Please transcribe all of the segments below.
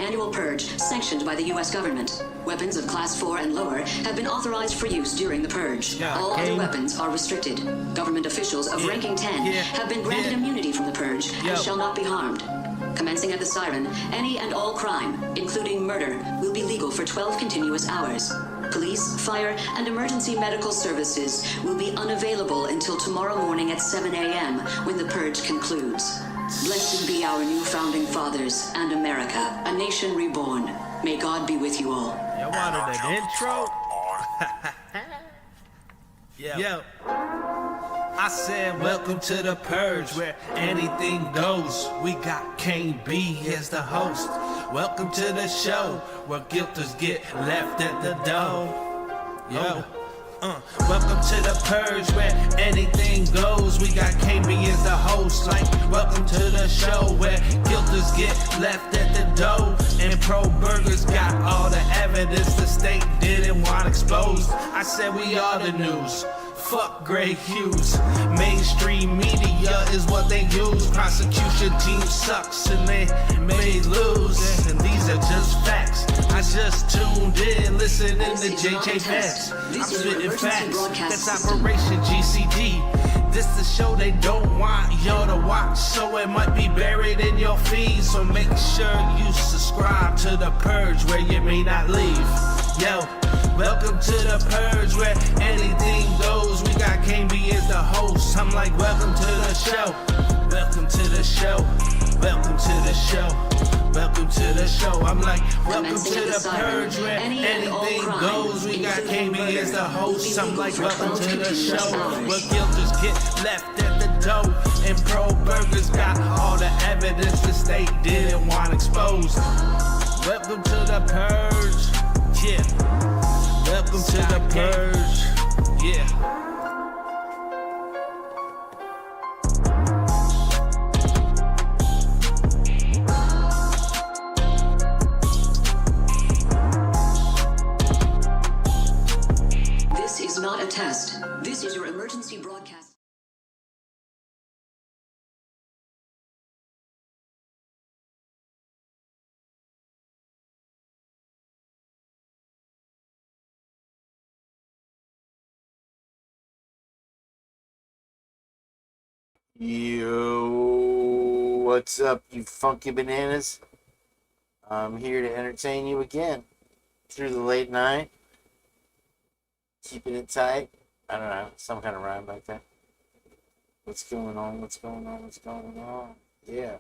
annual purge sanctioned by the U.S. government. Weapons of Class 4 and lower have been authorized for use during the purge. All other weapons are restricted. Government officials of ranking 10 have been granted immunity from the purge and shall not be harmed. Commencing at the siren, any and all crime, including murder, will be legal for 12 continuous hours. Police, fire, and emergency medical services will be unavailable until tomorrow morning at 7 a.m. when the purge concludes. Blessed be our new founding fathers and America, a nation reborn. May God be with you all. Y'all wanted an intro? Yo. I said, welcome to the purge where anything goes. We got Kane B as the host. Welcome to the show where guilters get left at the door. Yo. Welcome to the purge where anything goes. We got KB as the host. Like, welcome to the show where guilters get left at the door. And pro burgers got all the evidence the state didn't want exposed. I said we are the news. Fuck Greg Hughes. Mainstream media is what they use. Prosecution team sucks and they may lose. And these are just facts. I just tuned in, listening to JJ Facts. I'm spitting facts. That's Operation GCD. This the show they don't want y'all to watch, so it might be buried in your feed. So make sure you subscribe to The Purge where you may not leave. Yo, welcome to The Purge where anything goes. We got Kane B as the host. I'm like, welcome to the show. Welcome to the show. Welcome to the show. Welcome to the show. I'm like, welcome to the purge where anything goes. We got KB as the host. I'm like, welcome to the show where guilters get left at the door. And pro burgers got all the evidence the state didn't want exposed. Welcome to the purge. Yeah. Welcome to the purge. Yeah. Not a test. This is your emergency broadcast. Yo, what's up, you funky bananas? I'm here to entertain you again through the late night. Keeping it tight. I don't know, some kind of rhyme back there. What's going on? What's going on? What's going on? Yeah,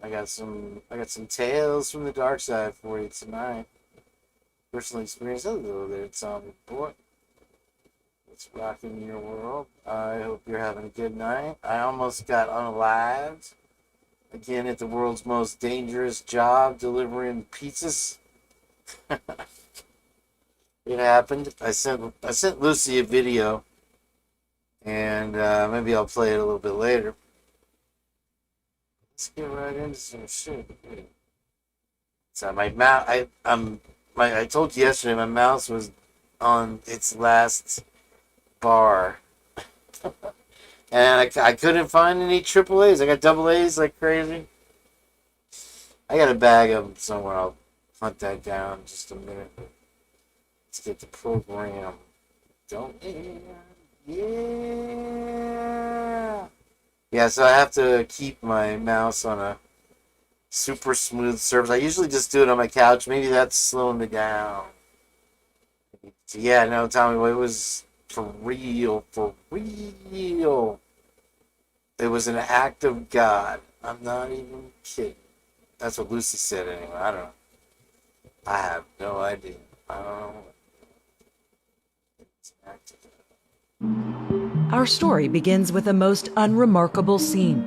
I got some tales from the dark side for you tonight. Personal experience. Hello there, zombie boy. What's rocking your world? I hope you're having a good night. I almost got unalived again at the world's most dangerous job, delivering pizzas. It happened. I sent Lucy a video, and maybe I'll play it a little bit later. Let's get right into some shit. So my mouse, I told you yesterday my mouse was on its last bar, and I couldn't find any triple A's. I got double A's like crazy. I got a bag of them somewhere. I'll hunt that down in just a minute. Let's get the program. Yeah, so I have to keep my mouse on a super smooth surface. I usually just do it on my couch. Maybe that's slowing me down. Yeah, no, Tommy, it was for real. It was an act of God. I'm not even kidding. That's what Lucy said anyway. I don't know. I have no idea. I don't know. Our story begins with a most unremarkable scene.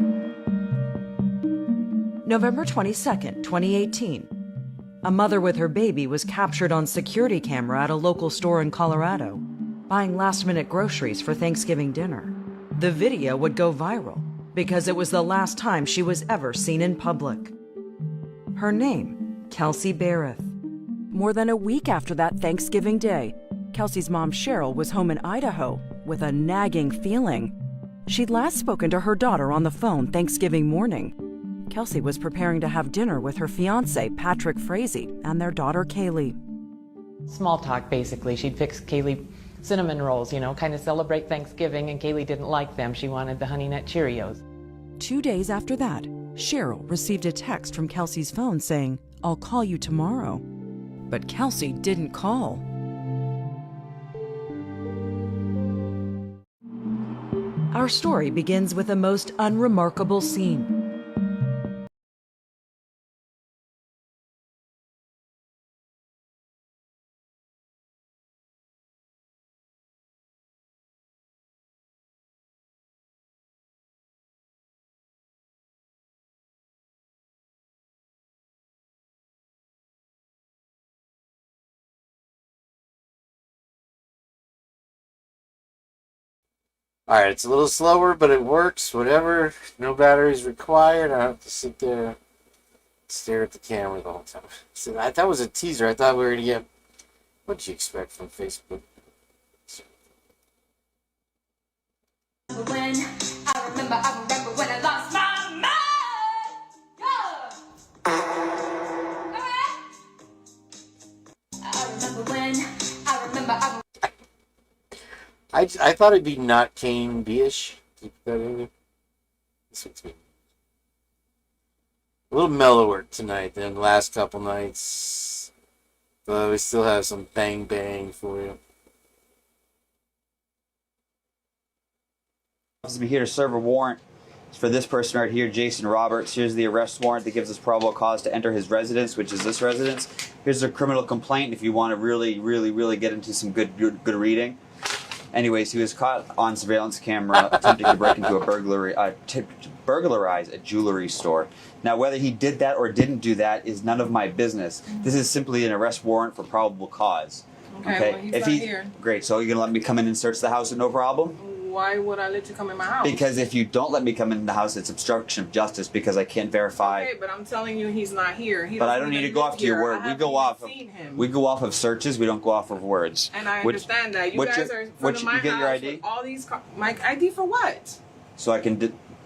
November 22nd, 2018. A mother with her baby was captured on security camera at a local store in Colorado, buying last-minute groceries for Thanksgiving dinner. The video would go viral because it was the last time she was ever seen in public. Her name, Kelsey Barrett. More than a week after that Thanksgiving day, Kelsey's mom, Cheryl, was home in Idaho with a nagging feeling. She'd last spoken to her daughter on the phone Thanksgiving morning. Kelsey was preparing to have dinner with her fiance, Patrick Frazee, and their daughter, Kaylee. Small talk, basically. She'd fix Kaylee cinnamon rolls, kind of celebrate Thanksgiving, and Kaylee didn't like them. She wanted the Honey Nut Cheerios. 2 days after that, Cheryl received a text from Kelsey's phone saying, "I'll call you tomorrow." But Kelsey didn't call. Our story begins with a most unremarkable scene. Alright, it's a little slower, but it works. Whatever. No batteries required. I don't have to sit there and stare at the camera the whole time. So that was a teaser. I thought we were going to get... What'd you expect from Facebook? When I remember when I lost my mind. Yeah. I remember. I thought it'd be not Kane B-ish. This one's good. A little mellower tonight than the last couple nights. But we still have some bang bang for you. To be here to serve a warrant for this person right here, Jason Roberts. Here's the arrest warrant that gives us probable cause to enter his residence, which is this residence. Here's a criminal complaint if you want to really get into some good reading. Anyways, he was caught on surveillance camera attempting to break into burglarize a jewelry store. Now, whether he did that or didn't do that is none of my business. This is simply an arrest warrant for probable cause. Okay? Well, he's not here. Great, so you're going to let me come in and search the house with no problem? Why would I let you come in my house? Because if you don't let me come in the house, it's obstruction of justice because I can't verify. Okay, but I'm telling you he's not here. But I don't need to go off to your word. We go off of searches. We don't go off of words. And I understand that. You guys are in front of my house your ID? with all these... My ID for what? So I can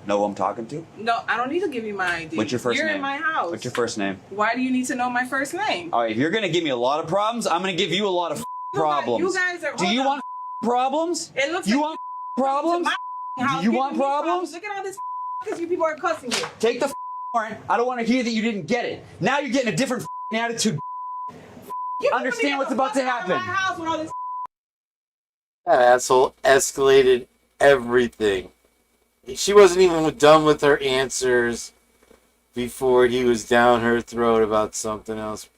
know who I'm talking to? No, I don't need to give you my ID. What's your first name? You're in my house. What's your first name? Why do you need to know my first name? All right, if you're going to give me a lot of problems, I'm going to give you a lot of problems. You guys are... Do you want problems? It looks you like want problems? Do you want problems? Look at all this because you people are cussing here. Take the warrant. I don't want to hear that you didn't get it. Now you're getting a different attitude. Understand what's about to happen. That asshole escalated everything. She wasn't even done with her answers before he was down her throat about something else.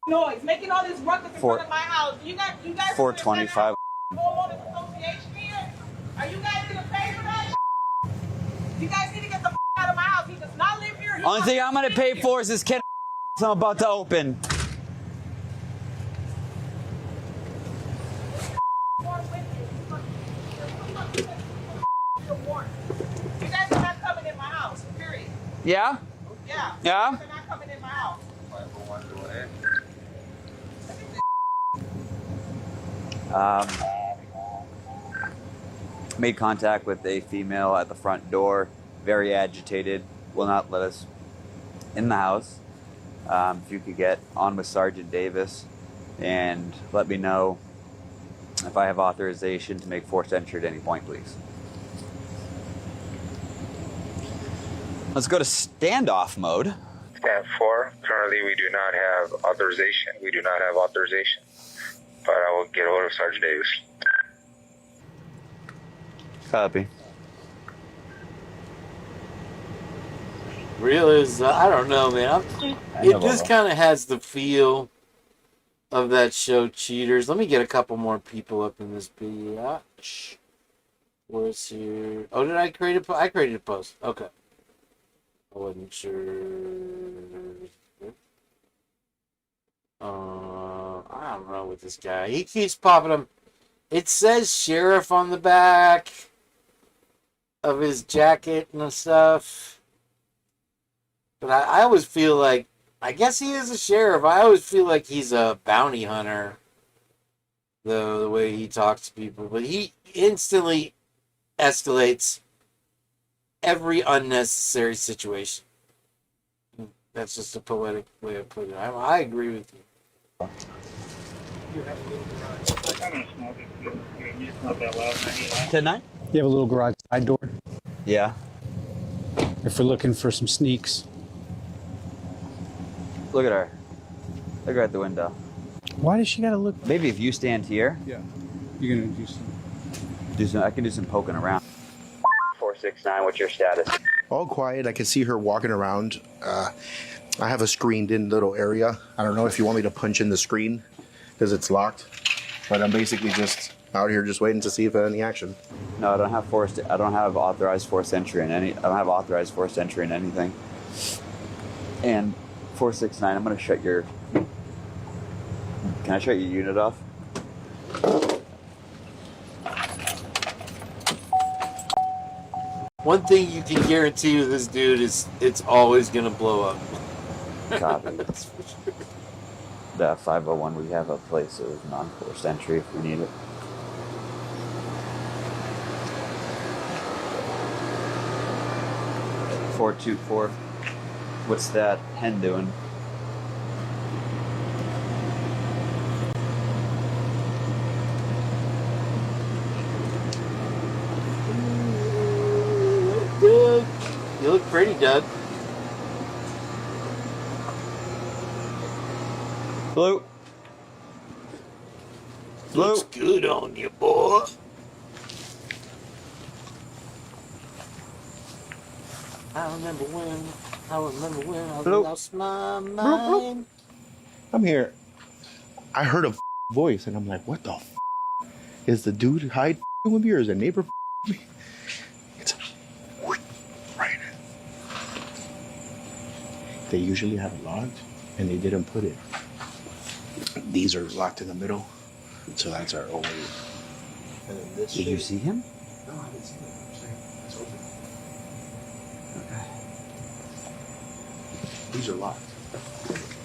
Noise, making all this ruckus in front of my house. You guys 425. Homeowners association here? Are you guys gonna pay for that? You guys need to get the out of my house. He does not live here. Only thing I'm gonna pay for is this kid I'm about to open. You guys are not coming in my house, period. Yeah? Yeah. Yeah? You guys are not coming in my house. Made contact with a female at the front door, very agitated, will not let us in the house. If you could get on with Sergeant Davis and let me know if I have authorization to make forced entry at any point, please. Let's go to standoff mode. Stand 4, currently we do not have authorization. But I will get hold of Sergeant Davis. Copy. Real is, I don't know, man. It just kind of has the feel of that show Cheaters. Let me get a couple more people up in this biatch. Where's here? Oh, did I create a post? I created a post. Okay. I wasn't sure. I don't know with this guy. He keeps popping up. It says sheriff on the back of his jacket and stuff. But I always feel like, I guess he is a sheriff. I always feel like he's a bounty hunter. The way he talks to people. But he instantly escalates every unnecessary situation. That's just a poetic way of putting it. I agree with you. Tonight? You have a little garage side door Yeah. if we're looking for some sneaks. Look at her. Look her at the window. Why does she gotta look? Maybe if you stand here, Yeah, you're gonna do some. I can do some poking around. 469, what's your status? All quiet. I can see her walking around. I have a screened-in little area. I don't know if you want me to punch in the screen because it's locked, but I'm basically just out here just waiting to see if any action. No, I don't have authorized forced entry in any. I don't have authorized forced entry in anything. And 469, I'm gonna shut your. Can I shut your unit off? One thing you can guarantee with this dude is it's always gonna blow up. Copy. That's for sure. The 501, we have a place of non-forced entry if we need it. .424. What's that hen doing? Doug, you look pretty, Doug. Blue. Blue. Looks good on you, boy. I remember when I Blue. lost my Blue, mind. I'm here. I heard a voice and I'm like, what the is the dude hide with me or is a neighbor with me? It's right. They usually have it locked and they didn't put it. These are locked in the middle, so that's our only. And then this. Did you see him? No, I didn't see him. I'm saying it's open. Okay. These are locked.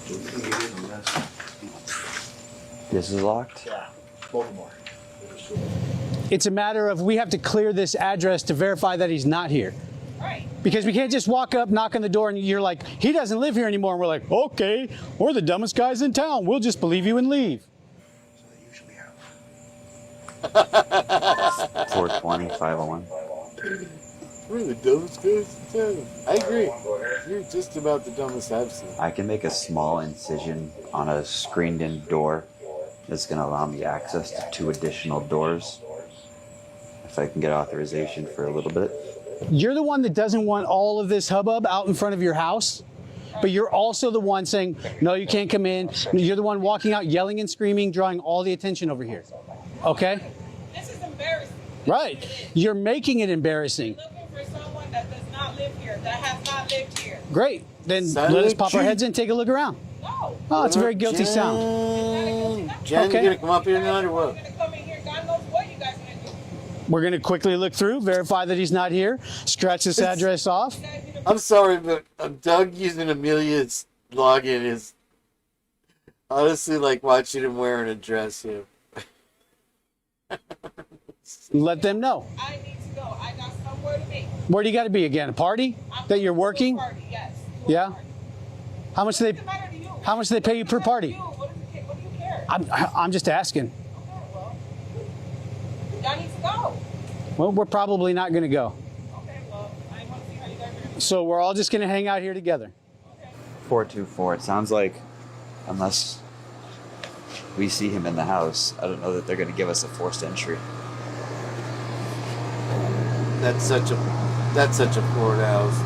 So we can get in unless. This is locked? Yeah, both of them are. It's a matter of we have to clear this address to verify that he's not here. Right. Because we can't just walk up, knock on the door, and you're like, he doesn't live here anymore. And we're like, okay, we're the dumbest guys in town. We'll just believe you and leave. So they usually have. 420, 501. We're the dumbest guys in town. I agree. You're just about the dumbest I've seen. I can make a small incision on a screened-in door that's going to allow me access to 2 additional doors if I can get authorization for a little bit. You're the one that doesn't want all of this hubbub out in front of your house, but you're also the one saying, no, you can't come in. You're the one walking out, yelling and screaming, drawing all the attention over here. Okay? This is embarrassing. Right. You're making it embarrassing. Looking for someone that does not live here, that has not lived here. Great. Then Sound let us like pop our you. heads in and take a look around. No. Oh, it's a very guilty sound. Jen, Okay. you gonna come up here tonight or You're what? gonna come in here, God knows what you guys gonna do. We're going to quickly look through, verify that he's not here, scratch this address off. I'm sorry, but Doug using Amelia's login is honestly like watching him wearing a dress here. Let them know. I need to go. I got somewhere to be. Where do you got to be again? A party that you're working? Party, yes. Yeah. How much do What's they? the matter to you? How much do they pay you per party? What do you care? I'm just asking. Okay, well, y'all need to go. Well, we're probably not going to go. Okay, well, I want to see how you guys are gonna So we're all just going to hang out here together. 424. It sounds like, unless we see him in the house, I don't know that they're going to give us a forced entry. That's such a Florida house.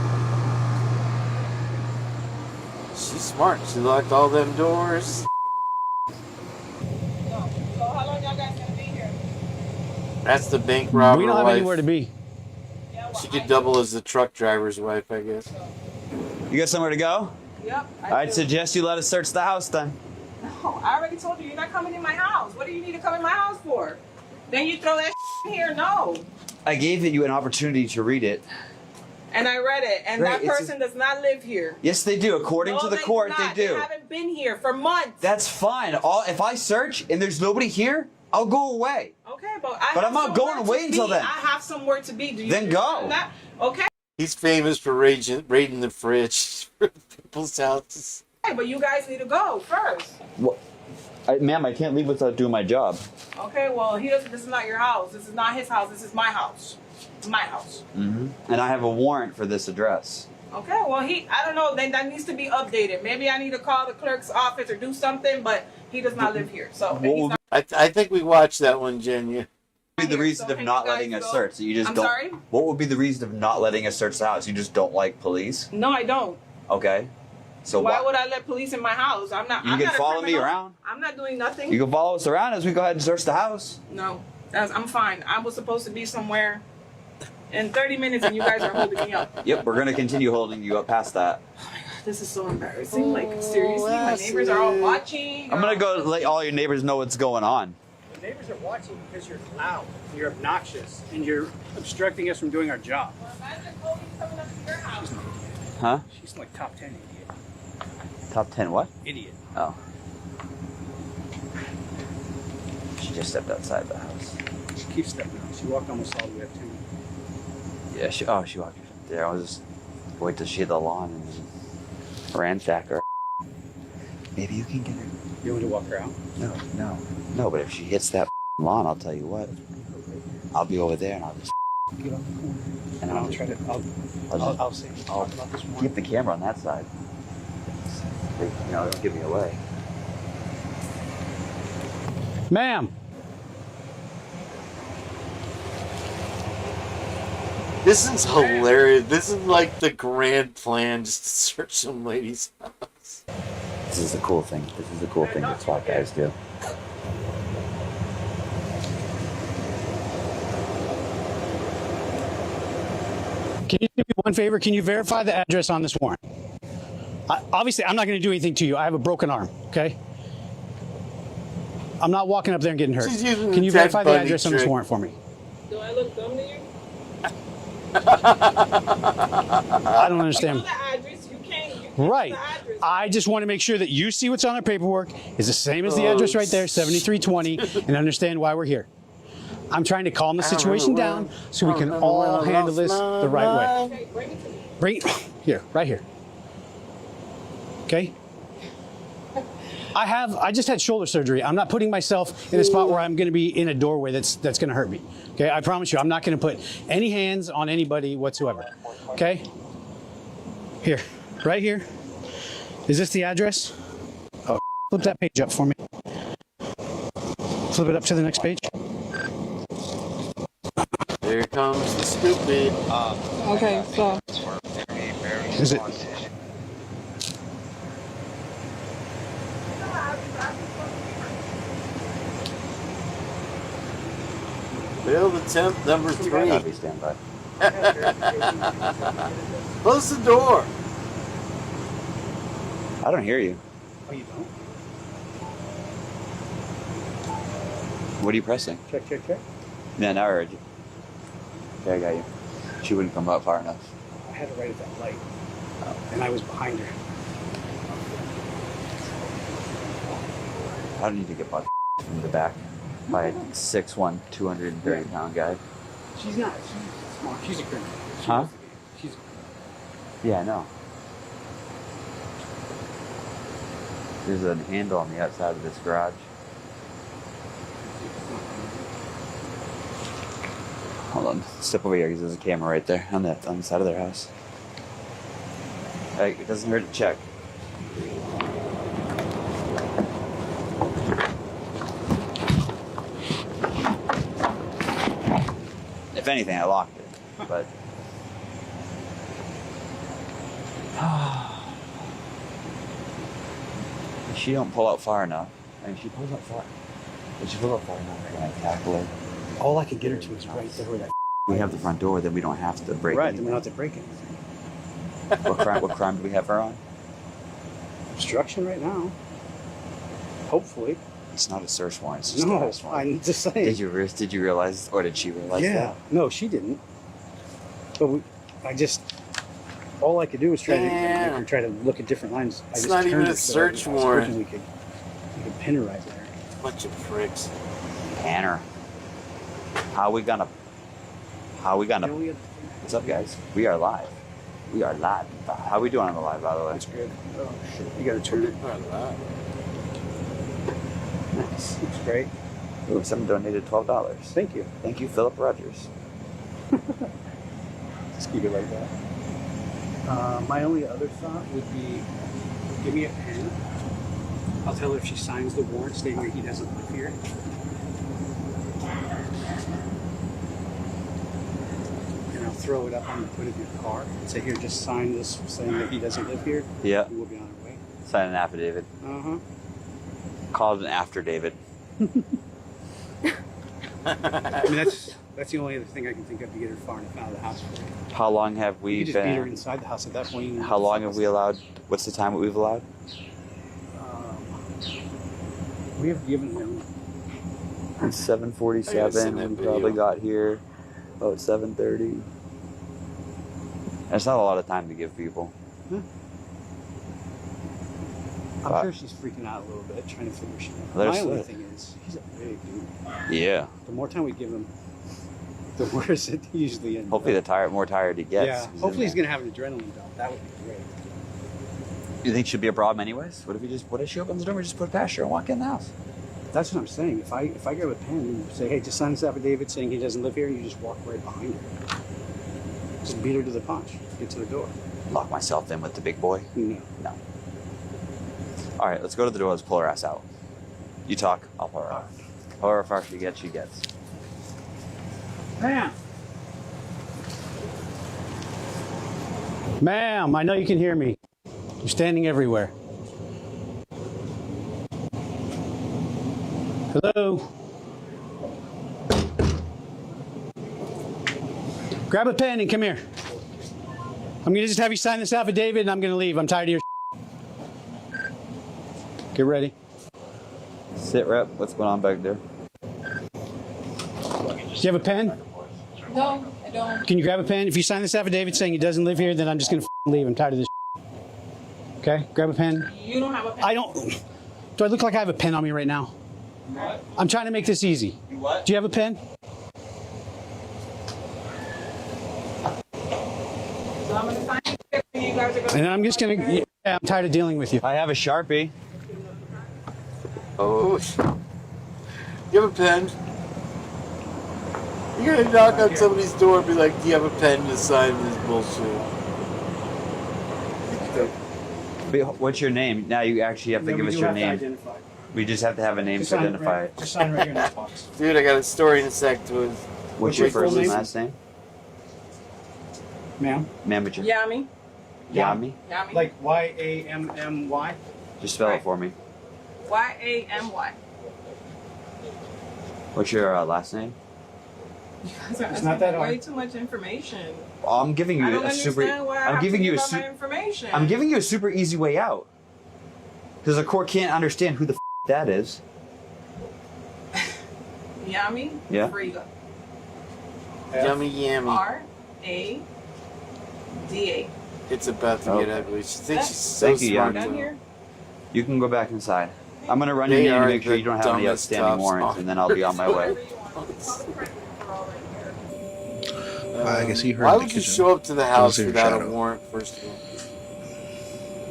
She's smart. She locked all them doors. No. So how long y'all guys gonna be here? That's the bank robber We don't have wife. anywhere to be. Yeah, well, She could double as the truck driver's wife, I guess. You got somewhere to go? Yep. I'd suggest you let us search the house then. No, I already told you you're not coming in my house. What do you need to come in my house for? Then you throw that in here. No. I gave you an opportunity to read it. And I read it, and Right, that person does not live here. Yes, they do. According No, to the they court, do not. they do. They haven't been here for months. That's fine. If I search and there's nobody here, I'll go away. Okay, but I'm not going away until then. I have somewhere to be. Do you Then go. understand that? Okay. He's famous for raiding the fridge for people's houses. Hey, but you guys need to go first. What? Ma'am, I can't leave without doing my job. Okay, well, he doesn't. This is not your house. This is not his house. This is my house. It's my house. Mm-hmm. And I have a warrant for this address. Okay, well, I don't know. Then that needs to be updated. Maybe I need to call the clerk's office or do something, but he does not live here. So he's not. I think we watched that one, Jenya. What would be the reason of not letting us search? You just I'm don't. sorry? What would be the reason of not letting us search the house? You just don't like police? No, I don't. Okay. So why would I let police in my house? I'm not. You I'm can not a follow me criminal. around. I'm not doing nothing. You can follow us around as we go ahead and search the house. No, I'm fine. I was supposed to be somewhere in 30 minutes, and you guys are holding me up. Yep, we're gonna continue holding you up past that. Oh my God, this is so embarrassing. Like seriously, my neighbors are all watching. I'm gonna go let all your neighbors know what's going on. The neighbors are watching because you're loud, you're obnoxious, and you're obstructing us from doing our job. Well, imagine Kobe coming up to your house. Huh? She's like top 10 idiot. Top 10 what? Idiot. Oh. She just stepped outside the house. She keeps stepping out. She walked almost all the way up to me. Yeah, she walked there. I was just wait till she hit the lawn and ransack her. Maybe you can get her. You want to walk her out? No, but if she hits that lawn, I'll tell you what. I'll be over there and I'll just Get off the corner. and I'll try to. I'll say. I'll Talk about this more. keep the camera on that side. You know, don't give me away. Ma'am. This is hilarious. This is like the grand plan, just to search some lady's house. This is the cool thing. This is the cool thing that SWAT guys do. Can you do me one favor? Can you verify the address on this warrant? Obviously, I'm not going to do anything to you. I have a broken arm, okay? I'm not walking up there and getting hurt. She's using Can you the Ted verify the Bundy address on this trick. warrant for me? Do I look dumb to you? I don't understand. You know the address. You can't Right. the address. I just want to make sure that you see what's on our paperwork is the same as the address right there, 7320, and understand why we're here. I'm trying to calm the situation down so we can all handle this the right way. Okay, bring it to me. Bring it here, right here. Okay? I just had shoulder surgery. I'm not putting myself in a spot where I'm going to be in a doorway that's going to hurt me. Okay? I promise you, I'm not going to put any hands on anybody whatsoever. Okay? Here, right here. Is this the address? Oh, flip that page up for me. Flip it up to the next page. Here comes the stupid. Okay, so Is it? Bill the 10th, number 3. I'll be stand by. Close the door. I don't hear you. Oh, you don't? What are you pressing? Check, check, check. Yeah, now I heard you. Okay, I got you. She wouldn't come up far enough. I had it right at that light, and I was behind her. I don't need to get bucked from the back by a 6'1", 230-pound guy. She's not. She's smart. She's a criminal. Huh? She's. Yeah, I know. There's a handle on the outside of this garage. Hold on. Step over here because there's a camera right there on the side of their house. Hey, it doesn't hurt to check. If anything, I locked it, but. If she don't pull out far enough. I mean, she pulls out far. If she pulls out far enough, we're gonna tackle her. All I can get her to is right there where that. We have the front door, then we don't have to break Right, then we anything. don't have to break anything. What crime do we have her on? Obstruction right now. Hopefully. It's not a search warrant. It's just a No, arrest warrant. I'm just saying. Did you realize, or did she realize Yeah. that? No, she didn't. But all I could do was try to look at different lines. I It's just not turned even a it so that search I was warrant. hoping we could pin her right there. Bunch of pricks. Tanner. How we gonna? You know, What's up, guys? We are live. We are live. How we doing on the live, by the way? That's good. Oh, shit. You gotta turn it. Nice. Looks great. Ooh, someone donated $12. Thank you. Thank you, Philip Rogers. Just keep it like that. My only other thought would be, give me a pen. I'll tell her if she signs the warrant stating that he doesn't live here. And I'll throw it up on the hood of your car and say, here, just sign this saying that he doesn't live here. Yeah. And we'll be on our way. Sign an affidavit. Uh-huh. Call it an after David. I mean, that's the only other thing I can think of to get her far enough out of the house. How long have we You just been? beat her inside the house at that point. How long have we allowed? What's the time that we've allowed? We have given him. It's 7:47. We probably got here about 7:30. That's not a lot of time to give people. I'm sure she's freaking out a little bit, trying to figure shit out. Let her My only slip. thing is, he's a big dude. Yeah. The more time we give him, the worse it usually ends. Hopefully, the more tired he gets. Yeah. Hopefully, he's gonna have an adrenaline dump. That would be great. You think she'll be a problem anyways? What if she opens the door and we just put it past her and walk in the house? That's what I'm saying. If I grab a pen and say, hey, just sign this affidavit saying he doesn't live here, you just walk right behind her. Just beat her to the punch. Get to the door. Lock myself in with the big boy? No. No. All right, let's go to the door. Let's pull her ass out. You talk, I'll pull her out. However far she gets, she gets. Ma'am. Ma'am, I know you can hear me. You're standing everywhere. Hello? Grab a pen and come here. I'm going to just have you sign this affidavit and I'm going to leave. I'm tired of your Get ready. Sit rep. What's going on back there? Do you have a pen? No, I don't. Can you grab a pen? If you sign this affidavit saying he doesn't live here, then I'm just going to leave. I'm tired of this. Okay? Grab a pen. You don't have a pen. I don't. Do I look like I have a pen on me right now? What? I'm trying to make this easy. You what? Do you have a pen? So I'm gonna sign it and you guys are gonna. And I'm just going to. Yeah, I'm tired of dealing with you. I have a Sharpie. Oh, you have a pen? You're gonna knock on somebody's door and be like, do you have a pen to sign this bullshit? What's your name? Now you actually have to give us your name. We just have to have a name to identify it. Just sign right here in this box. Dude, I got a story in a sec to it. What's your first and last name? Ma'am? Ma'am, what's your Yami. Yami? Yami. Like Y-A-M-M-Y? Just spell it for me. Y-A-M-Y. What's your last name? You guys are It's not that asking way hard. too much information. I'm giving I you don't a super. understand why I I'm have giving to you a give out my super. information. I'm giving you a super easy way out. Because the court can't understand who the that is. Yami. Yeah. Friga. Yummy yammy. R-A-D-A. It's about to get ugly. She thinks she's so Thank you, smart. Yami. Done here? You can go back inside. I'm gonna run your They name to are make sure the you don't have any dumbest outstanding cops warrants, on and then I'll be on my way. I can see her Why in the would you kitchen. show up to the house see her without a shadow. warrant, first of all? So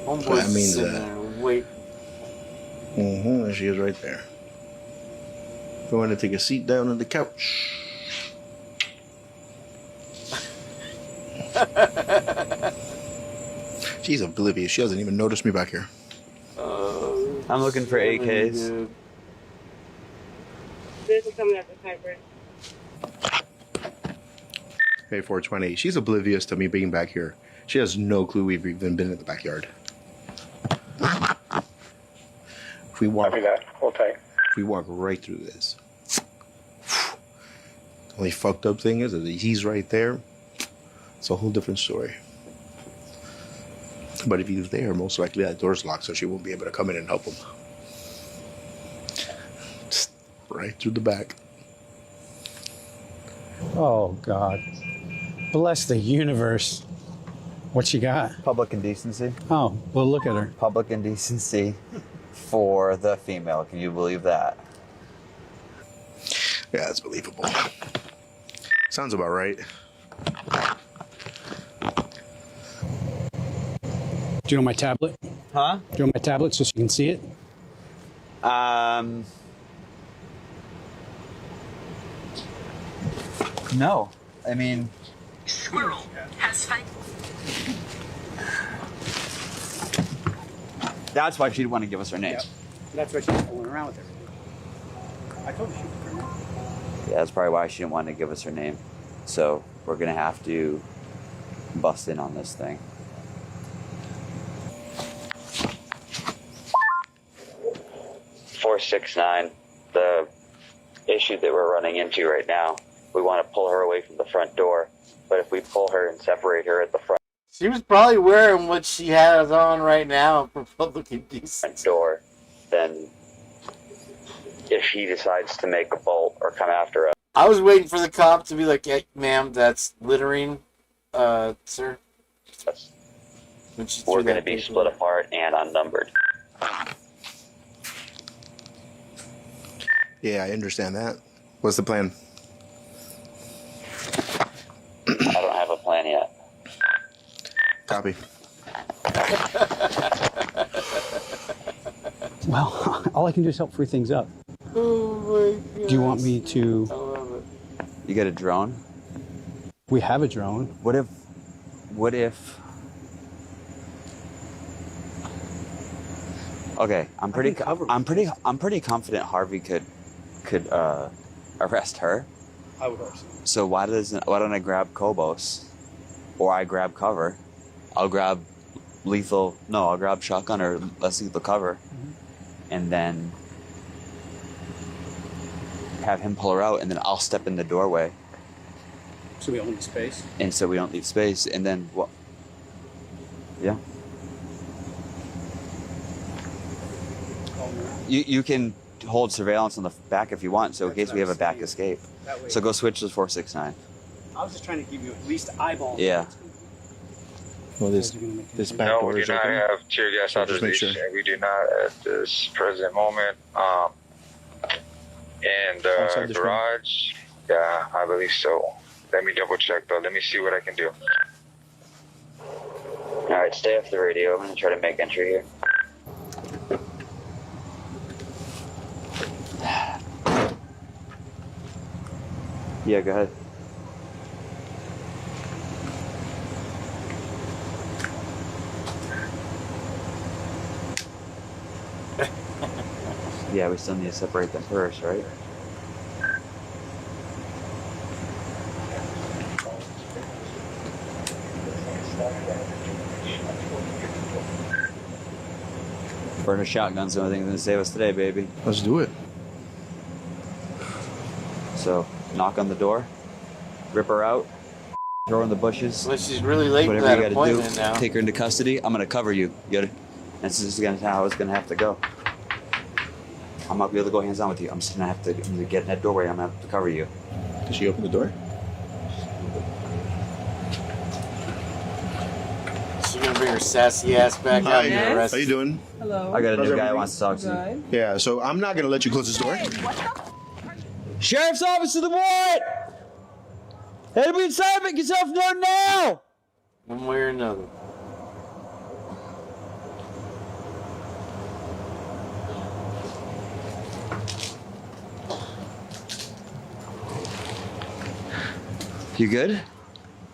Homeboy's that means sitting that- there, wait. There she is right there. Going to take a seat down on the couch. She's oblivious. She hasn't even noticed me back here. I'm looking for AKs. Dude. This is coming at the typewriter. Hey, 420. She's oblivious to me being back here. She has no clue we've even been in the backyard. If we walk, Hold tight. if we walk right through this. The only fucked up thing is that he's right there. It's a whole different story. But if he's there, most likely that door's locked, so she won't be able to come in and help him. Just right through the back. Oh, God. Bless the universe. What you got? Public indecency. Oh, well, look at her. Public indecency for the female. Can you believe that? Yeah, that's believable. Sounds about right. Do you know my tablet? Huh? Do you know my tablet so you can see it? No. I mean, Squirrel has found. that's why she didn't want to give us her name. Yep. That's why she's fooling around with everything. I told her she was her name. Yeah, that's probably why she didn't want to give us her name. So we're gonna have to bust in on this thing. .469. The issue that we're running into right now, we want to pull her away from the front door, but if we pull her and separate her at the front She was probably wearing what she has on right now for public indecent. door, then if she decides to make a bolt or come after us, I was waiting for the cop to be like, hey, ma'am, that's littering, sir. When she we're threw going to that be paper. split apart and unnumbered. Yeah, I understand that. What's the plan? I don't have a plan yet. Copy. Well, all I can do is help free things up. Oh my God. Do you want me to? I love it. You get a drone? We have a drone. What if okay, I'm pretty confident Harvey could arrest her. I would hope so. So why don't I grab Kobos, or I grab cover? I'll grab shotgun or less lethal cover, and then have him pull her out, and then I'll step in the doorway. So we own the space. And so we don't leave space, and then what? Yeah. You can hold surveillance on the back if you want, so in case we have a back escape. So go switch to 469. I was just trying to give you at least eyeballs. Yeah. Well, this back No, door we is do not open. have tear gas So just make sure. authorization. We do not at this present moment. And Outside the screen. garage, yeah, I believe so. Let me double check though. Let me see what I can do. All right, stay off the radio. I'm gonna try to make entry here. Yeah, go ahead. Yeah, we still need to separate them first, right? Burner shotgun's the only thing that's gonna save us today, baby. Let's do it. So, knock on the door, rip her out, throw her in the bushes. Well, she's really late for Whatever that you gotta appointment do, now. take her into custody. I'm gonna cover you. You gotta. This is how it's gonna have to go. I'm not gonna be able to go hands on with you. I'm just gonna have to get in that doorway. I'm gonna have to cover you. Did she open the door? She's gonna bring her sassy ass back out and get How arrested. you doing? Hello. I got a How's new guy everything? who wants to talk to you. Yeah, so I'm not gonna let you close this door. Sheriff's office to the warrant. Anybody inside, make yourself known now. One way or another. You good?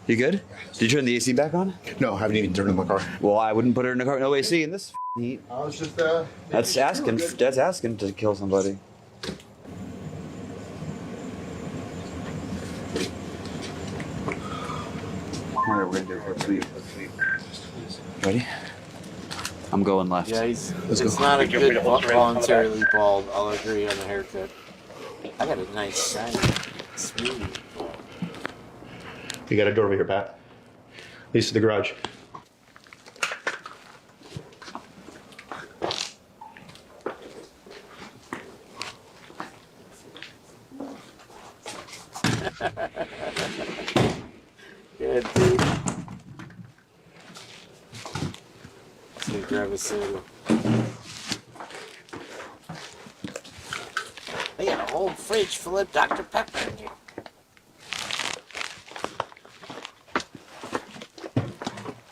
You good? Did you turn the AC back on? No, I haven't even turned on my car. Well, I wouldn't put her in the car. No AC in this heat. I was just That's asking. That's asking to kill somebody. All right, we're gonna do it. Let's leave. Ready? I'm going left. Yeah, Let's it's go. not a good voluntarily bald. I'll agree on the haircut. I got a nice shiny, smooth. You got a door over here, Pat. Leads to the garage. Good, dude. Let's go grab a soda. I got a whole fridge full of Dr. Pepper in here.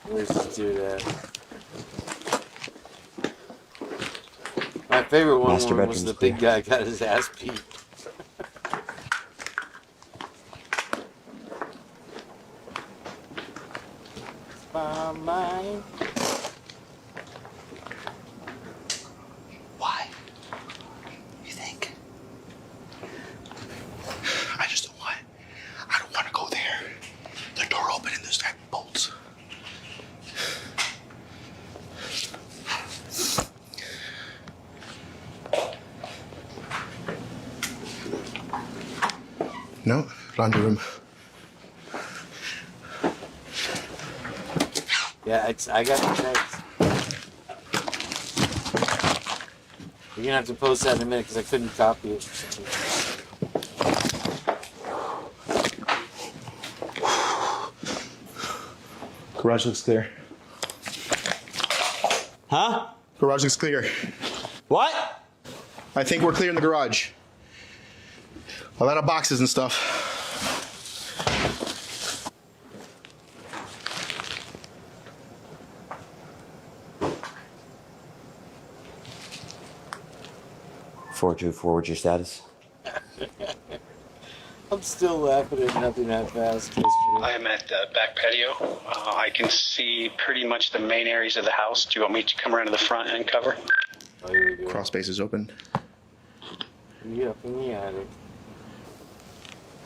Where's this dude at? My favorite one Master was the bedroom's big clear. guy got his ass beat. My mind. Why? You think? I just don't want. I don't want to go there. The door open and there's that bolts. No, laundry room. Yeah, I got the text. You're gonna have to post that in a minute because I couldn't copy it. Garage looks clear. Huh? Garage looks clear. What? I think we're clear in the garage. A lot of boxes and stuff. 424, what's your status? I'm still laughing at nothing that fast. I am at the back patio. I can see pretty much the main areas of the house. Do you want me to come around to the front and cover? Oh, here we go. Crawl space is open. Yupp in the attic.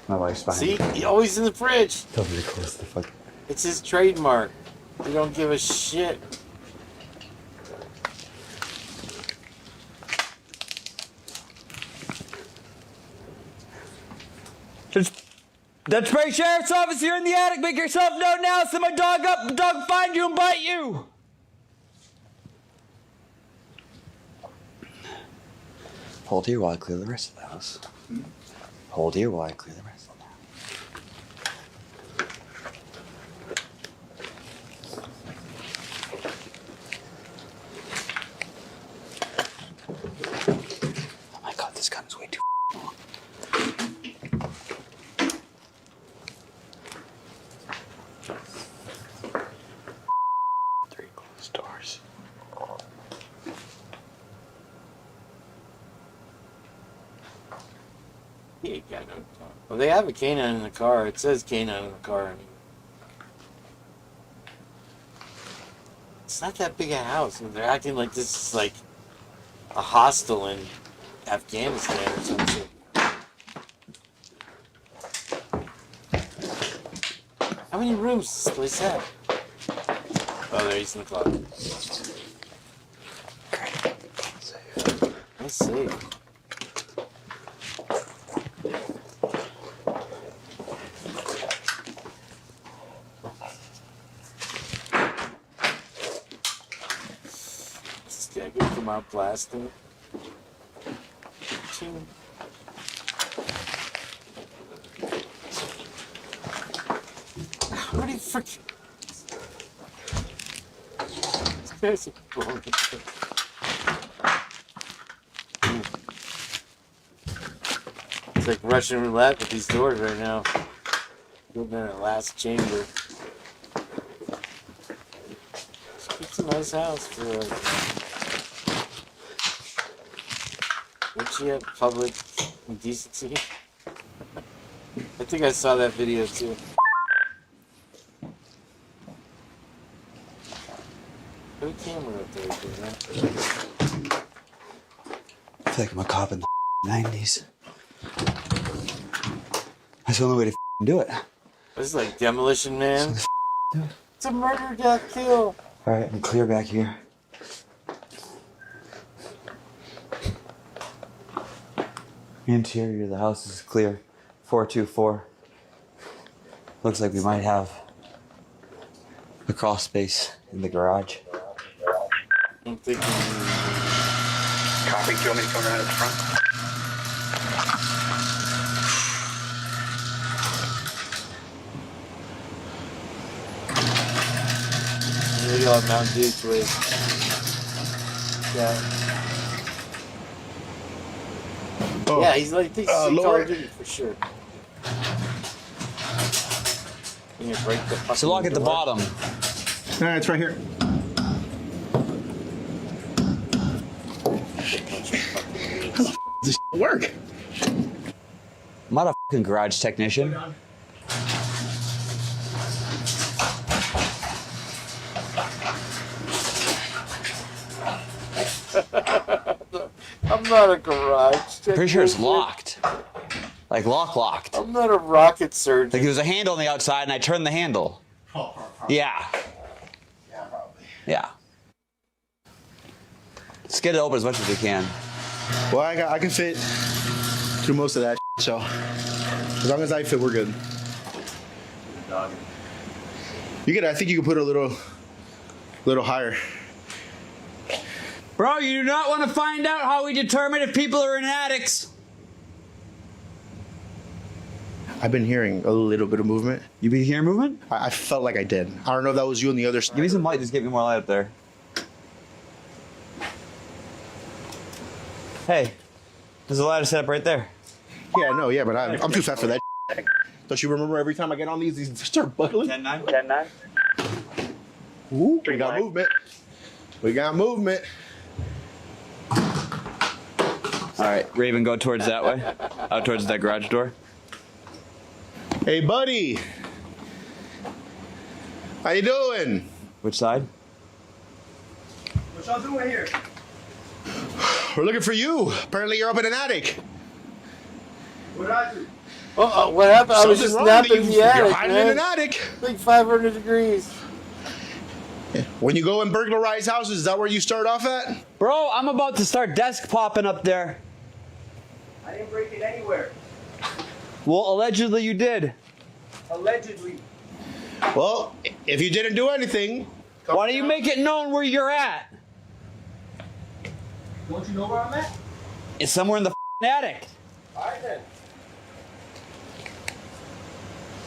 My wife's behind See, me. he always in the fridge. Tell me to close the fuck. It's his trademark. You don't give a shit. That's Spray Sheriff's Office, you're in the attic. Make yourself known now. Send my dog up. The dog will find you and bite you. Hold here while I clear the rest of the house. Hold here while I clear the rest of the house. Oh my god, this gun is way too long. Three closed doors. He ain't got no car. Well, they have a canine in the car. It says canine in the car. I mean, it's not that big a house. And they're acting like this is like a hostel in Afghanistan or something. How many rooms does this place have? Oh, there he's in the closet. Let's see. This guy gonna come out blasting. Ching. What are you freaking? This guy's a bull. It's like Russian roulette with these doors right now. Building that last chamber. It's a nice house for would she have public indecency? I think I saw that video too. Put a camera up there, man. I feel like I'm a cop in the 90s. That's the only way to do it. This is like Demolition Man. It's a murder, death, kill. Alright, I'm clear back here. The interior of the house is clear. 424. Looks like we might have a crawl space in the garage. I'm thinking. Copy. Do you want me to come around to the front? Look at all that Mountain Dew twist. Yeah. Oh. Yeah, he's like this Call lower. of Duty for sure. You gonna break the fucking So lock at the door? bottom. It's right here. Punch this work? I'm not a fucking garage technician. I'm not a garage technician. Pretty sure it's locked. Like locked. I'm not a rocket surgeon. Like there was a handle on the outside and I turned the handle. Yeah. Yeah, probably. Yeah. Let's get it open as much as we can. Well, I can fit through most of that, so as long as I fit, we're good. You could, I think you could put a little higher. Bro, you do not want to find out how we determine if people are in attics. I've been hearing a little bit of movement. You been hearing movement? I felt like I did. I don't know if that was you on the other side. Give me some light, just get me more light up there. Hey, there's a ladder set up right there. Yeah, no, yeah, but I'm too fat for that. Don't you remember every time I get on these start buckling? 10-9. 10-9. Ooh, we got movement. We got movement. All right, Raven, go towards that way. Out towards that garage door. Hey, buddy. How you doing? Which side? What y'all doing here? We're looking for you. Apparently you're up in an attic. What did I do? What happened? I was just Something wrong with napping in you. the attic, You're hiding man. in an attic. Like 500 degrees. When you go and burglarize houses, is that where you start off at? Bro, I'm about to start desk popping up there. I didn't break it anywhere. Well, allegedly you did. Allegedly. Well, if you didn't do anything, Why don't you make it known where you're at? Don't you know where I'm at? It's somewhere in the attic. All right then.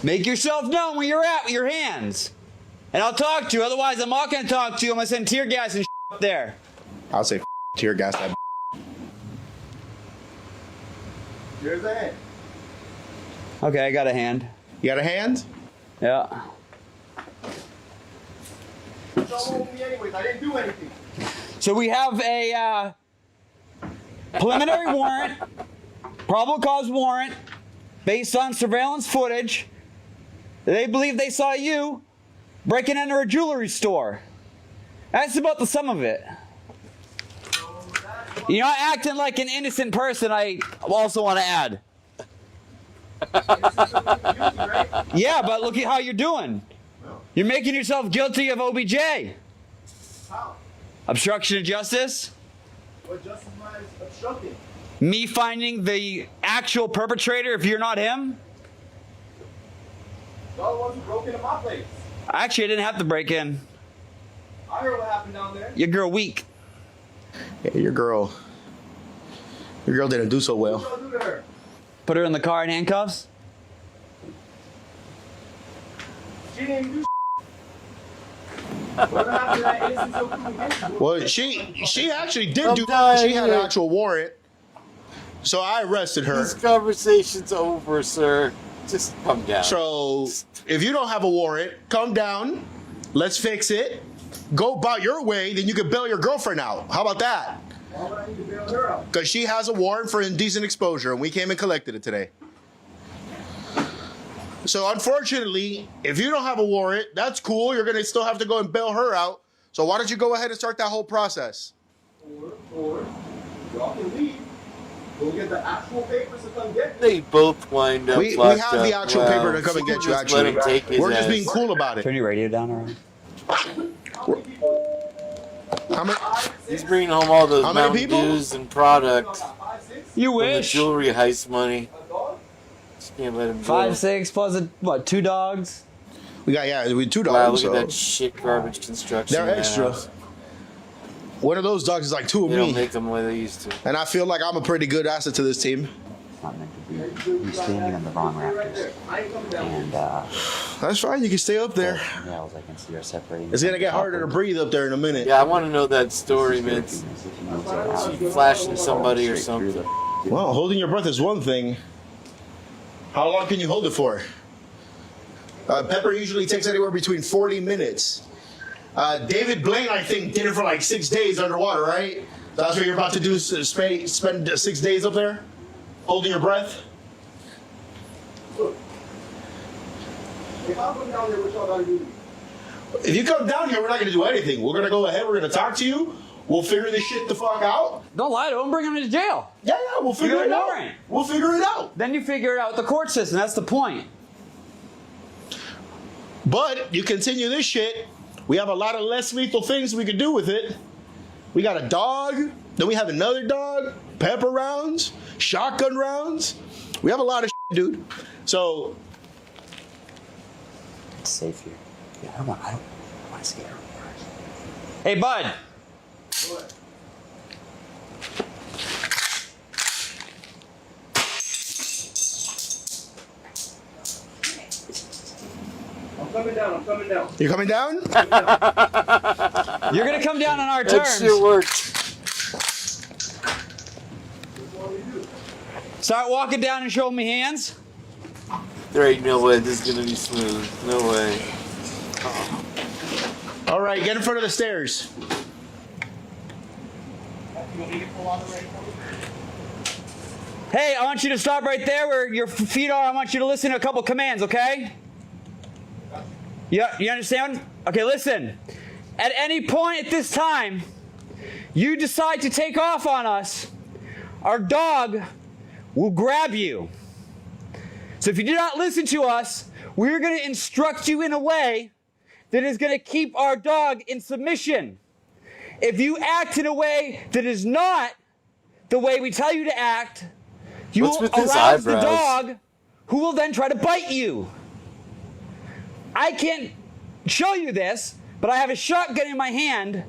Make yourself known where you're at with your hands. And I'll talk to you. Otherwise, I'm not going to talk to you. I'm going to send tear gas and up there. I'll say tear gas that. Here's the hand. Okay, I got a hand. You got a hand? Yeah. Don't hold me anyways. I didn't do anything. So we have a preliminary warrant, probable cause warrant, based on surveillance footage. They believe they saw you breaking into a jewelry store. That's about the sum of it. You're not acting like an innocent person, I also want to add. Yeah, but look at how you're doing. You're making yourself guilty of OBJ. How? Obstruction of justice. What justice am I obstructing? Me finding the actual perpetrator if you're not him. Y'all the ones who broke into my place. Actually, I didn't have to break in. I heard what happened down there. Your girl weak. Yeah, your girl didn't do so well. What y'all do to her? Put her in the car in handcuffs. She didn't even do what happened to that innocent so cool? Well, she actually did do. She had an actual warrant, so I arrested her. This conversation's over, sir. Just come down. So if you don't have a warrant, come down. Let's fix it. Go about your way, then you can bail your girlfriend out. How about that? Why would I need to bail her out? Because she has a warrant for indecent exposure, and we came and collected it today. So unfortunately, if you don't have a warrant, that's cool. You're going to still have to go and bail her out. So why don't you go ahead and start that whole process? Or y'all can leave. Go get the actual papers to come get me. They both wind up. We have the actual paper to come and get you, actually. We're just being cool about it. Turn your radio down around. How many? He's bringing home all those How many Mountain people? Dews and product You from the wish. jewelry heist money. Just can't let him go. 5, 6 plus what? 2 dogs. We got we 2 Wow, dogs. look So at that shit garbage construction. they're in that extra. house. One of those dogs is like 2 of They don't me, make them the way they used to. and I feel like I'm a pretty good asset to this team. It's not meant to be. He's standing on the wrong rafters. And, That's fine. You can stay up there. yeah, I was like, I can see her separating. It's gonna get harder to breathe up there in a minute. Yeah, I want to know that story, man. She flashing somebody or something. Well, holding your breath is one thing. How long can you hold it for? Pepper usually takes anywhere between 40 minutes. David Blaine, I think, did it for like 6 days underwater, right? That's what you're about to do? Spend 6 days up there? Holding your breath? If I come down here, what y'all gotta do? If you come down here, we're not gonna do anything. We're gonna go ahead, we're gonna talk to you. We'll figure this shit the fuck out. Don't lie to him, bring him to jail. Yeah, we'll figure it out. We'll figure it out. Then you figure it out with the court system. That's the point. But you continue this shit, we have a lot of less lethal things we could do with it. We got a dog, then we have another dog, pepper rounds, shotgun rounds. We have a lot of shit, dude. So it's safe here. Yeah, I don't want to see it. Hey, bud. What? I'm coming down. You're coming down? You're going to come down on our terms. That shit worked. Start walking down and show me hands. There ain't no way this is going to be smooth. No way. Oh. All right, get in front of the stairs. Hey, I want you to stop right there where your feet are. I want you to listen to a couple commands, okay? Yeah, you understand? Okay, listen. At any point at this time, you decide to take off on us, our dog will grab you. So if you do not listen to us, we're going to instruct you in a way that is going to keep our dog in submission. If you act in a way that is not the way we tell you to act, you will arouse the dog, who will then try to bite you. I can't show you this, but I have a shotgun in my hand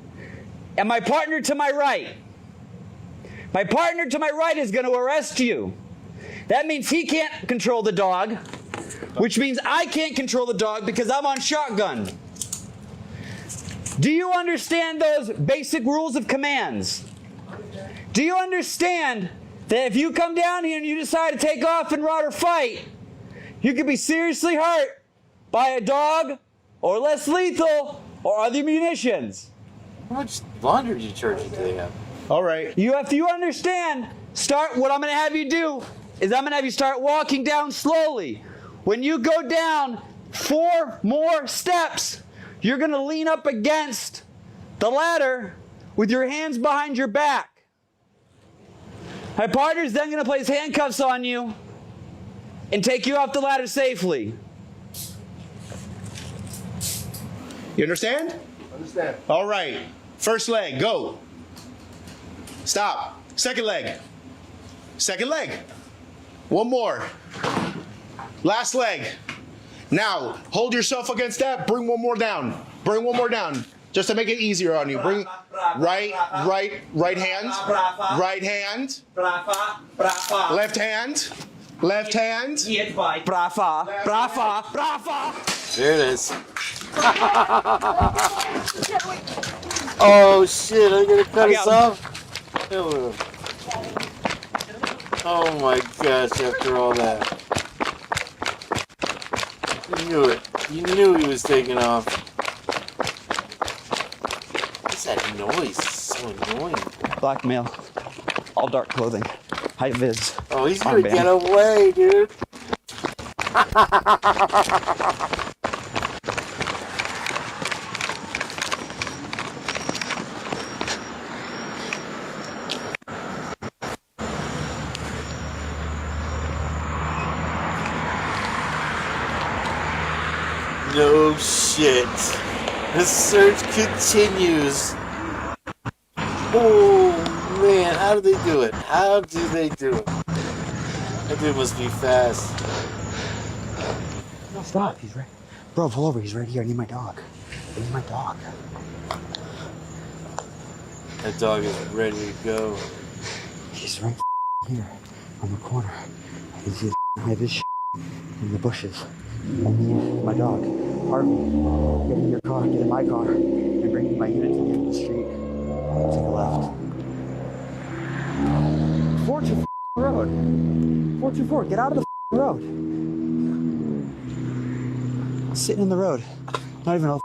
and my partner to my right. My partner to my right is going to arrest you. That means he can't control the dog, which means I can't control the dog because I'm on shotgun. Do you understand those basic rules of commands? Do you understand that if you come down here and you decide to take off and run or fight, you could be seriously hurt by a dog or less lethal or other munitions? How much laundry detergent do they have? All right. You understand, what I'm going to have you do is I'm going to have you start walking down slowly. When you go down 4 more steps, you're going to lean up against the ladder with your hands behind your back. My partner's then going to place handcuffs on you and take you off the ladder safely. You understand? Understand. All right. First leg, go. Stop. Second leg. Second leg. One more. Last leg. Now, hold yourself against that. Bring one more down. Bring one more down. Just to make it easier on you. Bring right hand. Right hand. Left hand. Left hand. Brafa. Brafa. Brafa. There it is. Oh shit, I'm gonna cut us off. Oh my gosh, after all that. You knew it. You knew he was taking off. What's that noise? It's so annoying. Blackmail. All dark clothing. High vis. Oh, he's gonna get away, dude. No shit. The search continues. Oh man, how do they do it? How do they do it? That dude must be fast. No, stop. He's right. Bro, pull over. He's right here. I need my dog. I need my dog. That dog is ready to go. He's right here on the corner. I can see his high vis in the bushes. And me, my dog, Harvey, get in your car, get in my car, and bring my unit to the end of the street. Take a left. 424 road. 424, get out of the road. Sitting in the road. Not even a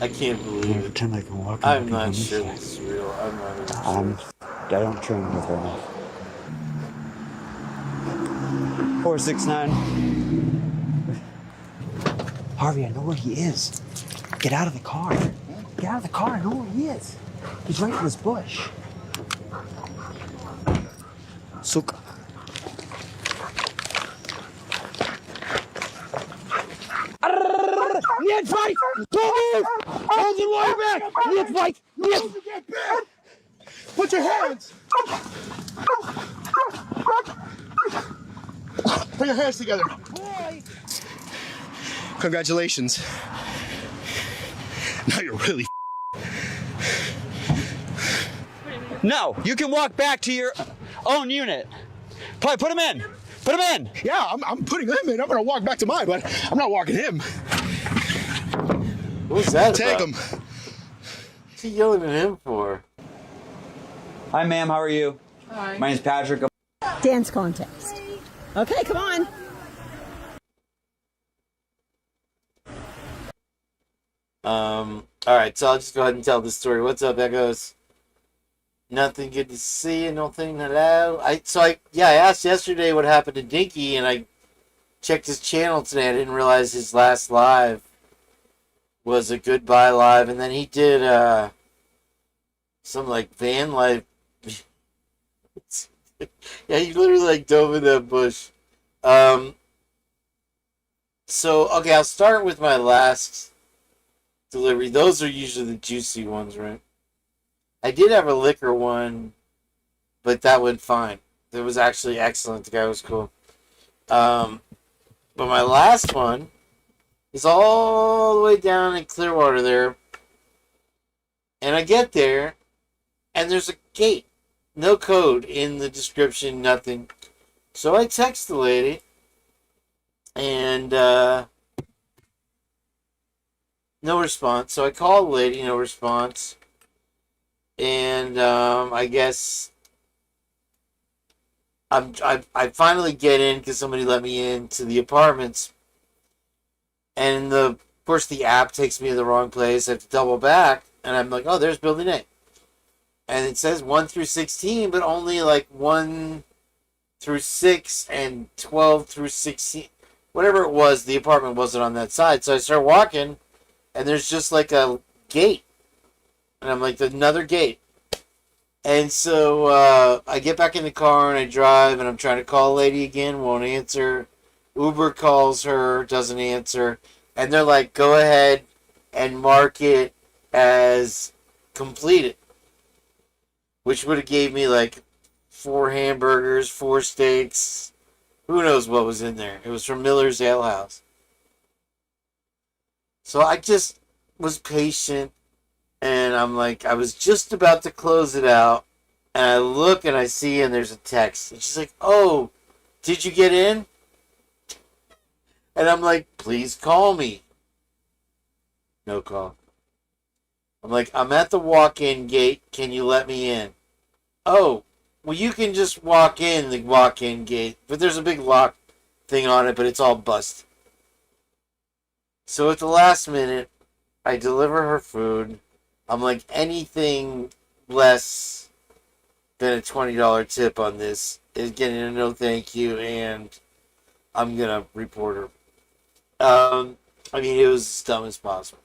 I can't believe it. Pretend I can walk. I'm not sure this is real. I'm not even sure. I don't train with her enough. 469. Harvey, I know where he is. Get out of the car. Get out of the car. I know where he is. He's right in this bush. Suka. Need fight! Don't move! Hold your water back! Need fight! Put your hands! Put your hands together. Congratulations. Now you're really No, you can walk back to your own unit. Put him in. Put him in. Yeah, I'm putting him in. I'm gonna walk back to mine, but I'm not walking him. What's that Take about? him. What's he yelling at him for? Hi, ma'am. How are you? Hi. My name's Patrick. Dance contest. Okay, come on. All right, so I'll just go ahead and tell the story. What's up, Echoes? Nothing good to see. Nothing. Hello. I asked yesterday what happened to Dinky, and I checked his channel today. I didn't realize his last live was a goodbye live, and then he did some like van life. Yeah, he literally like dove in that bush. So okay, I'll start with my last delivery. Those are usually the juicy ones, right? I did have a liquor one, but that went fine. It was actually excellent. The guy was cool. But my last one is all the way down in Clearwater there. And I get there, and there's a gate. No code in the description, nothing. So I text the lady, and no response. So I call the lady, no response. And I guess I finally get in because somebody let me into the apartments. And of course the app takes me to the wrong place. I have to double back, and I'm like, oh, there's building A. And it says 1 through 16, but only like 1 through 6 and 12 through 16. Whatever it was, the apartment wasn't on that side. So I start walking, and there's just like a gate. And I'm like, another gate. And so I get back in the car and I drive, and I'm trying to call a lady again, won't answer. Uber calls her, doesn't answer. And they're like, go ahead and mark it as completed. Which would have gave me like 4 hamburgers, 4 steaks. Who knows what was in there. It was from Miller's Ale House. So I just was patient. And I'm like, I was just about to close it out. And I look and I see, and there's a text. And she's like, oh, did you get in? And I'm like, please call me. No call. I'm like, I'm at the walk-in gate. Can you let me in? Oh, well, you can just walk in the walk-in gate. But there's a big lock thing on it, but it's all busted. So at the last minute, I deliver her food. I'm like, anything less than a $20 tip on this is getting a no thank you, and I'm going to report her. I mean, it was as dumb as possible.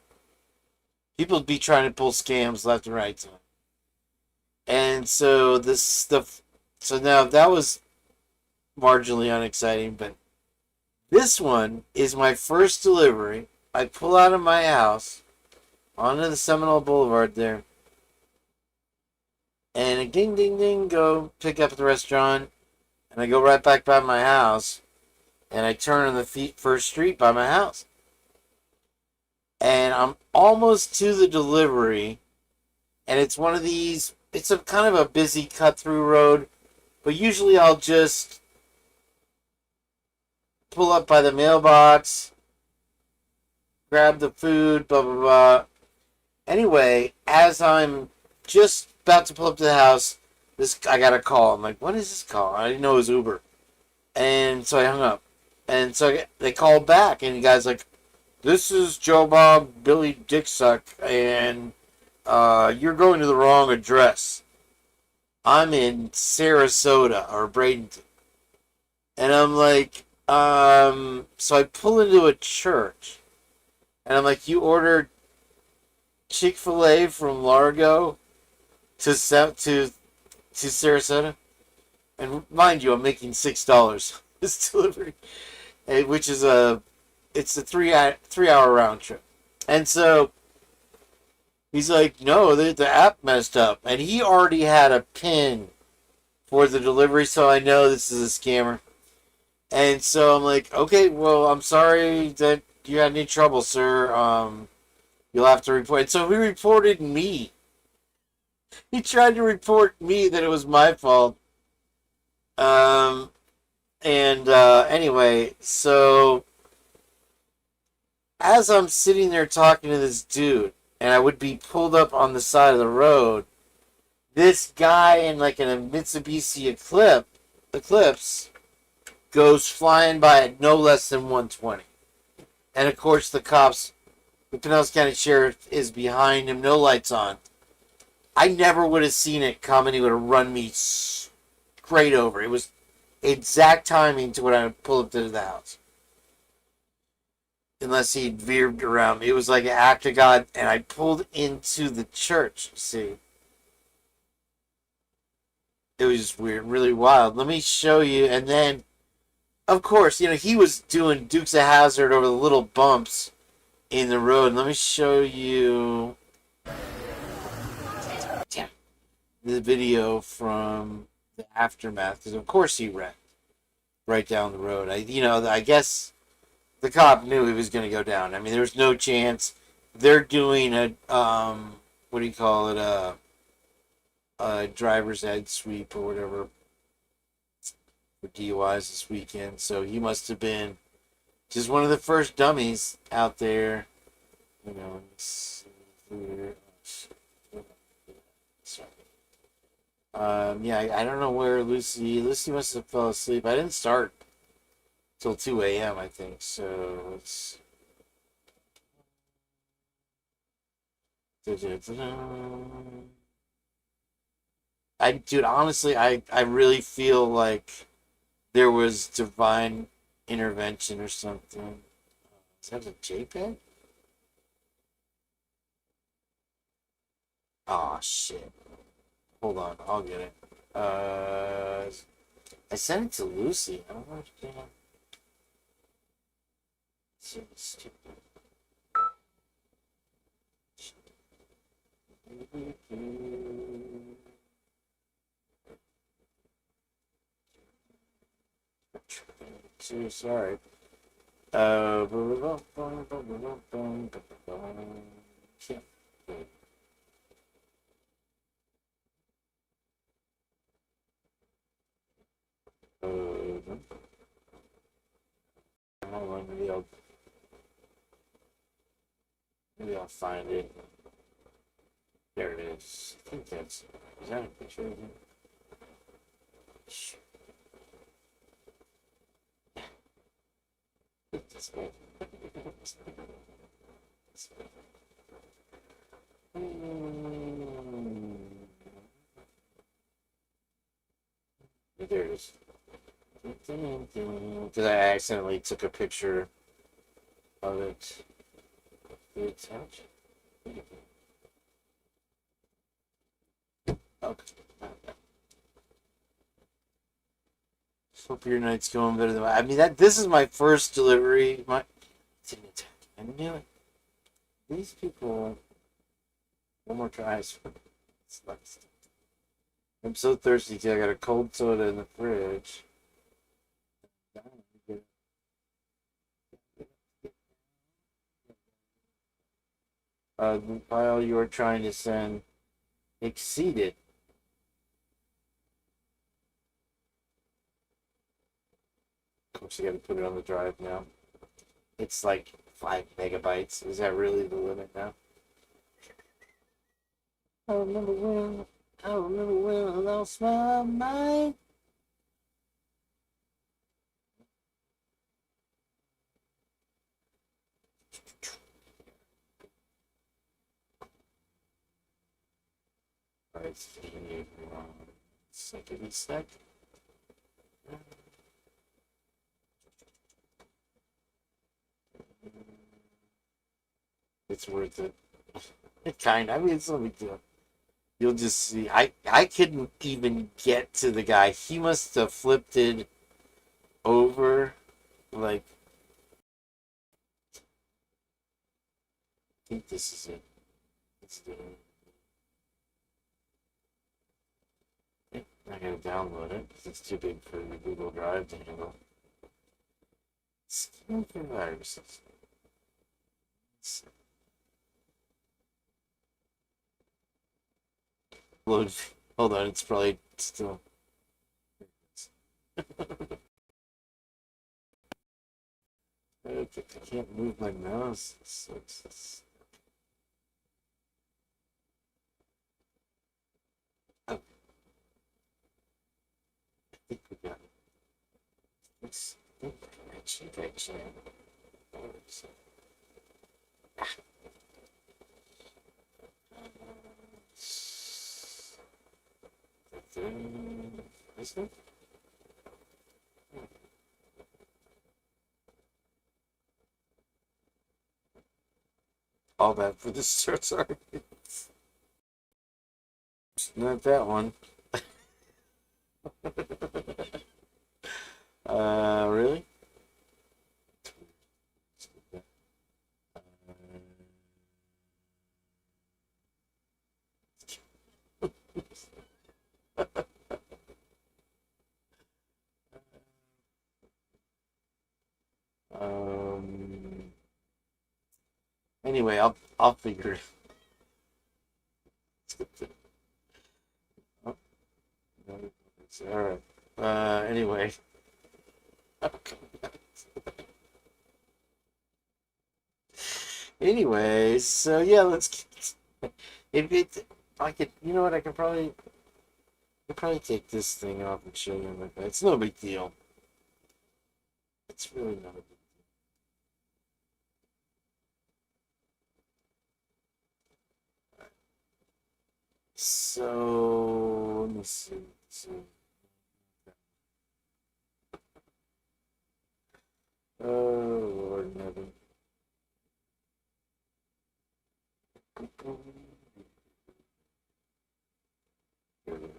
People be trying to pull scams left and right. And so this stuff, so now that was marginally unexciting, but this one is my first delivery. I pull out of my house onto the Seminole Boulevard there. And a ding, ding, ding, go pick up at the restaurant. And I go right back by my house. And I turn on the first street by my house. And I'm almost to the delivery. And it's one of these, it's a kind of a busy cut-through road. But usually I'll just pull up by the mailbox, grab the food, blah, blah, blah. Anyway, as I'm just about to pull up to the house, I got a call. I'm like, what is this call? I didn't know it was Uber. And so I hung up. And so they called back, and the guy's like, This is Joe Bob Billy Dicksuck, and you're going to the wrong address. I'm in Sarasota or Bradenton. And I'm like, so I pull into a church, and I'm like, you ordered Chick-fil-A from Largo to Sarasota? And mind you, I'm making $6 this delivery, which is it's a 3 hour round trip. And so he's like, no, the app messed up. And he already had a PIN for the delivery, so I know this is a scammer. And so I'm like, okay, well, I'm sorry that you had any trouble, sir. You'll have to report. And so he reported me. He tried to report me that it was my fault. Anyway, so as I'm sitting there talking to this dude, and I would be pulled up on the side of the road, this guy in like a Mitsubishi Eclipse goes flying by at no less than 120. And of course the Pinellas County Sheriff is behind him, no lights on. I never would have seen it coming. He would have run me straight over. It was exact timing to when I would pull up to the house. Unless he veered around me. It was like an act of God, and I pulled into the church, see. It was just weird, really wild. Let me show you, and then, of course, he was doing Dukes of Hazzard over the little bumps in the road. Let me show you the video from the aftermath, because of course he wrecked right down the road. I guess the cop knew he was going to go down. I mean, there was no chance. They're doing a what do you call it, a driver's ed sweep or whatever for DUIs this weekend. So he must have been just one of the first dummies out there. I don't know where Lucy must have fell asleep. I didn't start till 2 a.m. I think. So it's dude, honestly, I really feel like there was divine intervention or something. Is that a JPEG? Oh shit. Hold on, I'll get it. I sent it to Lucy. I don't know if you can. So stupid. Too sorry. Yeah. Hold on, maybe I'll find it. There it is. I think is that a picture of him? There it is. Because I accidentally took a picture of it. Did it touch? Okay. Hope your night's going better than mine. I mean, this is my first delivery. I knew it. These people. One more try. I'm so thirsty too. I got a cold soda in the fridge. The file you are trying to send exceeded. Of course, you got to put it on the drive now. It's like 5 megabytes. Is that really the limit now? I remember when I lost my mind. Second sec. It's worth it. I mean, it's no big deal. You'll just see. I couldn't even get to the guy. He must have flipped it over, like. I think this is it. Let's do it. I gotta download it because it's too big for Google Drive to handle. Scan for viruses. Load. Hold on, it's probably still. I can't move my mouse. I think we got it. Let's actually. Is it? All that for the search. Sorry. Not that one. Really? Anyway, I'll figure it. Oh, all right. Anyway. Anyways, so yeah, let's. If it, I could, you know what? I could probably take this thing off and show you like that. It's no big deal. It's really not a big deal. So let me see. Oh Lord in heaven. Here it is.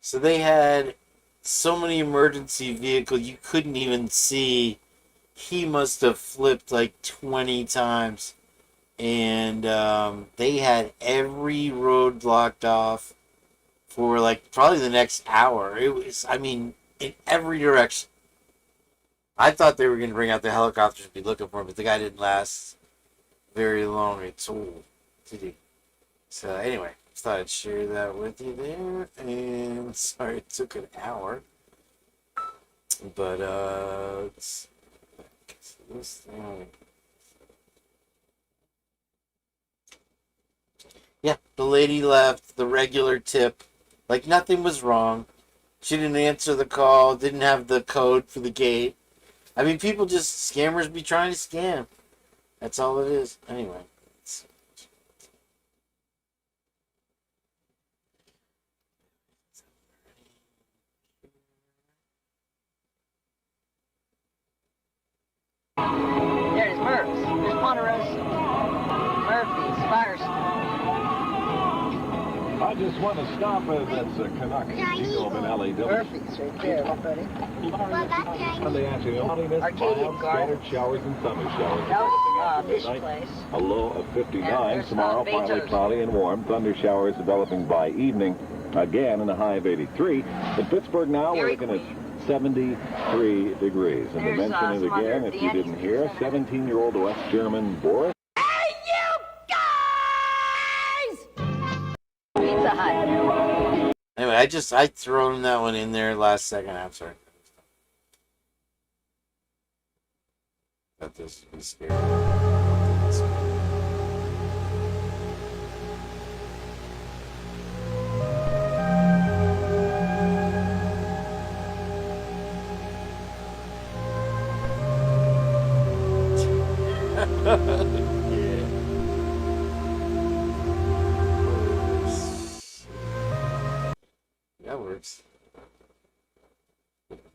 So they had so many emergency vehicles you couldn't even see. He must have flipped like 20 times. And they had every road blocked off for like probably the next hour. It was, I mean, in every direction. I thought they were going to bring out the helicopters to be looking for him, but the guy didn't last very long at all, did he? So anyway, thought I'd share that with you there. And sorry it took an hour. But let's this thing. Yeah, the lady left the regular tip. Like nothing was wrong. She didn't answer the call, didn't have the code for the gate. I mean, people just, scammers be trying to scam. That's all it is. Anyway. There's Murph's. There's Ponderosa. Murphy's. Firestone. just want to stop that's a Canuck Eagle in LA. Perfect, right there, huh, buddy? Sunday afternoon, mild scattered showers and summer showers. This place. A low of 59. There's, Tomorrow, partly Beethoven. cloudy and warm. Thunder showers developing by evening. Again, in a high of 83. In Pittsburgh now, we're looking at 73 degrees. And to There's, mention it again, if you didn't hear, 17-year-old West German Boris. Pizza Hut. Anyway, I thrown that one in there last second. I'm sorry. Thought this would be scary. That works.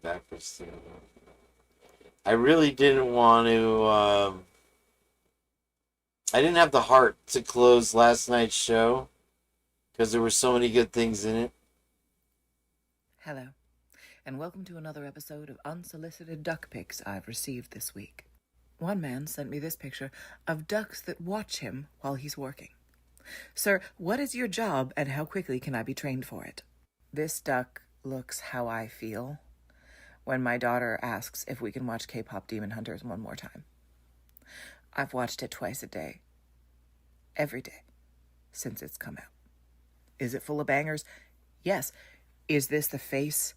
Backwards too. I really didn't want to. I didn't have the heart to close last night's show because there were so many good things in it. Hello, and welcome to another episode of unsolicited duck pics I've received this week. One man sent me this picture of ducks that watch him while he's working. Sir, what is your job and how quickly can I be trained for it? This duck looks how I feel when my daughter asks if we can watch K-pop Demon Hunters one more time. I've watched it twice a day. Every day. Since it's come out. Is it full of bangers? Yes. Is this the face,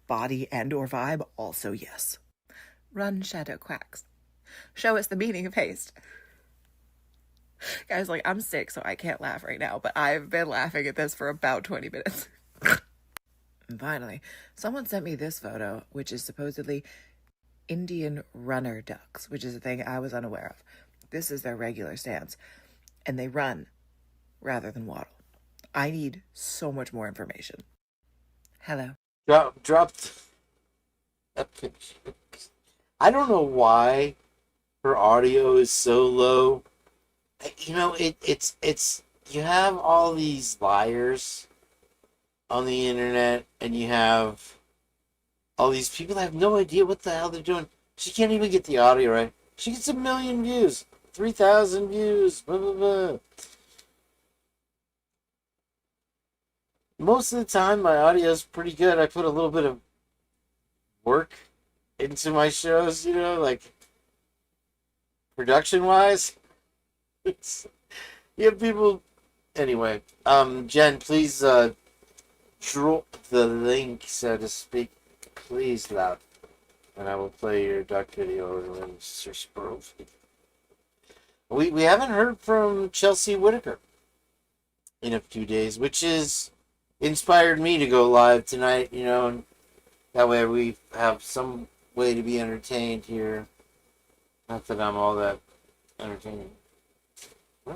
body, and or vibe? Also yes. Run, Shadow Quacks. Show us the meaning of haste. Guys, like, I'm sick, so I can't laugh right now, but I've been laughing at this for about 20 minutes. And finally, someone sent me this photo, which is supposedly Indian runner ducks, which is a thing I was unaware of. This is their regular stance, and they run rather than waddle. I need so much more information. Hello. Dropped a picture. I don't know why her audio is so low. You know, it's you have all these liars on the internet, and you have all these people that have no idea what the hell they're doing. She can't even get the audio right. She gets 1 million views, 3,000 views, blah, blah, blah. Most of the time, my audio is pretty good. I put a little bit of work into my shows, you know, like production-wise. You have people... Anyway, Jen, please drop the link, so to speak, please, loud, and I will play your duck video in Mr. Sproul. We haven't heard from Chelsea Whitaker in a few days, which is inspired me to go live tonight, you know, and that way we have some way to be entertained here. Not that I'm all that entertaining. Huh?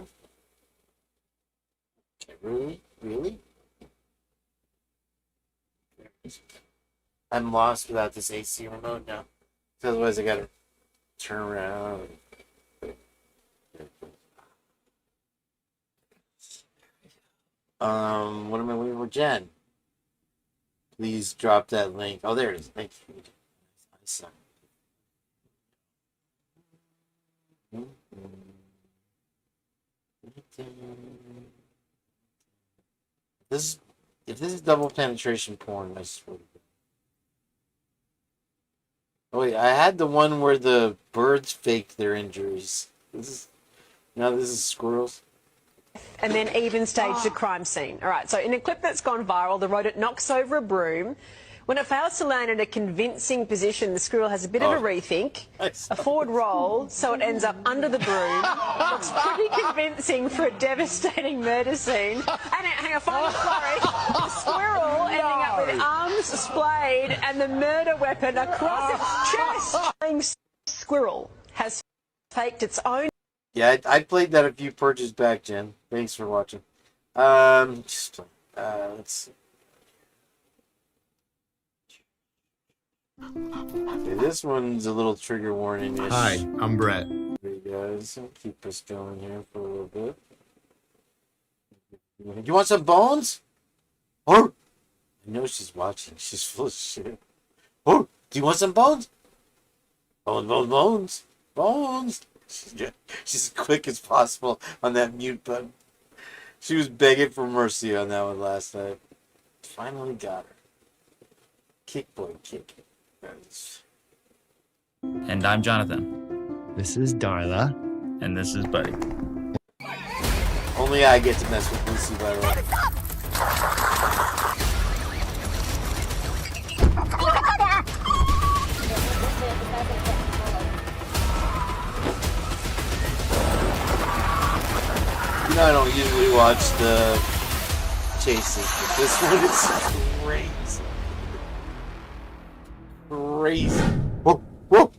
Okay, really? I'm lost without this AC remote now. Otherwise I gotta turn around. What am I waiting for? Jen, please drop that link. Oh, there it is. Thank you. If this is double penetration porn, I swear to God. Oh wait, I had the one where the birds faked their injuries. This is squirrels. And then even staged a crime scene. All right, so in a clip that's gone viral, the rodent knocks over a broom. When it fails to land in a convincing position, the squirrel has a bit of a rethink, a forward roll, so it ends up under the broom. Looks pretty convincing for a devastating murder scene. And hang on, final story. The squirrel ending up with arms splayed and the murder weapon across its chest. Squirrel has faked its own. Yeah, I played that a few purges back, Jen. Thanks for watching. Let's see. Okay, this one's a little trigger warning-ish. Hi, I'm Brett. Hey guys, I'll keep us going here for a little bit. You want some bones? Oh, I know she's watching. She's full of shit. Oh, do you want some bones? Bones. She's as quick as possible on that mute button. She was begging for mercy on that one last night. Finally got her. Kick, boy, kick. And I'm Jonathan. This is Darla. And this is Buddy. Only I get to mess with Lucy, by the way. You know, I don't usually watch the chases, but this one is crazy. Crazy. Whoa, whoa.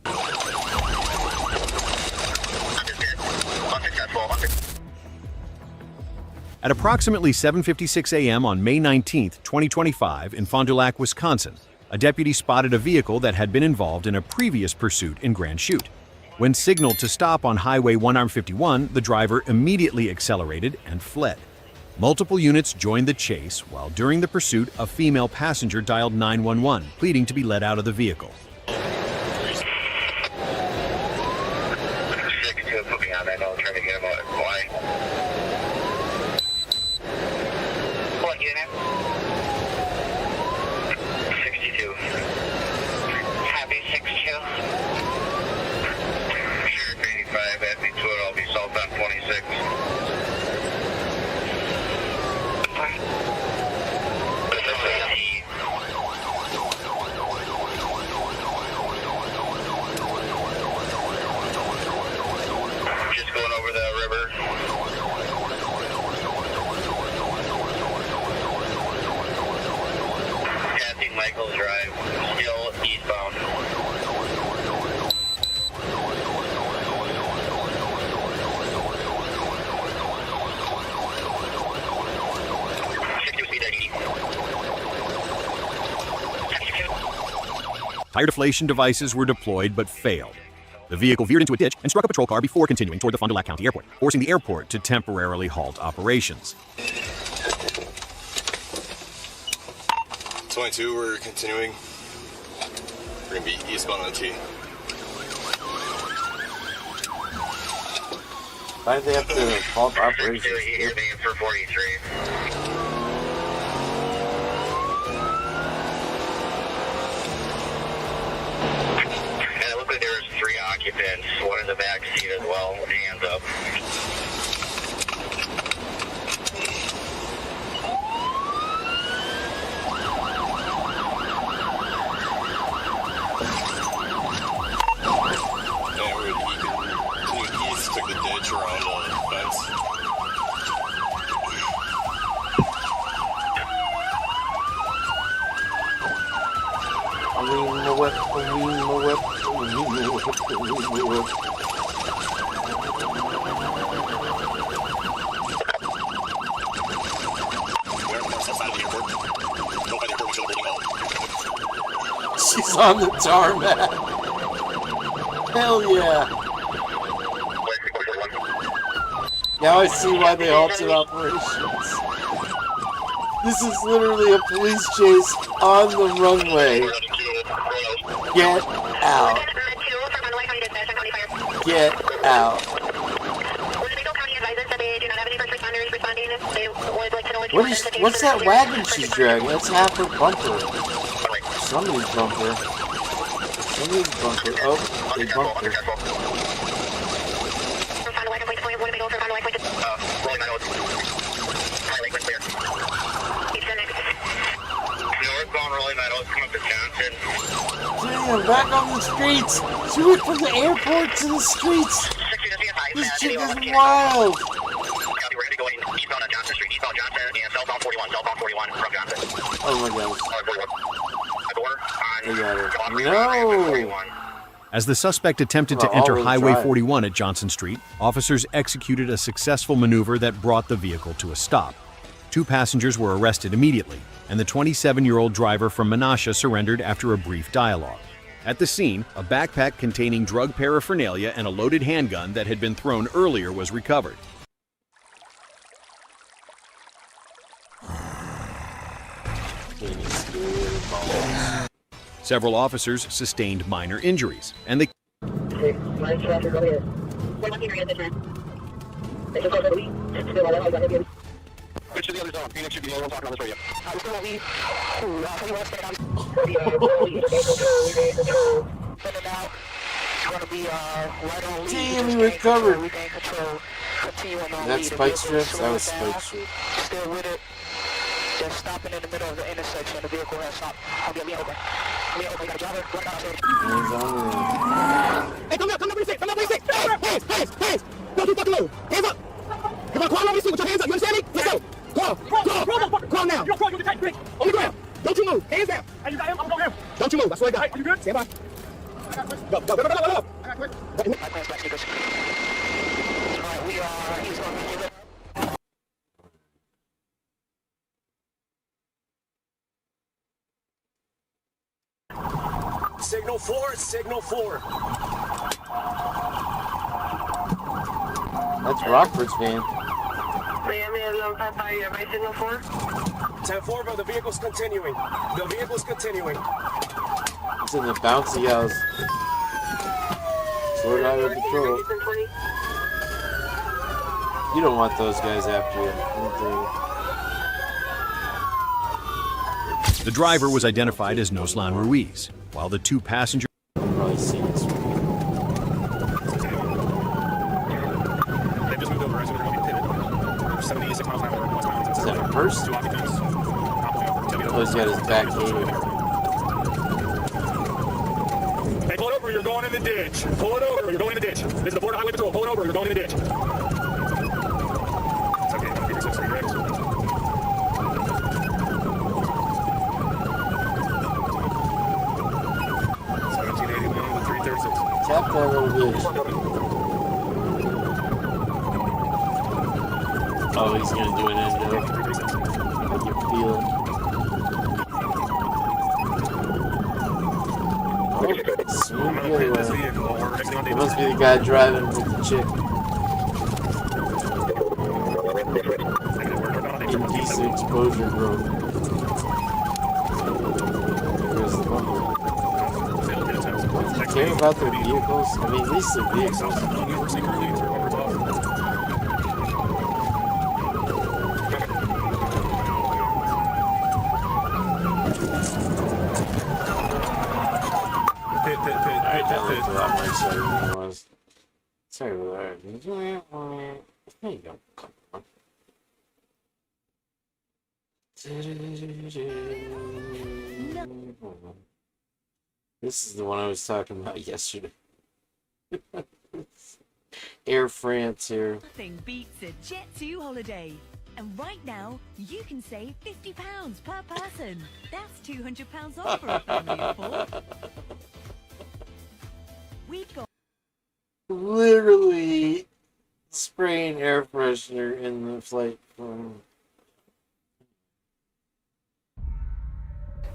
At approximately 7:56 a.m. on May 19, 2025, in Fond du Lac, Wisconsin, a deputy spotted a vehicle that had been involved in a previous pursuit in Grand Chute. When signaled to stop on Highway 151, the driver immediately accelerated and fled. Multiple units joined the chase, while during the pursuit, a female passenger dialed 911, pleading to be let out of the vehicle. Tire deflation devices were deployed but failed. The vehicle veered into a ditch and struck a patrol car before continuing toward the Fond du Lac County Airport, forcing the airport to temporarily halt operations. 22, we're continuing. We're going to be eastbound on T. Why did they have to halt operations? For 43. There's 3 occupants, one in the back seat as well, hands up. Yeah, we're continuing east, took the ditch around the fence. She's on the tarmac. Hell yeah. Now I see why they halted operations. This is literally a police chase on the runway. Get out. Get out. What's that wagon she's dragging? That's half her bumper. Somebody's bumper. Somebody's bumper. Oh, they bumped her. Northbound Rolling Meadows, come up to Johnson. Damn, back on the streets. She went from the airport to the streets. This chick is wild. We're going to be going eastbound on Johnson Street, eastbound Johnson, and southbound 41 from Johnson. Oh my god. They got her. No! As the suspect attempted to enter Highway 41 at Johnson Street, officers executed a successful maneuver that brought the vehicle to a stop. 2 passengers were arrested immediately, and the 27-year-old driver from Menasha surrendered after a brief dialogue. At the scene, a backpack containing drug paraphernalia and a loaded handgun that had been thrown earlier was recovered. balls. Several officers sustained minor injuries, and they Which of the others on? Phoenix should be the only one talking on this radio. I was going to leave. You want to stay down? Damn, he recovered. That's spike strips? That was spike strips. Still with it. Just stopping in the middle of the intersection. The vehicle has stopped. I'll get me open. Me open. You got a driver. What about Hey, come up, what do you say? Hands. Don't too fucking low. Hands up. Come on, crawl over with your hands up. You understand me? Let's go. Crawl now. You're crawling, you're tight, quick. On the ground. Don't you move. Hands down. Hey, you got him? I'm going him. Don't you move. I swear to God. Hey, are you good? Stand by. Go. I got quick. My plans back, sneakers. Alright, we are. He's going to be Signal 4, signal 4. That's Rockford's van. Signal 4? 10-4, but the vehicle's continuing. The vehicle's continuing. It's in the bouncy house. Florida Highway Patrol. You don't want those guys after you. The driver was identified as Noslan Ruiz, while the two passengers. I've probably seen this one. They've just moved over. As we're going to be pitted. 76 miles an hour. Is that a purse? Two occupants. Oh, he's got his back gate. Hey, pull it over. You're going in the ditch. Pull it over. You're going in the ditch. This is the Florida Highway Patrol. Pull it over. You're going in the ditch. It's okay. I'm going to keep your 6-3 Rex. Tap that little bitch. Oh, he's gonna do an endo. I can feel it. Oh, smooth getaway. It must be the guy driving with the chick. Indecent exposure, bro. Where's the bumper? Care about their vehicles? I mean, at least their vehicles. That looked a lot more exciting than it was. Sorry about that. There you go. Come on. This is the one I was talking about yesterday. Air France here. Nothing beats a Jet2 holiday. And right now, you can save £50 per person. That's £200 off for a family of 4. We've got Literally spraying air freshener in the flight from.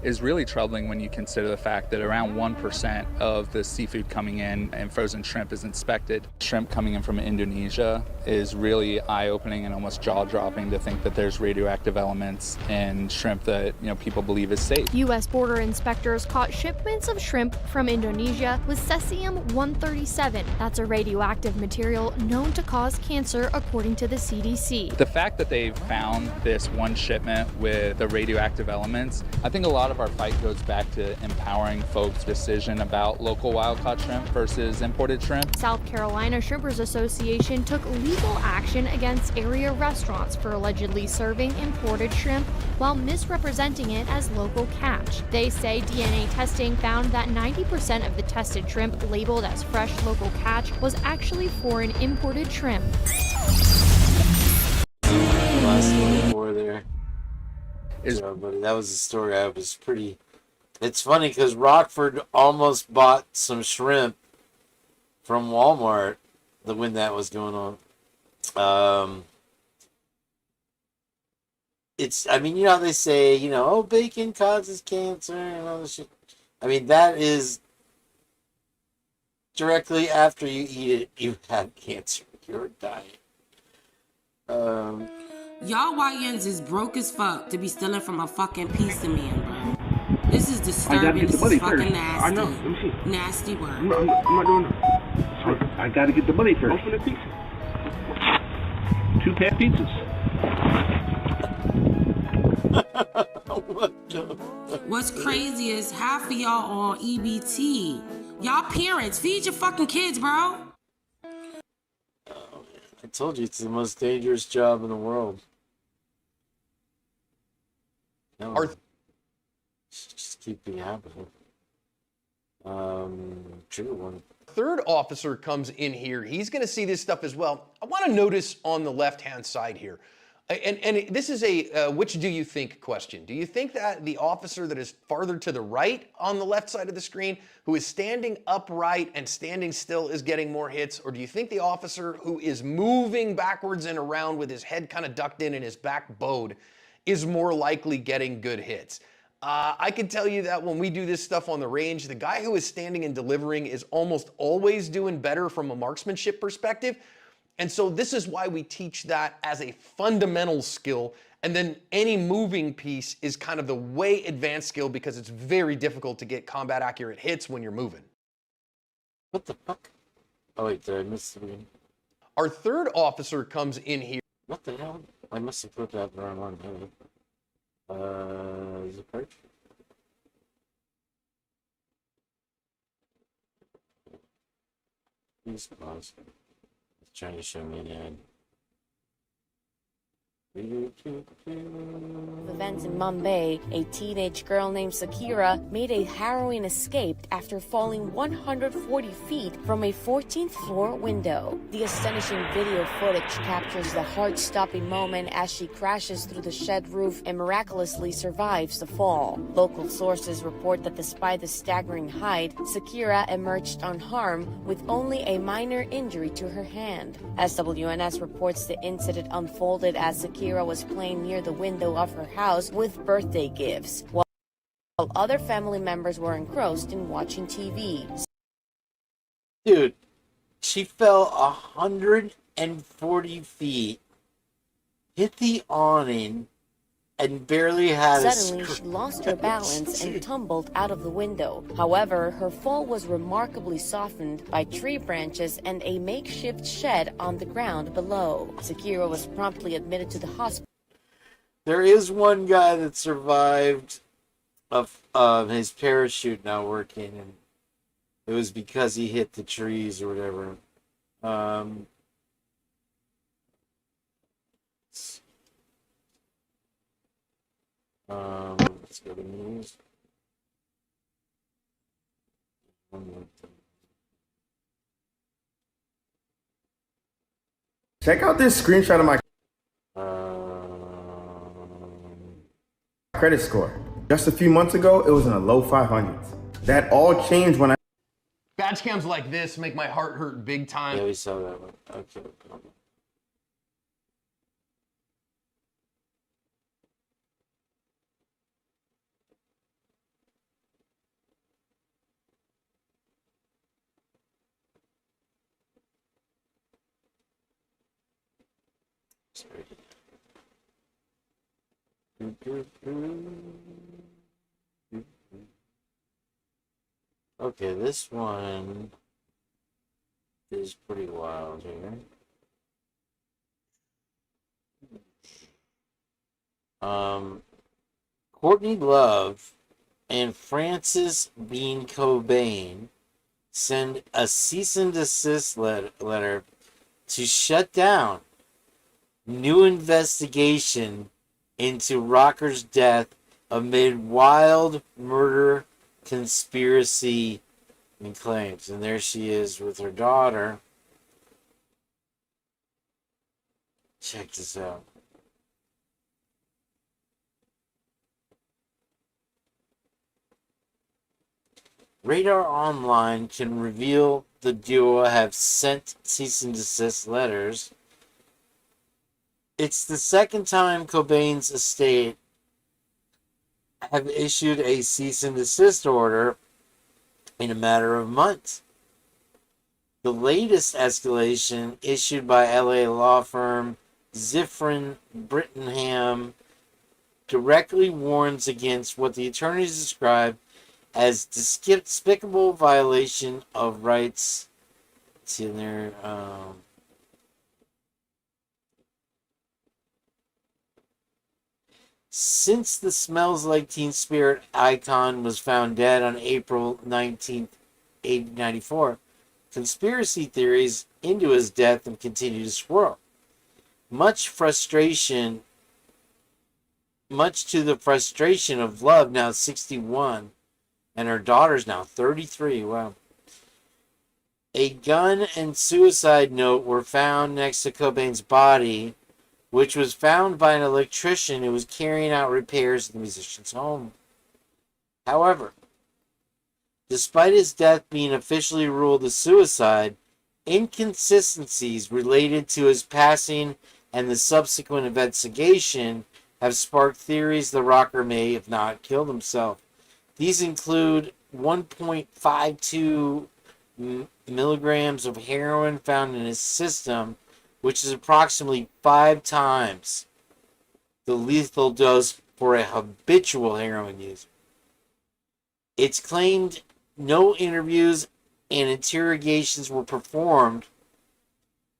Is really troubling when you consider the fact that around 1% of the seafood coming in and frozen shrimp is inspected. Shrimp coming in from Indonesia is really eye-opening and almost jaw-dropping to think that there's radioactive elements in shrimp that people believe is safe. U.S. border inspectors caught shipments of shrimp from Indonesia with cesium-137. That's a radioactive material known to cause cancer, according to the CDC. The fact that they found this one shipment with the radioactive elements, I think a lot of our fight goes back to empowering folks' decision about local wild-caught shrimp versus imported shrimp. South Carolina Shrimpers Association took legal action against area restaurants for allegedly serving imported shrimp while misrepresenting it as local catch. They say DNA testing found that 90% of the tested shrimp labeled as fresh local catch was actually foreign imported shrimp. Last 24 there. Buddy, that was the story. I was pretty. It's funny because Rockford almost bought some shrimp from Walmart when that was going on. It's. I mean, how they say, oh, bacon causes cancer and all this shit. I mean, that is directly after you eat it, you have cancer. You're dying. Y'all YNs is broke as fuck to be stealing from a fucking pizza man, bro. This disturbing. This is fucking nasty. I know. Let me see. Nasty word. I'm not doing that. I gotta get the money first. Open the pizza. 2 pair pizzas. What's crazy is half of y'all on EBT. Y'all parents, feed your fucking kids, bro. I told you it's the most dangerous job in the world. No. Just keep being happening. True one. Third officer comes in here. He's going to see this stuff as well. I want to notice on the left-hand side here. And this is a which do you think question. Do you think that the officer that is farther to the right on the left side of the screen, who is standing upright and standing still, is getting more hits? Or do you think the officer who is moving backwards and around with his head kind of ducked in and his back bowed is more likely getting good hits? I can tell you that when we do this stuff on the range, the guy who is standing and delivering is almost always doing better from a marksmanship perspective. And so this is why we teach that as a fundamental skill. And then any moving piece is kind of the way advanced skill because it's very difficult to get combat accurate hits when you're moving. What the fuck? Oh wait, did I miss the beginning? Our third officer comes in here. What the hell? I must have put that wrong one. Is it perch? Please pause. It's trying to show me an ad. Events in Mumbai, a teenage girl named Sakira made a harrowing escape after falling 140 feet from a 14th floor window. The astonishing video footage captures the heart-stopping moment as she crashes through the shed roof and miraculously survives the fall. Local sources report that despite the staggering height, Sakira emerged unharmed with only a minor injury to her hand. SWNS reports the incident unfolded as Sakira was playing near the window of her house with birthday gifts, while other family members were engrossed in watching TV. Dude, she fell 140 feet, hit the awning, and barely had Suddenly, she lost her balance and tumbled out of the window. However, her fall was remarkably softened by tree branches and a makeshift shed on the ground below. Sakira was promptly admitted to the hospital. There is one guy that survived of his parachute not working, and it was because he hit the trees or whatever. Let's go to news. Check out this screenshot of my credit score. Just a few months ago, it was in the low 500s. That all changed when I... Badge cams like this make my heart hurt big time. Yeah, we saw that one. Okay. Okay, this one is pretty wild here. Courtney Love and Francis Bean Cobain send a cease and desist letter to shut down new investigation into rocker's death amid wild murder conspiracy and claims. And there she is with her daughter. Check this out. Radar Online can reveal the duo have sent cease and desist letters. It's the second time Cobain's estate have issued a cease and desist order in a matter of months. The latest escalation, issued by LA law firm Zifrin Brittingham, directly warns against what the attorneys describe as despicable violation of rights to their since the Smells Like Teen Spirit icon was found dead on April 19th, 1894, conspiracy theories into his death have continued to swirl. Much to the frustration of Love, now 61, and her daughter's now 33. Wow. A gun and suicide note were found next to Cobain's body, which was found by an electrician who was carrying out repairs at the musician's home. However, despite his death being officially ruled a suicide, inconsistencies related to his passing and the subsequent investigation have sparked theories the rocker may have not killed himself. These include 1.52 milligrams of heroin found in his system, which is approximately 5 times the lethal dose for a habitual heroin user. It's claimed no interviews and interrogations were performed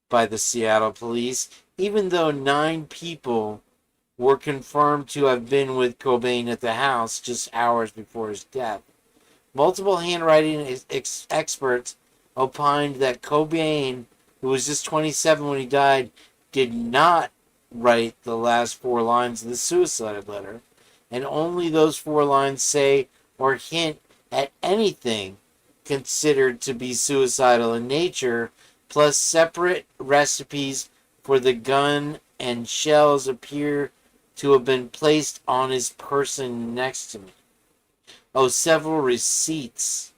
by the Seattle police, even though 9 people were confirmed to have been with Cobain at the house just hours before his death. Multiple handwriting experts opined that Cobain, who was just 27 when he died, did not write the last 4 lines of the suicide letter, and only those 4 lines say or hint at anything considered to be suicidal in nature, plus separate recipes for the gun and shells appear to have been placed on his person next to me. Oh, several receipts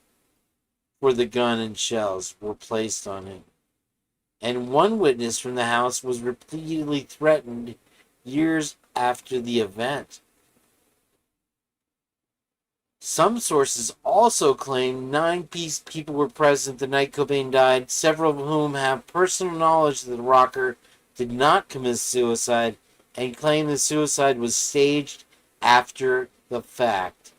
for the gun and shells were placed on him. And one witness from the house was repeatedly threatened years after the event. Some sources also claim 9 people were present the night Cobain died, several of whom have personal knowledge that the rocker did not commit suicide and claim the suicide was staged after the fact.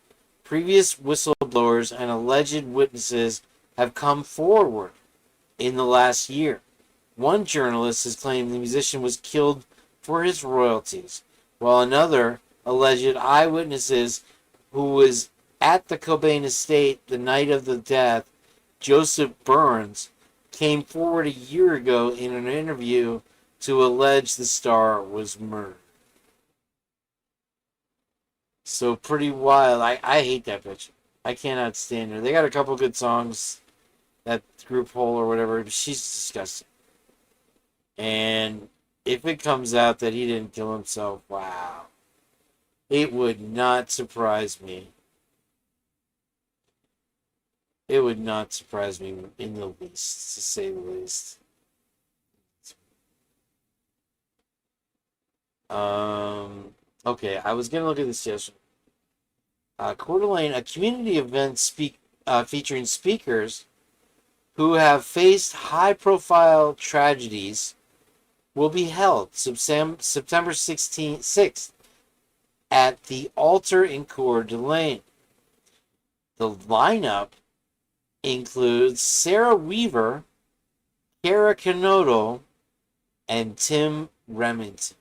Previous whistleblowers and alleged witnesses have come forward in the last year. One journalist has claimed the musician was killed for his royalties, while another alleged eyewitnesses who was at the Cobain estate the night of the death, Joseph Burns, came forward a year ago in an interview to allege the star was murdered. So pretty wild. I hate that bitch. I cannot stand her. They got a couple good songs, that group Hole or whatever, but she's disgusting. And if it comes out that he didn't kill himself, wow. It would not surprise me. It would not surprise me in the least, to say the least. Okay, I was going to look at this yesterday. Coeur d'Alene, a community event featuring speakers who have faced high-profile tragedies, will be held September 6th at the Altar in Coeur d'Alene. The lineup includes Sarah Weaver, Kara Kanoto, and Tim Remington.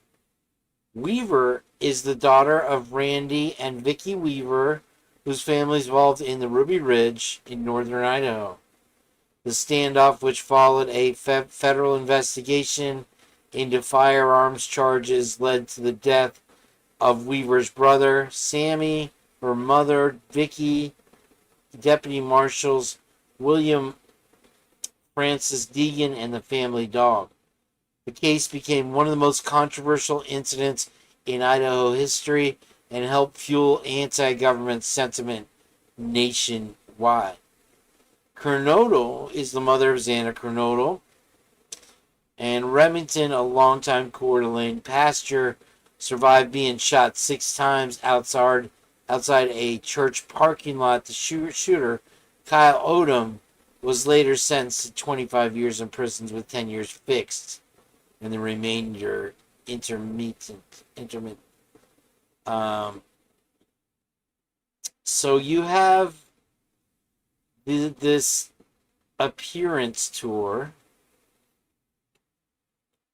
Weaver is the daughter of Randy and Vicki Weaver, whose family is involved in the Ruby Ridge in northern Idaho. The standoff, which followed a federal investigation into firearms charges, led to the death of Weaver's brother, Sammy, her mother, Vicki, Deputy Marshals William Francis Deegan, and the family dog. The case became one of the most controversial incidents in Idaho history and helped fuel anti-government sentiment nationwide. Kernodle is the mother of Xana Kernodle, and Remington, a longtime Coeur d'Alene pastor, survived being shot 6 times outside a church parking lot. The shooter, Kyle Odom, was later sentenced to 25 years in prison with 10 years fixed, and the remainder intermittent. So you have this appearance tour,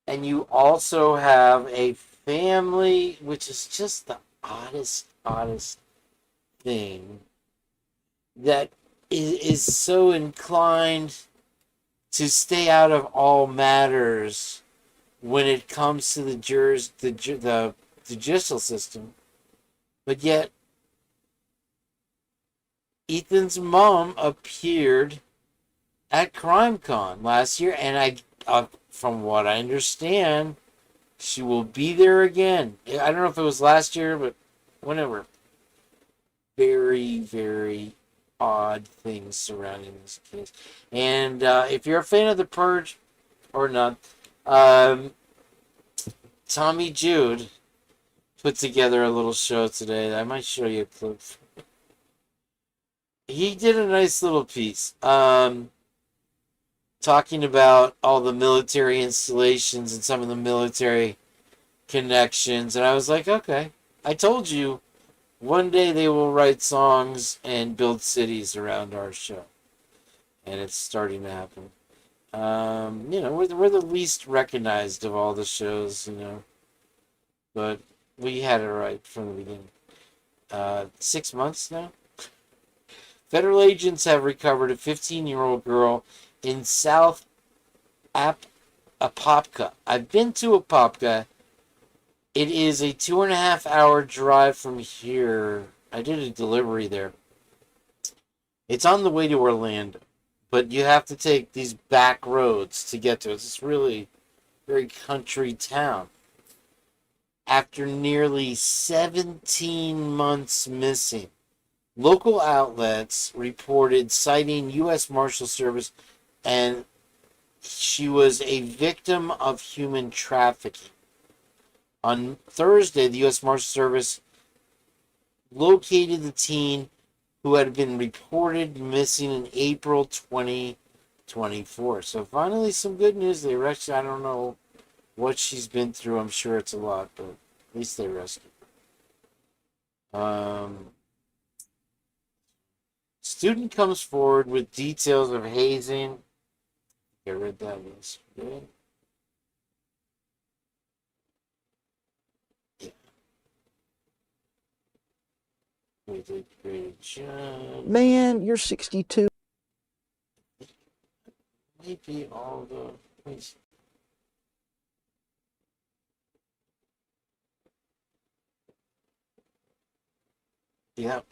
and you also have a family, which is just the oddest thing, that is so inclined to stay out of all matters when it comes to the judicial system, but yet Ethan's mom appeared at CrimeCon last year, and from what I understand, she will be there again. I don't know if it was last year, but whenever. Very, very odd things surrounding this case. And if you're a fan of The Purge or not, Tommy Jude put together a little show today. I might show you a clip. He did a nice little piece talking about all the military installations and some of the military connections. And I was like, okay, I told you one day they will write songs and build cities around our show. And it's starting to happen. We're the least recognized of all the shows, but we had it right from the beginning. 6 months now. Federal agents have recovered a 15-year-old girl in South Apopka. I've been to Apopka. It is a 2.5-hour drive from here. I did a delivery there. It's on the way to Orlando, but you have to take these back roads to get to it. It's really very country town. After nearly 17 months missing, local outlets reported citing U.S. Marshal Service, and she was a victim of human trafficking. On Thursday, the U.S. Marshal Service located the teen who had been reported missing in April 2024. So finally some good news. They rescued, I don't know what she's been through. I'm sure it's a lot, but at least they rescued her. Student comes forward with details of hazing. I read that yesterday. We did a great job. Man, you're 62. Maybe all the... Yep.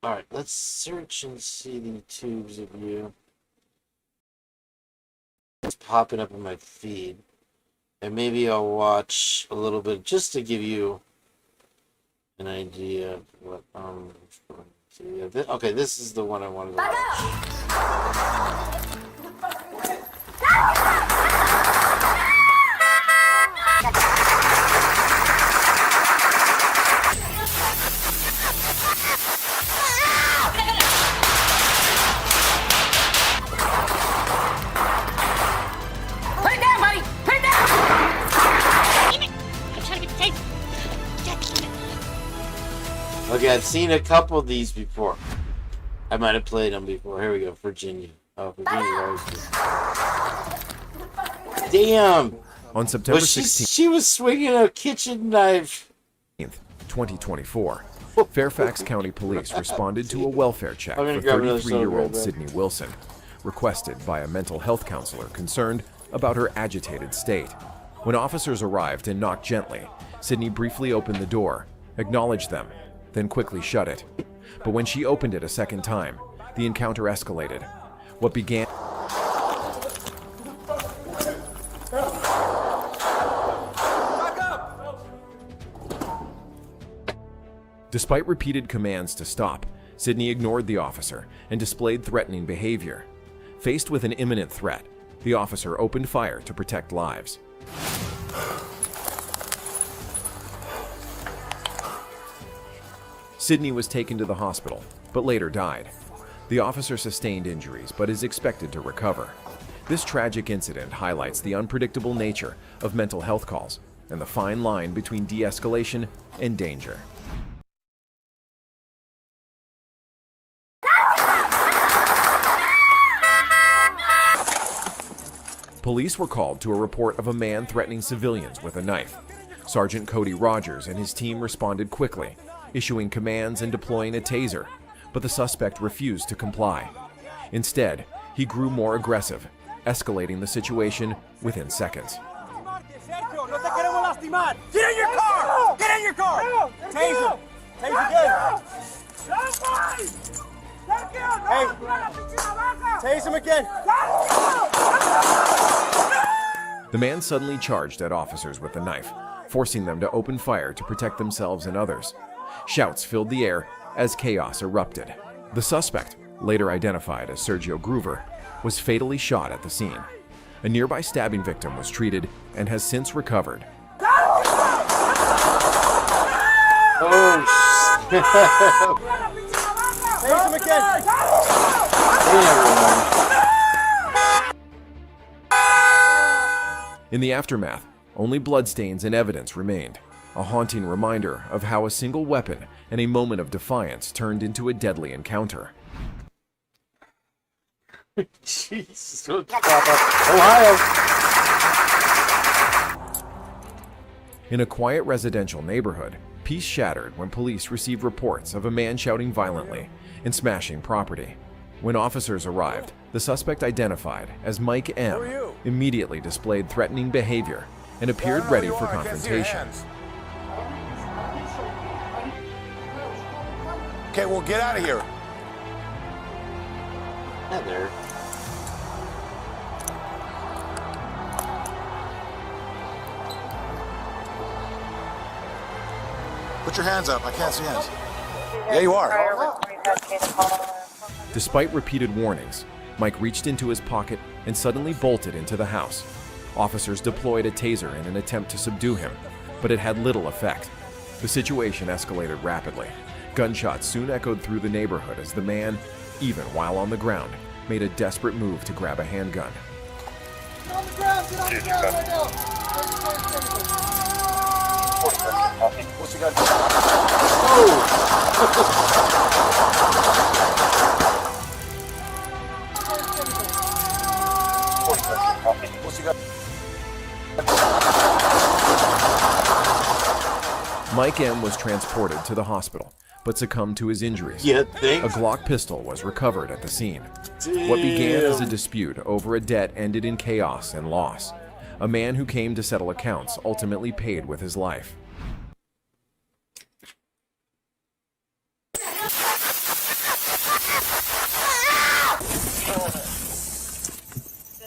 Alright, let's search and see the tubes of you. It's popping up in my feed. And maybe I'll watch a little bit just to give you an idea of what I'm going to do. Okay, this is the one I wanted to watch. Put it down, buddy! Put it down! I'm trying to get the tape. Okay, I've seen a couple of these before. I might have played them before. Here we go, Virginia. Oh, Virginia. Damn! On September 16th, she was swinging a kitchen knife. 2024, Fairfax County Police responded to a welfare check for 33-year-old Sydney Wilson, requested by a mental health counselor concerned about her agitated state. When officers arrived and knocked gently, Sydney briefly opened the door, acknowledged them, then quickly shut it. But when she opened it a second time, the encounter escalated. What began... Despite repeated commands to stop, Sydney ignored the officer and displayed threatening behavior. Faced with an imminent threat, the officer opened fire to protect lives. Sydney was taken to the hospital, but later died. The officer sustained injuries, but is expected to recover. This tragic incident highlights the unpredictable nature of mental health calls and the fine line between de-escalation and danger. Police were called to a report of a man threatening civilians with a knife. Sergeant Cody Rogers and his team responded quickly, issuing commands and deploying a taser, but the suspect refused to comply. Instead, he grew more aggressive, escalating the situation within seconds. Get in your car! Get in your car! Taser! Taser again! Hey! Tase him again! The man suddenly charged at officers with a knife, forcing them to open fire to protect themselves and others. Shouts filled the air as chaos erupted. The suspect, later identified as Sergio Groover, was fatally shot at the scene. A nearby stabbing victim was treated and has since recovered. Oh, shit. Tase him again! In the aftermath, only bloodstains and evidence remained, a haunting reminder of how a single weapon and a moment of defiance turned into a deadly encounter. Jesus. Ohio. In a quiet residential neighborhood, peace shattered when police received reports of a man shouting violently and smashing property. When officers arrived, the suspect, identified as Mike M., immediately displayed threatening behavior and appeared ready for confrontation. Okay, well, get out of here. Hi there. Put your hands up. I can't see hands. Yeah, you are. Despite repeated warnings, Mike reached into his pocket and suddenly bolted into the house. Officers deployed a taser in an attempt to subdue him, but it had little effect. The situation escalated rapidly. Gunshots soon echoed through the neighborhood as the man, even while on the ground, made a desperate move to grab a handgun. Get on the ground! Get on the ground right now! What's he got? What's he got? Mike M. was transported to the hospital, but succumbed to his injuries. You think? A Glock pistol was recovered at the scene. What began as a dispute over a debt ended in chaos and loss. A man who came to settle accounts ultimately paid with his life.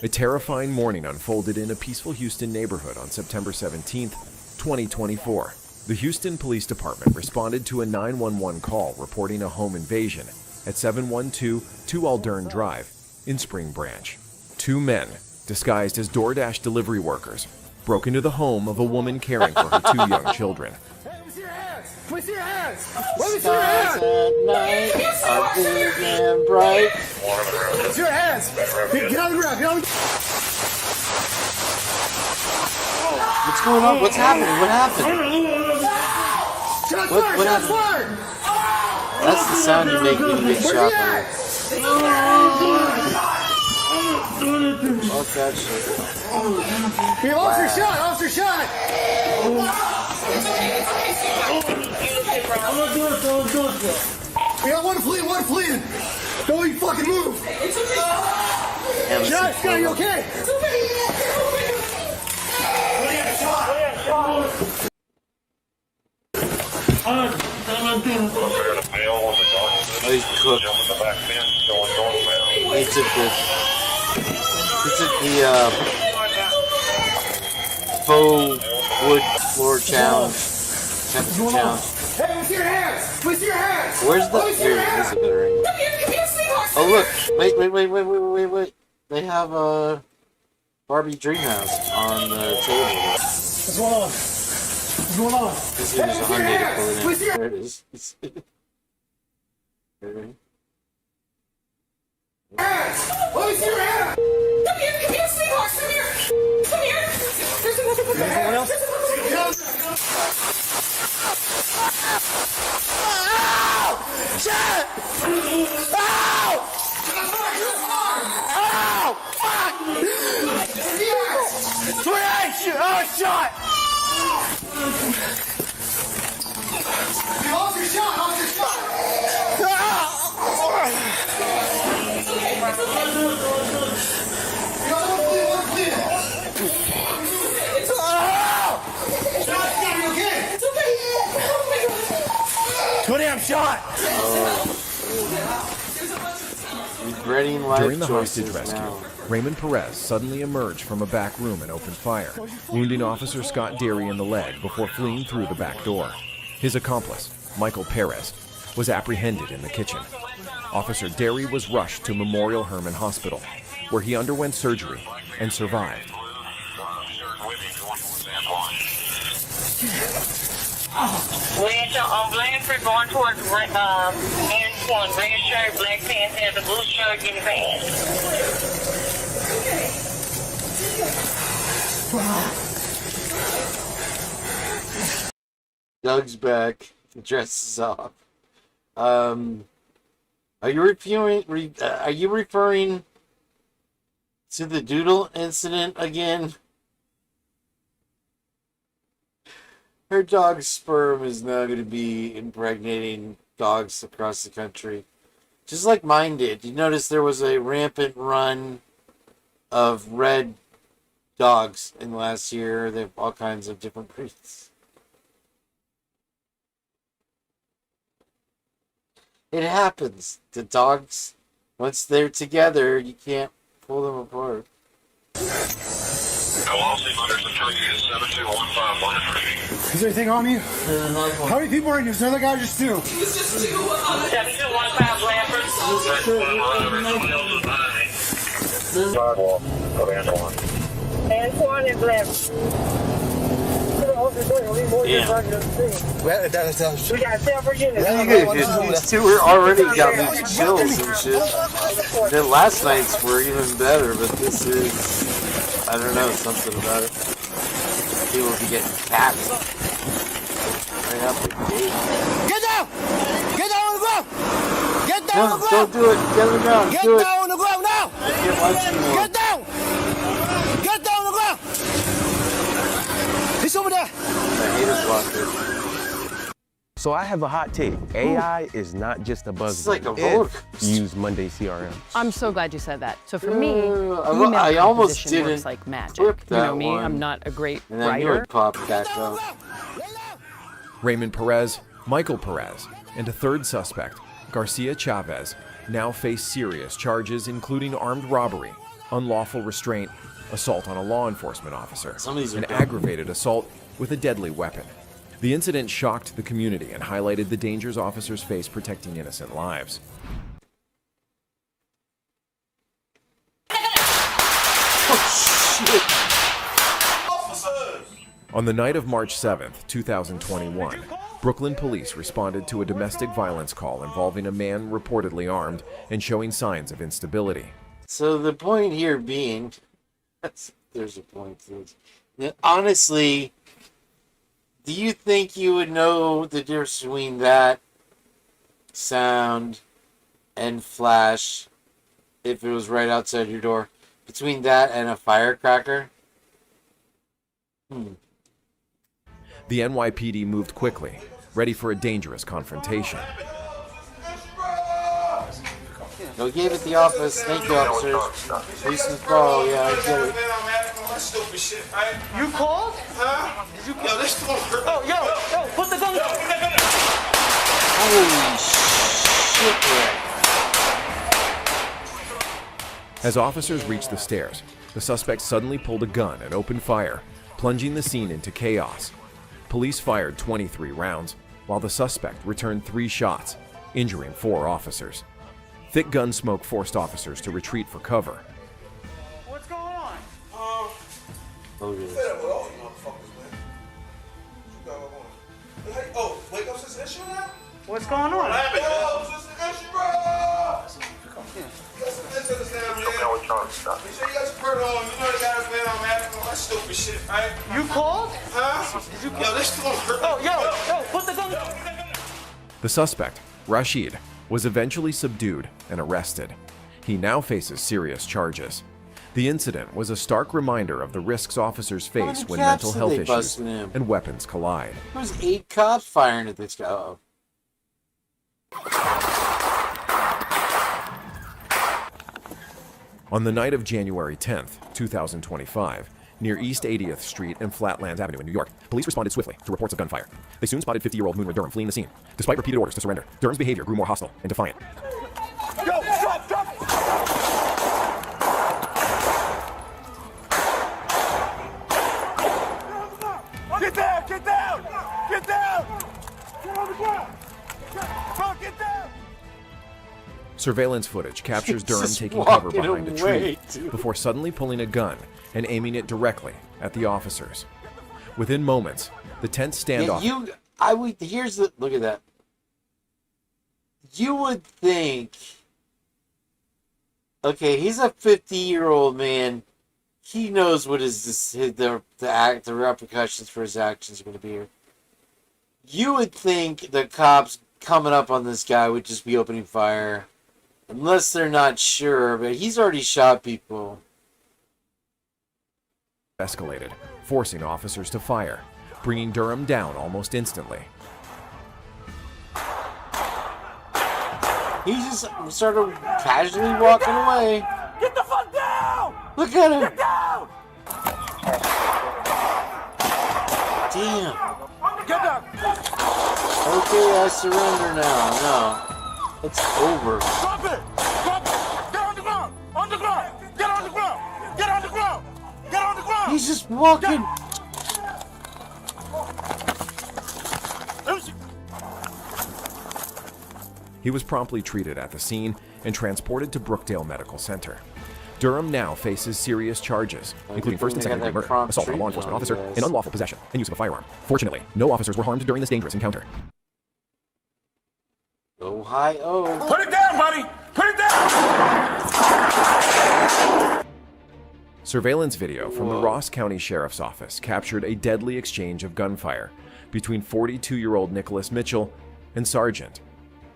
A terrifying morning unfolded in a peaceful Houston neighborhood on September 17, 2024. The Houston Police Department responded to a 911 call reporting a home invasion at 712 2 Aldern Drive in Spring Branch. Two men, disguised as DoorDash delivery workers, broke into the home of a woman caring for her two young children. Let me see your hands! Let me see your hands! Let me see your hands! Are big and bright. Let me see your hands! Get on the ground! Get on the ground! What's going on? What's happening? What happened? Shots What fired! Shots happened? fired! That's the sound you make when you get shot. Fuck that shit. Hey, officer shot! Officer shot! We got one fleeing! Don't you fucking move! Scott, you okay? He's cooked. He took the faux wood floor challenge. Temperature challenge. Hey, let's see your hands! Let's see your hands! Where's the... Here's a better angle. Oh look! Wait. They have a Barbie Dreamhouse on the table. What's going on? What's going on? This is a Hyundai to pull it in. There it is. There it is. Hands! Let me see your hands! Come here, sweetheart! Come here! Come here! There's another one there! Someone else? Ow! Shit! Ow! Ow! Fuck! shot! You lost your shot! Lost your shot! Good damn shot! Regretting life During the hostage choices rescue, now. Raymond Perez suddenly emerged from a back room and opened fire, wounding Officer Scott Derry in the leg before fleeing through the back door. His accomplice, Michael Perez, was apprehended in the kitchen. Officer Derry was rushed to Memorial Hermann Hospital, where he underwent surgery and survived. Blandford going towards and one red shirt, black pants, has a blue shirt in the pants. Doug's back. The dress is off. Are you referring to the doodle incident again? Her dog's sperm is now going to be impregnating dogs across the country. Just like mine did. You notice there was a rampant run of red dogs in the last year. They have all kinds of different breeds. It happens. The dogs, once they're together, you can't pull them apart. Is there anything on you? How many people are in here? Is there other guys? Just two. It's just two. 7215 Blandford. Antoine and Blandford. Well, that's we got several units. These two were already got me chills and shit. The last nights were even better, but this is, I don't know, something about it. People be getting capped right out the gate. Get down! Get down on the ground! Get down on the ground! Don't do it. Get on the ground. Get Do it. down on the ground now! I can't watch anymore. Get down! Get down on the ground! He's over there! I hate his blocker. So I have a hot take. AI is not just a buzzword. It's like a roller if you use Monday CRM. I'm so glad you said that. So for me, I almost composition didn't works like magic. clip You know that me, one. I'm not a great And then you writer. would pop back up. Raymond Perez, Michael Perez, and a third suspect, Garcia Chavez, now face serious charges including armed robbery, unlawful restraint, assault on a law enforcement officer, and aggravated assault with a deadly weapon. The incident shocked the community and highlighted the dangers officers face protecting innocent lives. On the night of March 7th, 2021, Brooklyn police responded to a domestic violence call involving a man reportedly armed and showing signs of instability. So the point here being, there's a point to this. Now, honestly, do you think you would know the difference between that sound and flash if it was right outside your door? Between that and a firecracker? The NYPD moved quickly, ready for a dangerous confrontation. Go give it the office. Thank you, officers. Policeman's call. Yeah, I get it. You called? Huh? Did you call this one? Oh, yo, put the gun down. Holy shit, As officers reached the stairs, the suspect suddenly pulled a gun and opened fire, plunging the scene into chaos. Police fired 23 rounds, while the suspect returned 3 shots, injuring 4 officers. Thick gun smoke forced officers to retreat for cover. What's going on? Oh, Oh, wake up this issue now? What's going on? You called? Huh? Did you call? This one. Oh, yo, put the gun down. The suspect, Rashid, was eventually subdued and arrested. He now faces serious charges. The incident was a stark reminder of the risks officers How face many when caps mental did health they issues bust in him? and weapons collide. There was 8 cops firing at this guy. Uh-oh. On the night of January 10th, 2025, near East 80th Street and Flatlands Avenue in New York, police responded swiftly to reports of gunfire. They soon spotted 50-year-old Moonra Durham fleeing the scene. Despite repeated orders to surrender, Durham's behavior grew more hostile and defiant. Go, drop, drop. Get down, get down, get down. Get on the ground. Bro, get down. Surveillance footage captures Durham Just taking cover walking behind a away, tree dude. before suddenly pulling a gun and aiming it directly at the officers. Within moments, the tense standoff. Here's the look at that. You would think, okay, he's a 50-year-old man. He knows what the repercussions for his actions are going to be here. You would think the cops coming up on this guy would just be opening fire, unless they're not sure. But he's already shot people. Escalated, forcing officers to fire, bringing Durham down almost instantly. He just started casually walking away. Get the fuck down! Look at him. Get down! Damn. Get down! Okay, I surrender now. No. It's over. Drop it! Drop it! Get on the ground! On the ground! Get on the ground! Get on the ground! Get on the ground! He's just walking. He was promptly treated at the scene and transported to Brookdale Medical Center. Durham now faces serious charges, including first and second degree murder, assault on a law enforcement officer, and unlawful possession and use of a firearm. Fortunately, no officers were harmed during this dangerous encounter. Ohio. Put it down, buddy! Put it down! Surveillance video from the Ross County Sheriff's Office captured a deadly exchange of gunfire between 42-year-old Nicholas Mitchell and Sergeant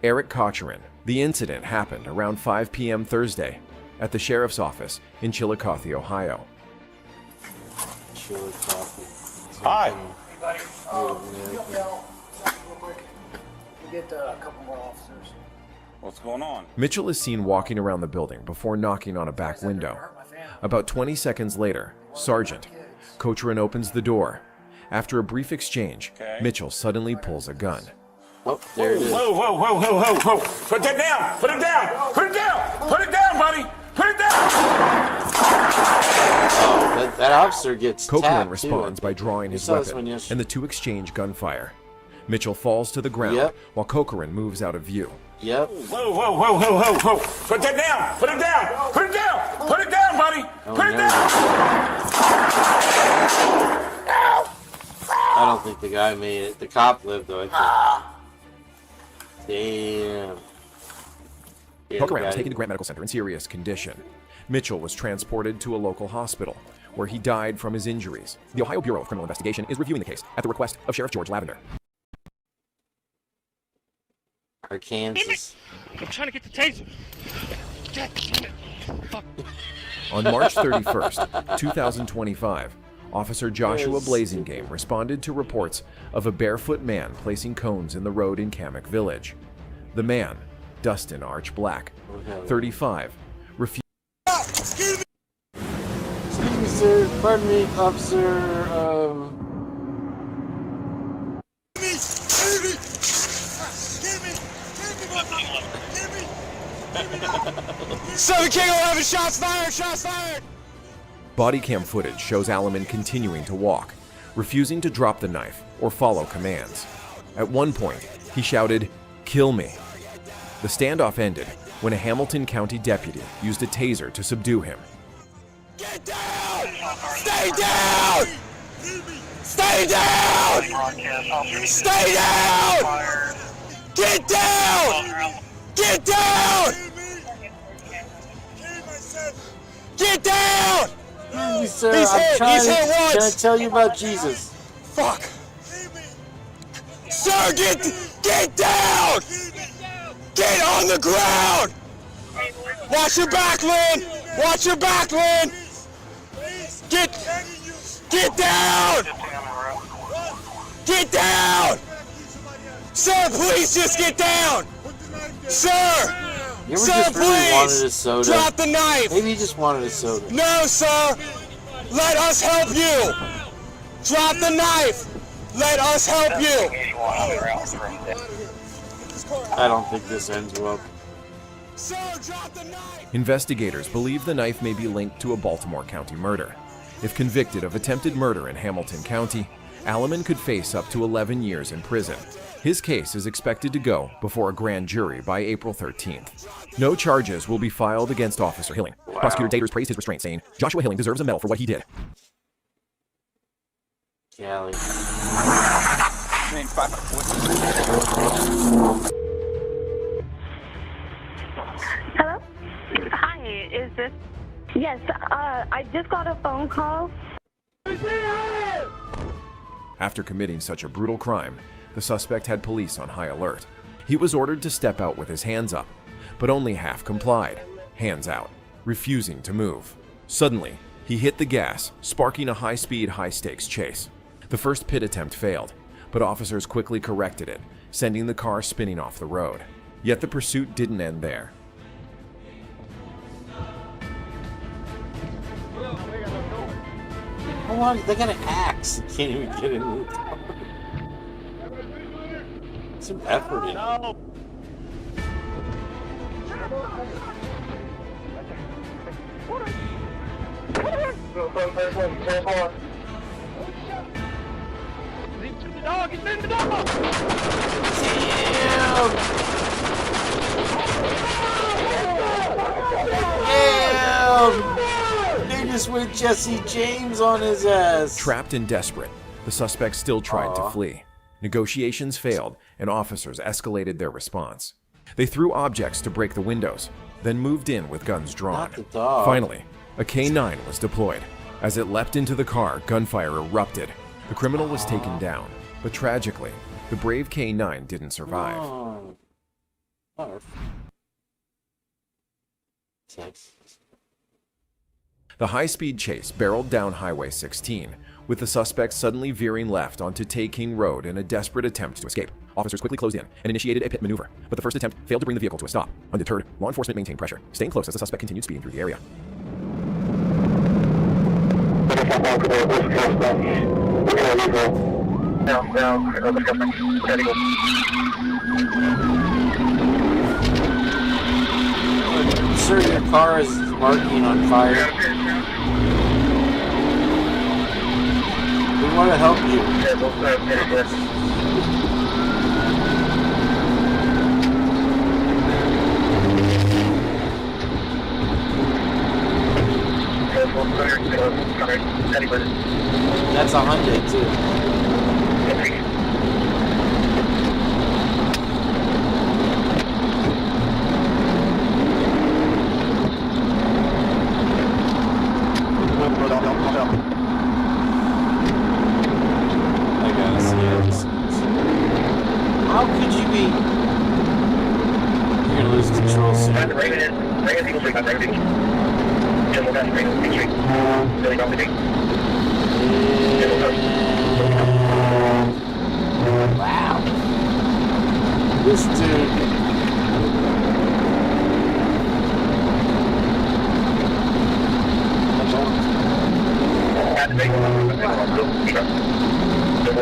Eric Cochran. The incident happened around 5 p.m. Thursday at the Sheriff's Office in Chillicothe, Ohio. Hi. Get a couple more officers. What's going on? Mitchell is seen walking around the building before knocking on a back window. About 20 seconds later, Sergeant Cochran opens the door. After a brief exchange, Mitchell suddenly pulls a gun. Oh, there it is. Whoa, whoa, whoa, whoa, whoa, whoa. Put that down. Put it down. Put it down. Put it down, buddy. Put it down. Oh, that officer gets Cochran tapped, responds too. by drawing We his saw this weapon, one yesterday. and the two exchange gunfire. Mitchell falls to the ground while Cochran moves out of view. Yep. Whoa, whoa, whoa, whoa, whoa, whoa. Put that down. Put it down. Put it down. Put it down, buddy. Put it down. I don't think the guy made it. The cop lived, though, I think. Damn. Yeah, Cochran was taken to Grant Medical Center in serious condition. Mitchell was transported to a local hospital, where he died from his injuries. The Ohio Bureau of Criminal Investigation is reviewing the case at the request of Sheriff George Lavender. Arkansas. I'm trying to get the taser. God damn it. Fuck. On March 31st, 2025, Officer Joshua Blazingame responded to reports of a barefoot man placing cones in the road in Kamek Village. The man, Dustin Arch Black, 35, refused. Excuse me, sir. Pardon me, officer. Seven King 11, shots fired, shots fired. Body cam footage shows Alleman continuing to walk, refusing to drop the knife or follow commands. At one point, he shouted, "Kill me." The standoff ended when a Hamilton County deputy used a taser to subdue him. Get down! Stay down! Stay down! Stay down! Get down! Get down! Get down! Sir, He's hit! He's hit once! Can I tell you about Jesus? Fuck! Sir, get down! Get on the ground! Watch your back, Lynn! Watch your back, Lynn! Get down! Get down! Sir, please just get down! Sir! You ever Sir, just really please! wanted a soda? Drop the knife! Maybe you just wanted a soda. No, sir! Let us help you! Drop the knife! Let us help you! I don't think this ends well. Sir, drop the knife! Investigators believe the knife may be linked to a Baltimore County murder. If convicted of attempted murder in Hamilton County, Alleman could face up to 11 years in prison. His case is expected to go before a grand jury by April 13th. No charges will be filed against Officer Hilling. Wow. Prosecutor Daters praised his restraint, saying, "Joshua Hilling deserves a medal for what he did." Golly. Hello? Hi, is this... Yes, I just got a phone call. After committing such a brutal crime, the suspect had police on high alert. He was ordered to step out with his hands up, but only half complied, hands out, refusing to move. Suddenly, he hit the gas, sparking a high-speed, high-stakes chase. The first pit attempt failed, but officers quickly corrected it, sending the car spinning off the road. Yet the pursuit didn't end there. How long? They got an axe. You can't even get into the car. Some effort in it. They just went Jesse James on his ass. Trapped and desperate, the suspect still tried to flee. Negotiations failed, and officers escalated their response. They threw objects to break the windows, then moved in with guns drawn. Not the dog. Finally, a K-9 was deployed. As it leapt into the car, gunfire erupted. The criminal was taken down, but tragically, the brave K-9 didn't survive. The high-speed chase barreled down Highway 16, with the suspect suddenly veering left onto Tay King Road in a desperate attempt to escape. Officers quickly closed in and initiated a pit maneuver, but the first attempt failed to bring the vehicle to a stop. Undeterred, law enforcement maintained pressure, staying close as the suspect continued speeding through the area. Sir, your car is marking on fire. We want to help you. That's a Hyundai too. I gotta see it. How could you be? You're gonna lose control soon. Wow. This dude.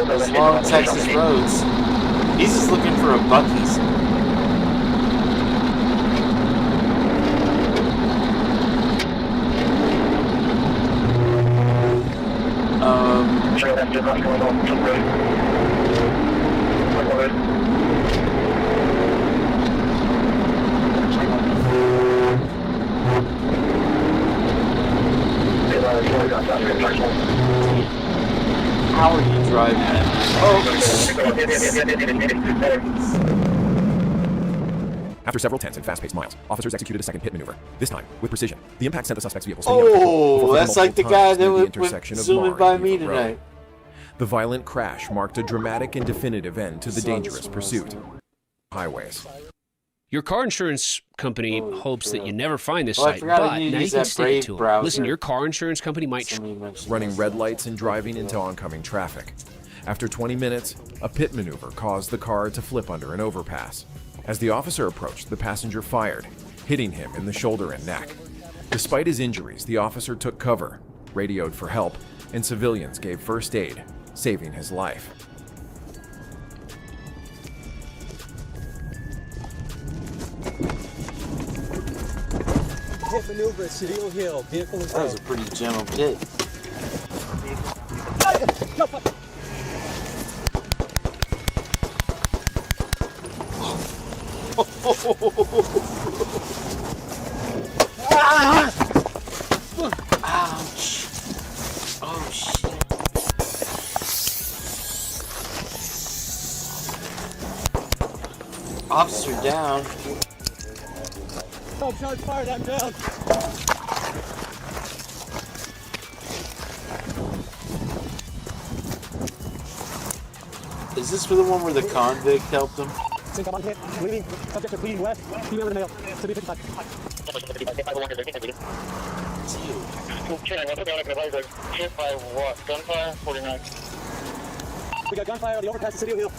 Those long Texas roads. He's just looking for a Buc-ee's. How are you driving that? After several tense and fast-paced miles, officers executed a second pit maneuver, this time with precision. The impact sent the suspect's vehicle spinning out of control before that's like the multiple guy times that near the went intersection of zooming Mar by and me Beaver Road. tonight. The violent crash marked a dramatic and definitive end to the dangerous pursuit. Highways. Your car insurance company hopes that you never find this Oh, I site, forgot I but need to now you use can that stick it Brave to 'em. browser. Listen, your car insurance company might... Running red lights and driving into oncoming traffic. After 20 minutes, a pit maneuver caused the car to flip under an overpass. As the officer approached, the passenger fired, hitting him in the shoulder and neck. Despite his injuries, the officer took cover, radioed for help, and civilians gave first aid, saving his life. Hit maneuver at Cedillo Hill. Vehicle is That was a pretty gentle pit. Ouch. Oh, shit. Officer down. Oh, shots fired. I'm down. Is this for the one where the convict helped him? Think I'm on hit. Bleeding. Subject are bleeding west. Female and male. To be 55. It's you. Hit by what? Gunfire? 49. We got gunfire on the overpass at Cedillo Hill.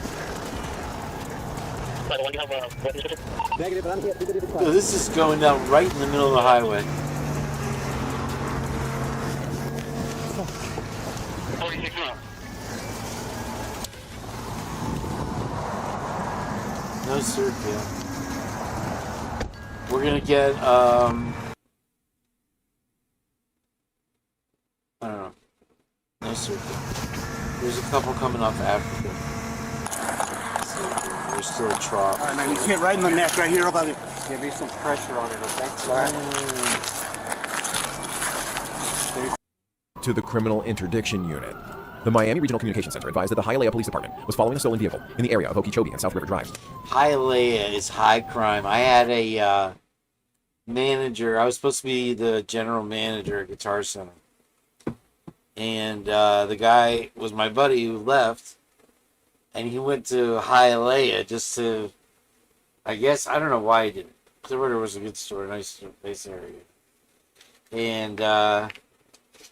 Negative, but I'm hit. So this is going down right in the middle of the highway. No circle. We're gonna get I don't know. No circle. There's a couple coming off Africa. There's still a trough. All right, man, you hit right in the neck right here above it. Give me some pressure on it, okay? To the Criminal Interdiction Unit. The Miami Regional Communications Center advised that the Hialeah Police Department was following a stolen vehicle in the area of Okeechobee and South River Drive. Hialeah is high crime. I had a manager. I was supposed to be the general manager at Guitar Center. And the guy was my buddy who left. And he went to Hialeah just to, I guess, I don't know why he did it. Clearwater was a good store, nice area. And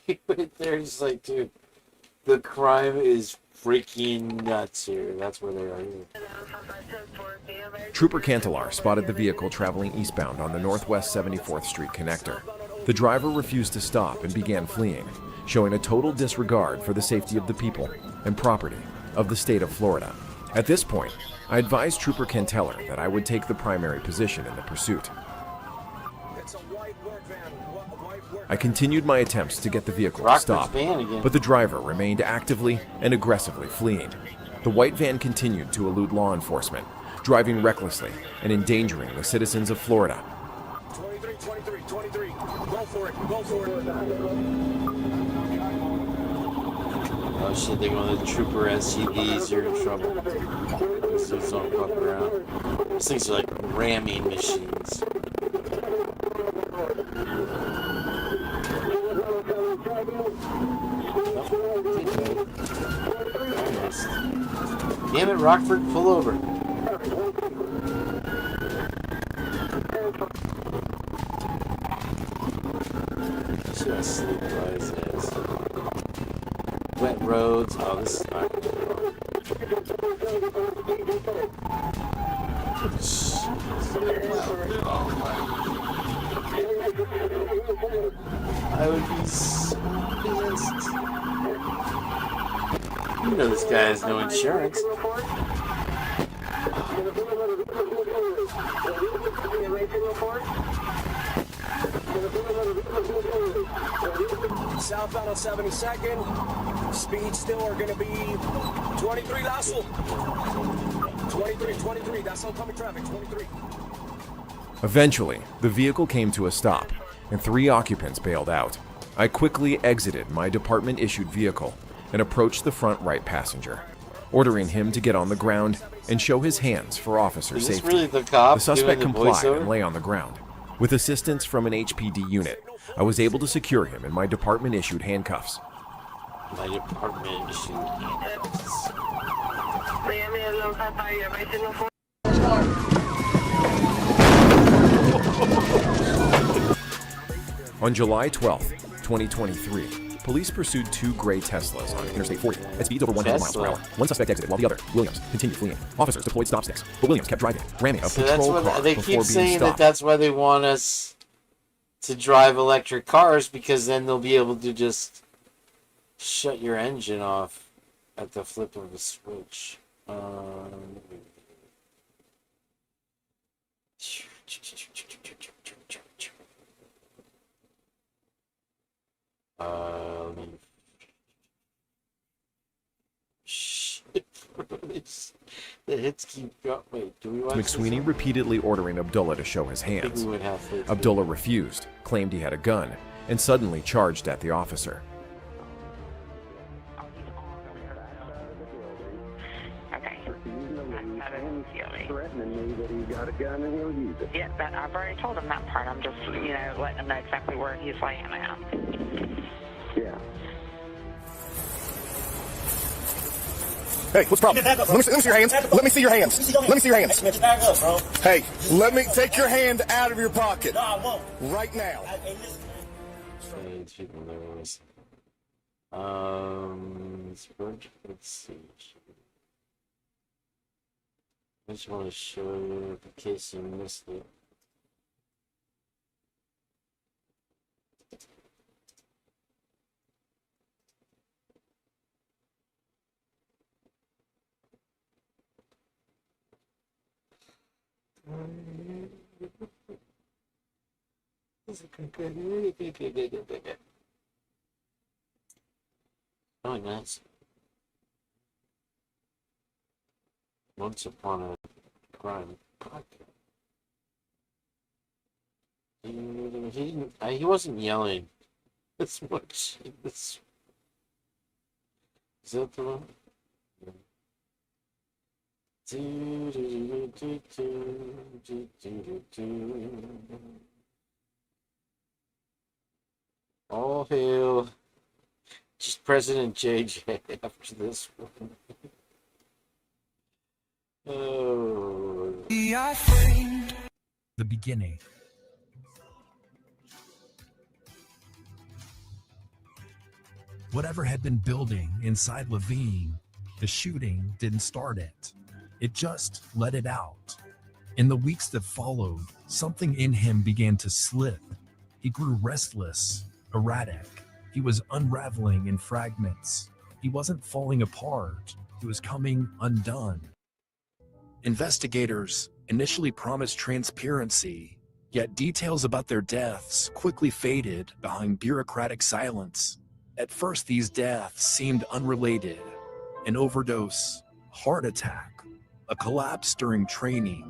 he went there just like, dude, the crime is freaking nuts here. That's where they are here. Trooper Cantelar spotted the vehicle traveling eastbound on the Northwest 74th Street connector. The driver refused to stop and began fleeing, showing a total disregard for the safety of the people and property of the state of Florida. At this point, I advised Trooper Cantelar that I would take the primary position in the pursuit. I continued my attempts to get the vehicle to stop, but the driver remained actively and aggressively fleeing. The white van continued to elude law enforcement, driving recklessly and endangering the citizens of Florida. 23. Go for it. Go for it. Oh shit, they're going to the Trooper SUVs. You're in trouble. These dudes don't fuck around. These things are like ramming machines. Damn it, Rockford, pull over. Just sleep by his ass. Wet roads. Oh, this is not good. I would be pissed. You know this guy has no insurance. Southbound on 72nd. Speed still are going to be 23 Lasso. 23. That's oncoming traffic. 23. Eventually, the vehicle came to a stop, and 3 occupants bailed out. I quickly exited my department-issued vehicle and approached the front right passenger, ordering him to get on the ground and show his hands for officer Is this safety. really the cop The suspect doing the complied voiceover? and lay on the ground. With assistance from an HPD unit, I was able to secure him in my department-issued handcuffs. My department-issued handcuffs. On July 12th, 2023, police pursued two gray Teslas on Interstate 40 at speeds over 100 miles per hour. One suspect exited while the other, Williams, continued fleeing. Officers deployed stop sticks, but Williams kept driving, ramming a patrol car they before keep being saying stopped. that's why they want us to drive electric cars, because then they'll be able to just shut your engine off at the flip of a switch. Shit, the hits keep going. Wait, do we watch McSweeney repeatedly ordering Abdullah to show his hands. Abdullah refused, claimed he had a gun, and suddenly charged at the officer. Threatening me that he's got a gun and he'll use it. Yeah, but I've already told him that part. I'm just, letting him know exactly where he's laying at. Yeah. Hey, what's the problem? Let me see your hands. Let me see your hands. Let me see your hands. Back up, bro. Hey, let me take your hand out of your pocket. No, I won't. Right now. Let's see. I just want to show you in case you missed it. Oh, nice. Once upon a crime podcast. He wasn't yelling as much in this. Is that the one? All hail just President JJ after this one. Oh. The beginning. Whatever had been building inside Levine, the shooting didn't start it. It just let it out. In the weeks that followed, something in him began to slip. He grew restless, erratic. He was unraveling in fragments. He wasn't falling apart. He was coming undone. Investigators initially promised transparency, yet details about their deaths quickly faded behind bureaucratic silence. At first, these deaths seemed unrelated. An overdose, heart attack, a collapse during training,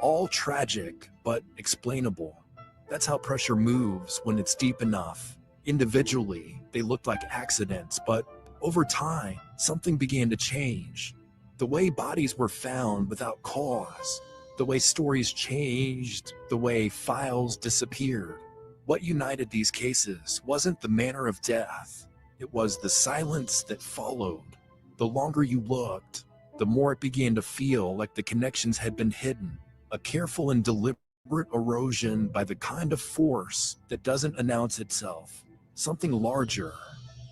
all tragic but explainable. That's how pressure moves when it's deep enough. Individually, they looked like accidents, but over time, something began to change. The way bodies were found without cause, the way stories changed, the way files disappeared. What united these cases wasn't the manner of death. It was the silence that followed. The longer you looked, the more it began to feel like the connections had been hidden. A careful and deliberate erosion by the kind of force that doesn't announce itself. Something larger,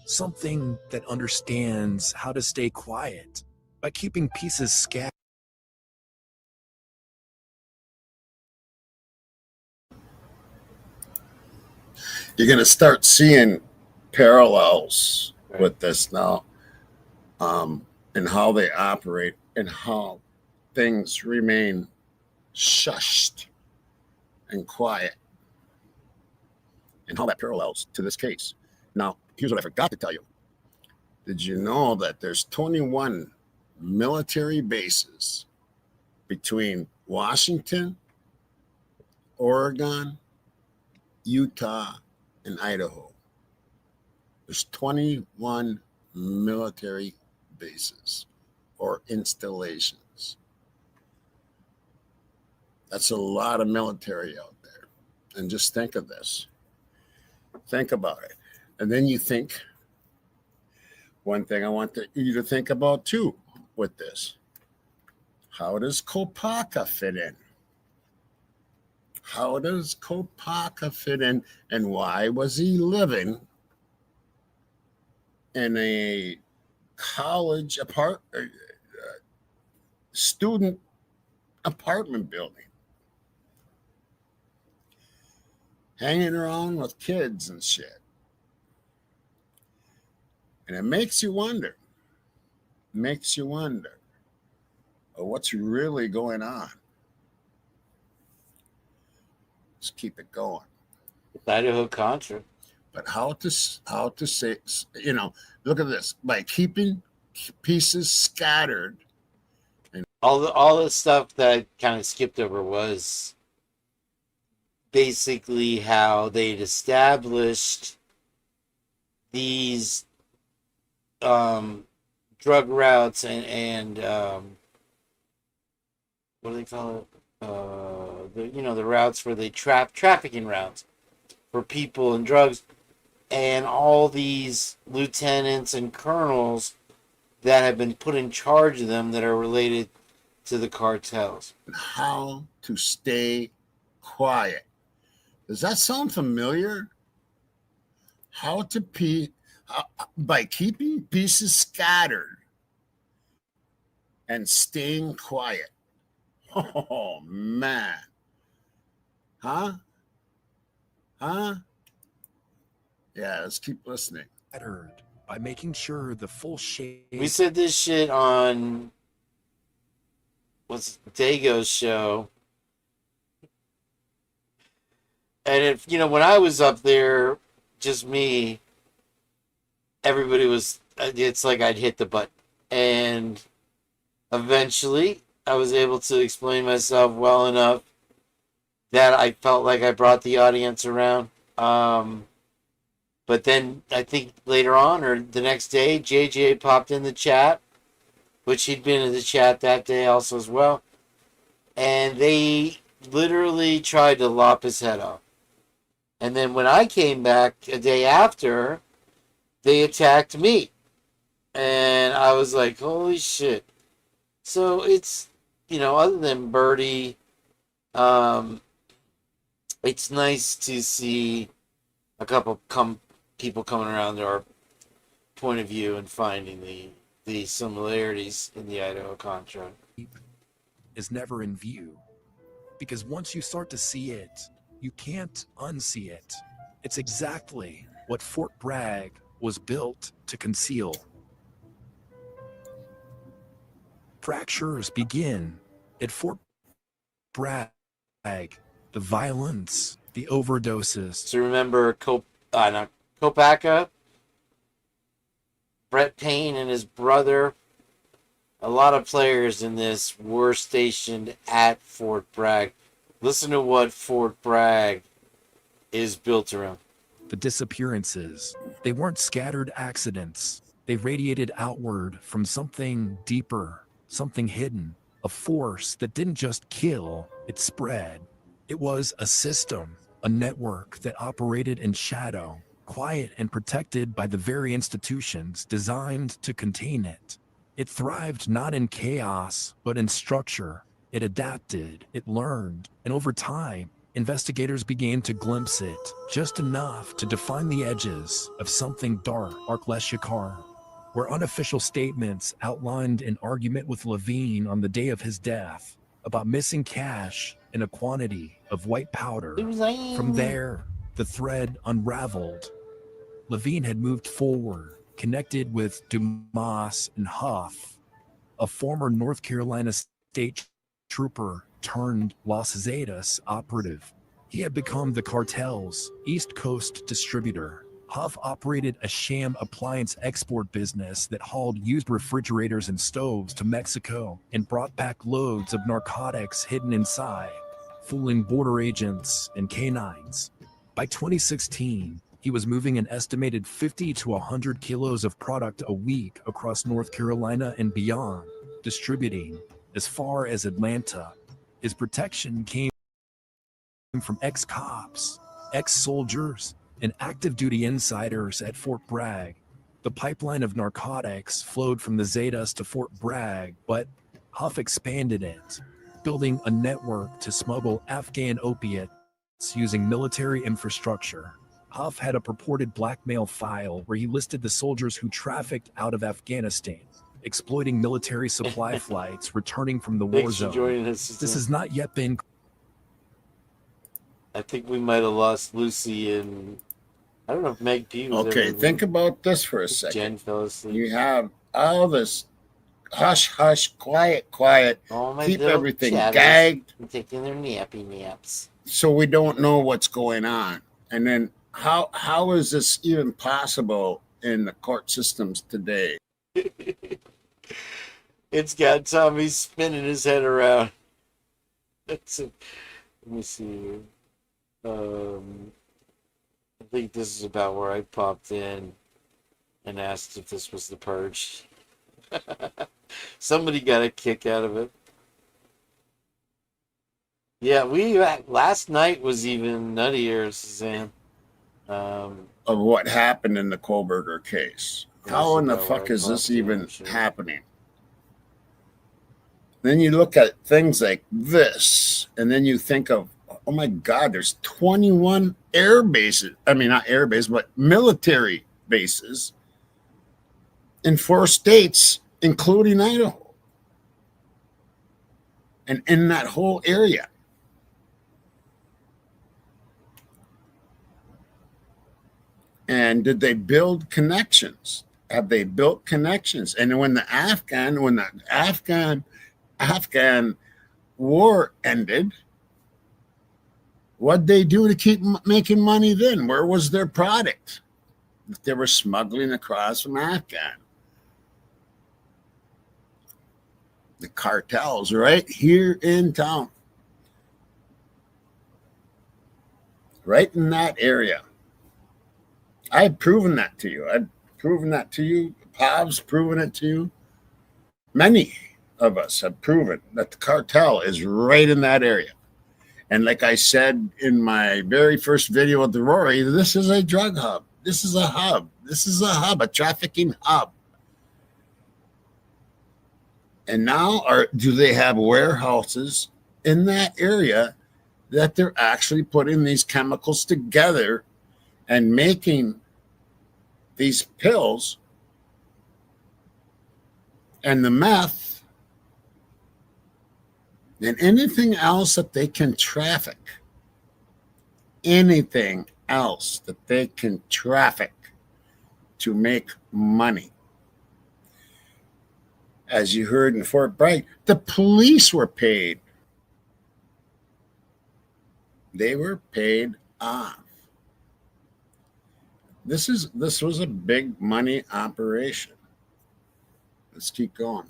something that understands how to stay quiet by keeping pieces scattered. You're going to start seeing parallels with this now, and how they operate and how things remain shushed and quiet, and how that parallels to this case. Now, here's what I forgot to tell you. Did you know that there's 21 military bases between Washington, Oregon, Utah, and Idaho? There's 21 military bases or installations. That's a lot of military out there. And just think of this. Think about it. And then you think, one thing I want you to think about too with this. How does Kopaka fit in? How does Kopaka fit in, and why was he living in a college student apartment building, hanging around with kids and shit? And it makes you wonder. What's really going on. Let's keep it going. Idaho Contra. But how to say, look at this. By keeping pieces scattered. And all the stuff that I kind of skipped over was basically how they'd established these drug routes and what do they call it? The routes where they trafficking routes for people and drugs, and all these lieutenants and colonels that have been put in charge of them that are related to the cartels. How to stay quiet. Does that sound familiar? How to by keeping pieces scattered and staying quiet. Oh, man. Huh? Yeah, let's keep listening. By making sure the full shape. We said this shit on Dago's show. And if when I was up there, just me, everybody was, it's like I'd hit the button. And eventually I was able to explain myself well enough that I felt like I brought the audience around. But then I think later on or the next day, JJ popped in the chat, which he'd been in the chat that day also as well. And they literally tried to lop his head off. And then when I came back a day after, they attacked me. And I was like, holy shit. So it's, other than Birdie, it's nice to see a couple people coming around to our point of view and finding the similarities in the Idaho Contra. Is never in view, because once you start to see it, you can't unsee it. It's exactly what Fort Bragg was built to conceal. Fractures begin at Fort Bragg. The violence, the overdoses. So remember Kopaka, Brett Payne and his brother, a lot of players in this were stationed at Fort Bragg. Listen to what Fort Bragg is built around. The disappearances, they weren't scattered accidents. They radiated outward from something deeper, something hidden, a force that didn't just kill, it spread. It was a system, a network that operated in shadow, quiet and protected by the very institutions designed to contain it. It thrived not in chaos, but in structure. It adapted, it learned, and over time, investigators began to glimpse it, just enough to define the edges of something dark, Arkleshikar, where unofficial statements outlined an argument with Levine on the day of his death about missing cash and a quantity of white powder. From there, the thread unraveled. Levine had moved forward, connected with Dumas and Huff, a former North Carolina state trooper turned Las Zetas operative. He had become the cartel's East Coast distributor. Huff operated a sham appliance export business that hauled used refrigerators and stoves to Mexico and brought back loads of narcotics hidden inside, fooling border agents and canines. By 2016, he was moving an estimated 50 to 100 kilos of product a week across North Carolina and beyond, distributing as far as Atlanta. His protection came from ex-cops, ex-soldiers, and active duty insiders at Fort Bragg. The pipeline of narcotics flowed from the Zetas to Fort Bragg, but Huff expanded it, building a network to smuggle Afghan opiate using military infrastructure. Huff had a purported blackmail file where he listed the soldiers who trafficked out of Afghanistan, exploiting military supply flights returning from the war Thanks for zone. joining us. This has not yet been. I think we might have lost Lucy and I don't know if Meg P was Okay, ever think about this for a second. Jen fell asleep. You have all this hush, hush, quiet, quiet. All my Keep little everything chatters gagged. taking their nappy naps. So we don't know what's going on. And then how is this even possible in the court systems today? It's got Tommy spinning his head around. Let me see. I think this is about where I popped in and asked if this was the purge. Somebody got a kick out of it. Yeah, last night was even nuttier, Suzanne. Of what happened in the Kohlberger case. How in the fuck is this even happening? Then you look at things like this, and then you think of, oh my God, there's 21 air bases. I mean, not air bases, but military bases in 4 states, including Idaho. And in that whole area. And did they build connections? Have they built connections? And when the Afghan war ended, what'd they do to keep making money then? Where was their product that they were smuggling across from Afghan? The cartels right here in town. Right in that area. I've proven that to you. I've proven that to you. Pav's proven it to you. Many of us have proven that the cartel is right in that area. And like I said in my very first video with the Rory, this is a drug hub. This is a hub. This is a hub, a trafficking hub. And now do they have warehouses in that area that they're actually putting these chemicals together and making these pills and the meth and anything else that they can traffic. Anything else that they can traffic to make money. As you heard in Fort Bragg, the police were paid. They were paid off. This was a big money operation. Let's keep going.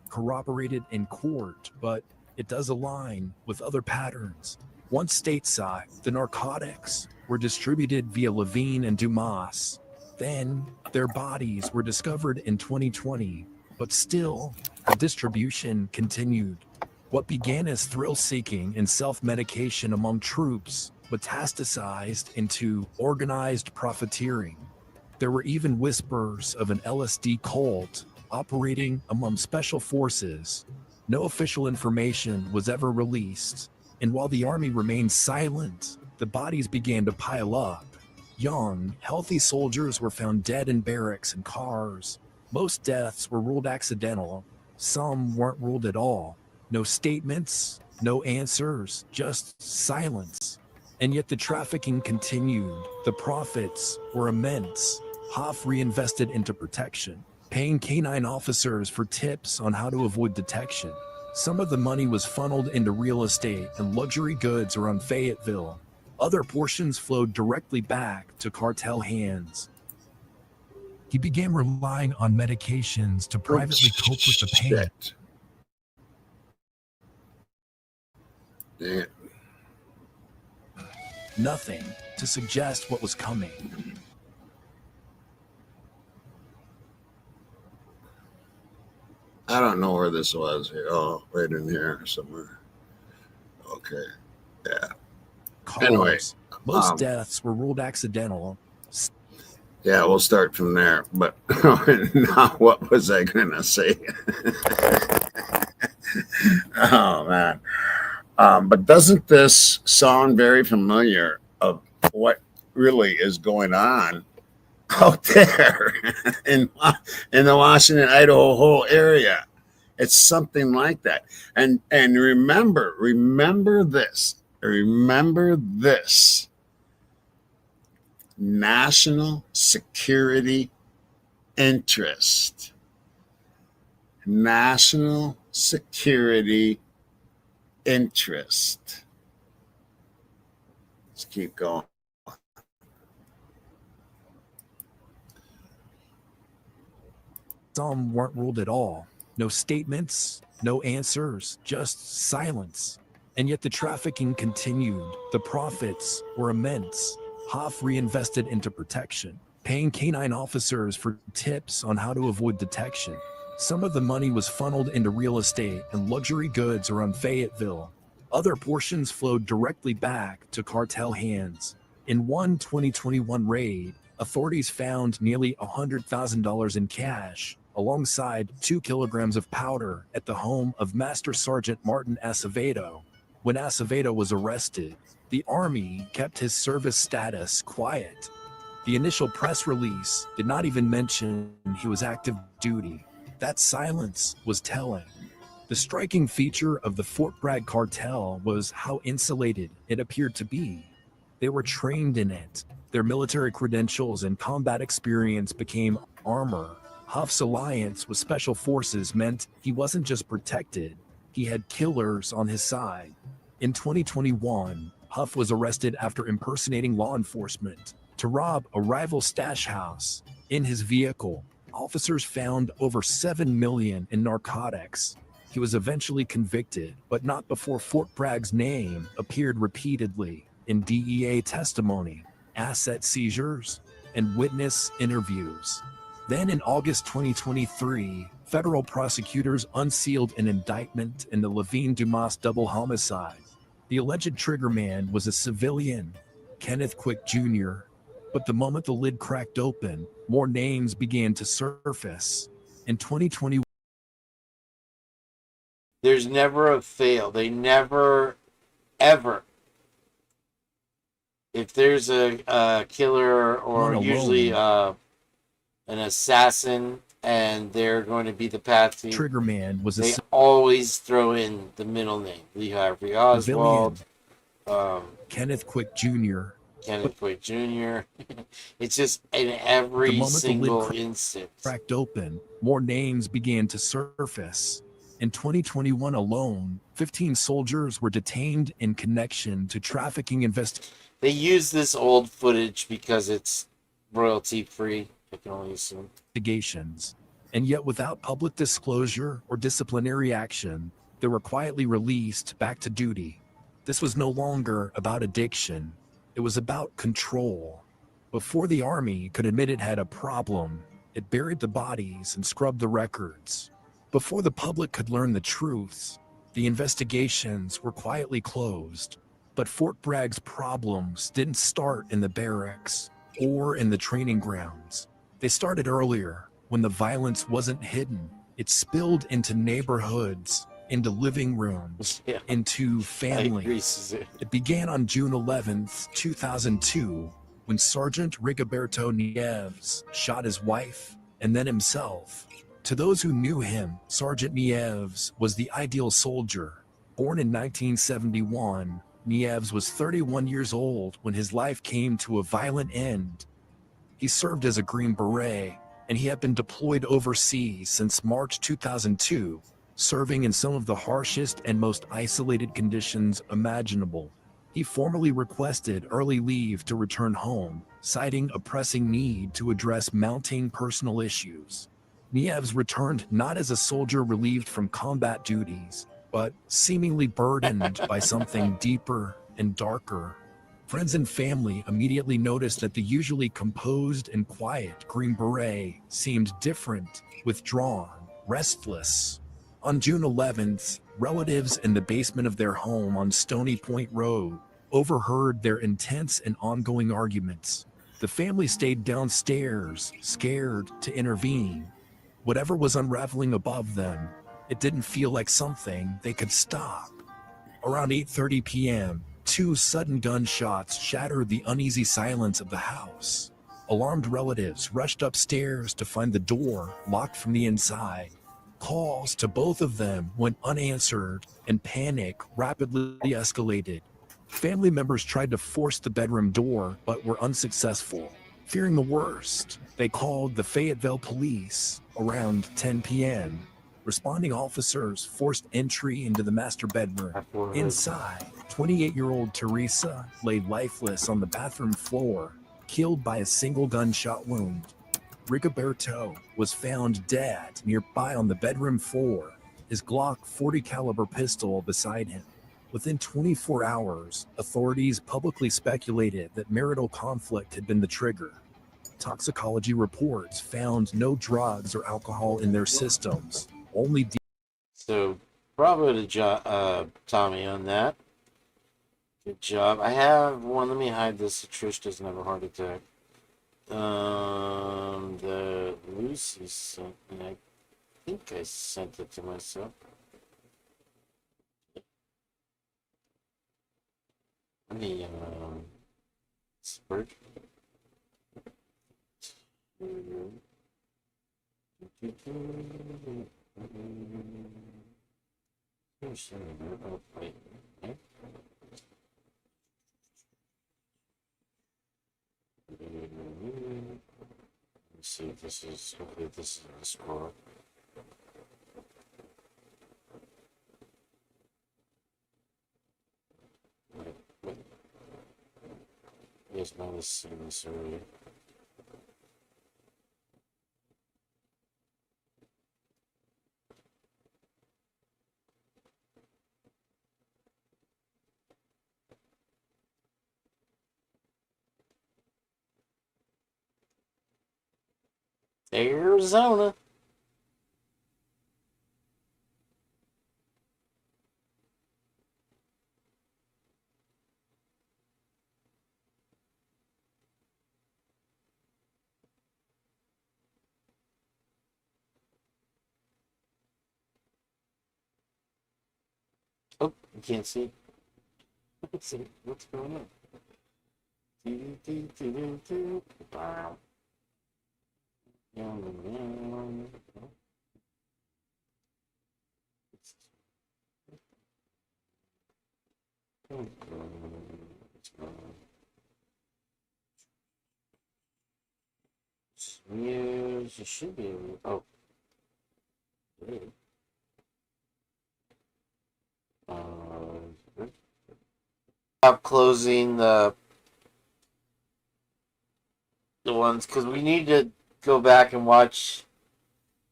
Corroborated in court, but it does align with other patterns. Once stateside, the narcotics were distributed via Levine and Dumas. Then their bodies were discovered in 2020, but still the distribution continued. What began as thrill-seeking and self-medication among troops metastasized into organized profiteering. There were even whispers of an LSD cult operating among special forces. No official information was ever released, and while the army remained silent, the bodies began to pile up. Young, healthy soldiers were found dead in barracks and cars. Most deaths were ruled accidental. Some weren't ruled at all. No statements, no answers, just silence. And yet the trafficking continued. The profits were immense. Hoff reinvested into protection, paying canine officers for tips on how to avoid detection. Some of the money was funneled into real estate and luxury goods around Fayetteville. Other portions flowed directly back to cartel hands. He began relying on medications to privately cope with the pain. Yeah. Nothing to suggest what was coming. I don't know where this was here. Oh, right in here somewhere. Okay. Yeah. Cars. Anyway. Most deaths were ruled accidental. Yeah, we'll start from there. But now what was I going to say? Oh man. But doesn't this sound very familiar of what really is going on out there in the Washington, Idaho whole area? It's something like that. And remember this. National security interest. National security interest. Let's keep going. Some weren't ruled at all. No statements, no answers, just silence. And yet the trafficking continued. The profits were immense. Hoff reinvested into protection, paying canine officers for tips on how to avoid detection. Some of the money was funneled into real estate and luxury goods around Fayetteville. Other portions flowed directly back to cartel hands. In one 2021 raid, authorities found nearly $100,000 in cash, alongside 2 kilograms of powder at the home of Master Sergeant Martin Acevedo. When Acevedo was arrested, the Army kept his service status quiet. The initial press release did not even mention he was active duty. That silence was telling. The striking feature of the Fort Bragg cartel was how insulated it appeared to be. They were trained in it. Their military credentials and combat experience became armor. Huff's alliance with Special Forces meant he wasn't just protected, he had killers on his side. In 2021, Huff was arrested after impersonating law enforcement to rob a rival stash house. In his vehicle, officers found over $7 million in narcotics. He was eventually convicted, but not before Fort Bragg's name appeared repeatedly in DEA testimony, asset seizures, and witness interviews. Then in August 2023, federal prosecutors unsealed an indictment in the Levine Dumas double homicide. The alleged triggerman was a civilian, Kenneth Quick Jr., but the moment the lid cracked open, more names began to surface. In 2021, There's never a fail. They never, ever. If there's a killer or usually an assassin and they're going to be the patsy, triggerman was they always throw in the middle name. Lee Harvey Oswald, Kenneth Quick Jr. Kenneth Quick Jr. It's just in every single instance. Cracked open, more names began to surface. In 2021 alone, 15 soldiers were detained in connection to trafficking investigations. They use this old footage because it's royalty-free, I can only assume. And yet without public disclosure or disciplinary action, they were quietly released back to duty. This was no longer about addiction. It was about control. Before the Army could admit it had a problem, it buried the bodies and scrubbed the records. Before the public could learn the truth, the investigations were quietly closed. But Fort Bragg's problems didn't start in the barracks or in the training grounds. They started earlier, when the violence wasn't hidden. It spilled into neighborhoods, into living rooms, into families. It began on June 11th, 2002, when Sergeant Rigoberto Nieves shot his wife and then himself. To those who knew him, Sergeant Nieves was the ideal soldier. Born in 1971, Nieves was 31 years old when his life came to a violent end. He served as a Green Beret, and he had been deployed overseas since March 2002, serving in some of the harshest and most isolated conditions imaginable. He formally requested early leave to return home, citing a pressing need to address mounting personal issues. Nieves returned not as a soldier relieved from combat duties, but seemingly burdened by something deeper and darker. Friends and family immediately noticed that the usually composed and quiet Green Beret seemed different, withdrawn, restless. On June 11th, relatives in the basement of their home on Stony Point Road overheard their intense and ongoing arguments. The family stayed downstairs, scared to intervene. Whatever was unraveling above them, It didn't feel like something they could stop. Around 8:30 p.m., 2 sudden gunshots shattered the uneasy silence of the house. Alarmed relatives rushed upstairs to find the door locked from the inside. Calls to both of them went unanswered, and panic rapidly escalated. Family members tried to force the bedroom door but were unsuccessful. Fearing the worst, they called the Fayetteville police around 10 p.m. Responding officers forced entry into the master bedroom. Inside, 28-year-old Teresa lay lifeless on the bathroom floor, killed by a single gunshot wound. Rigoberto was found dead nearby on the bedroom floor, his Glock 40 caliber pistol beside him. Within 24 hours, authorities publicly speculated that marital conflict had been the trigger. Toxicology reports found no drugs or alcohol in their systems, only So, bravo to Tommy on that. Good job. I have one. Let me hide this so Trish doesn't have a heart attack. The Lucy sent me. I think I sent it to myself. Let me spurt. Oh, wait. Let's see if this is, hopefully this is the score. Wait. Yes, now let's see this earlier. Arizona. Oh, you can't see. Let's see what's going on. Wow. News, you should be able. Oh. Stop closing the ones because we need to go back and watch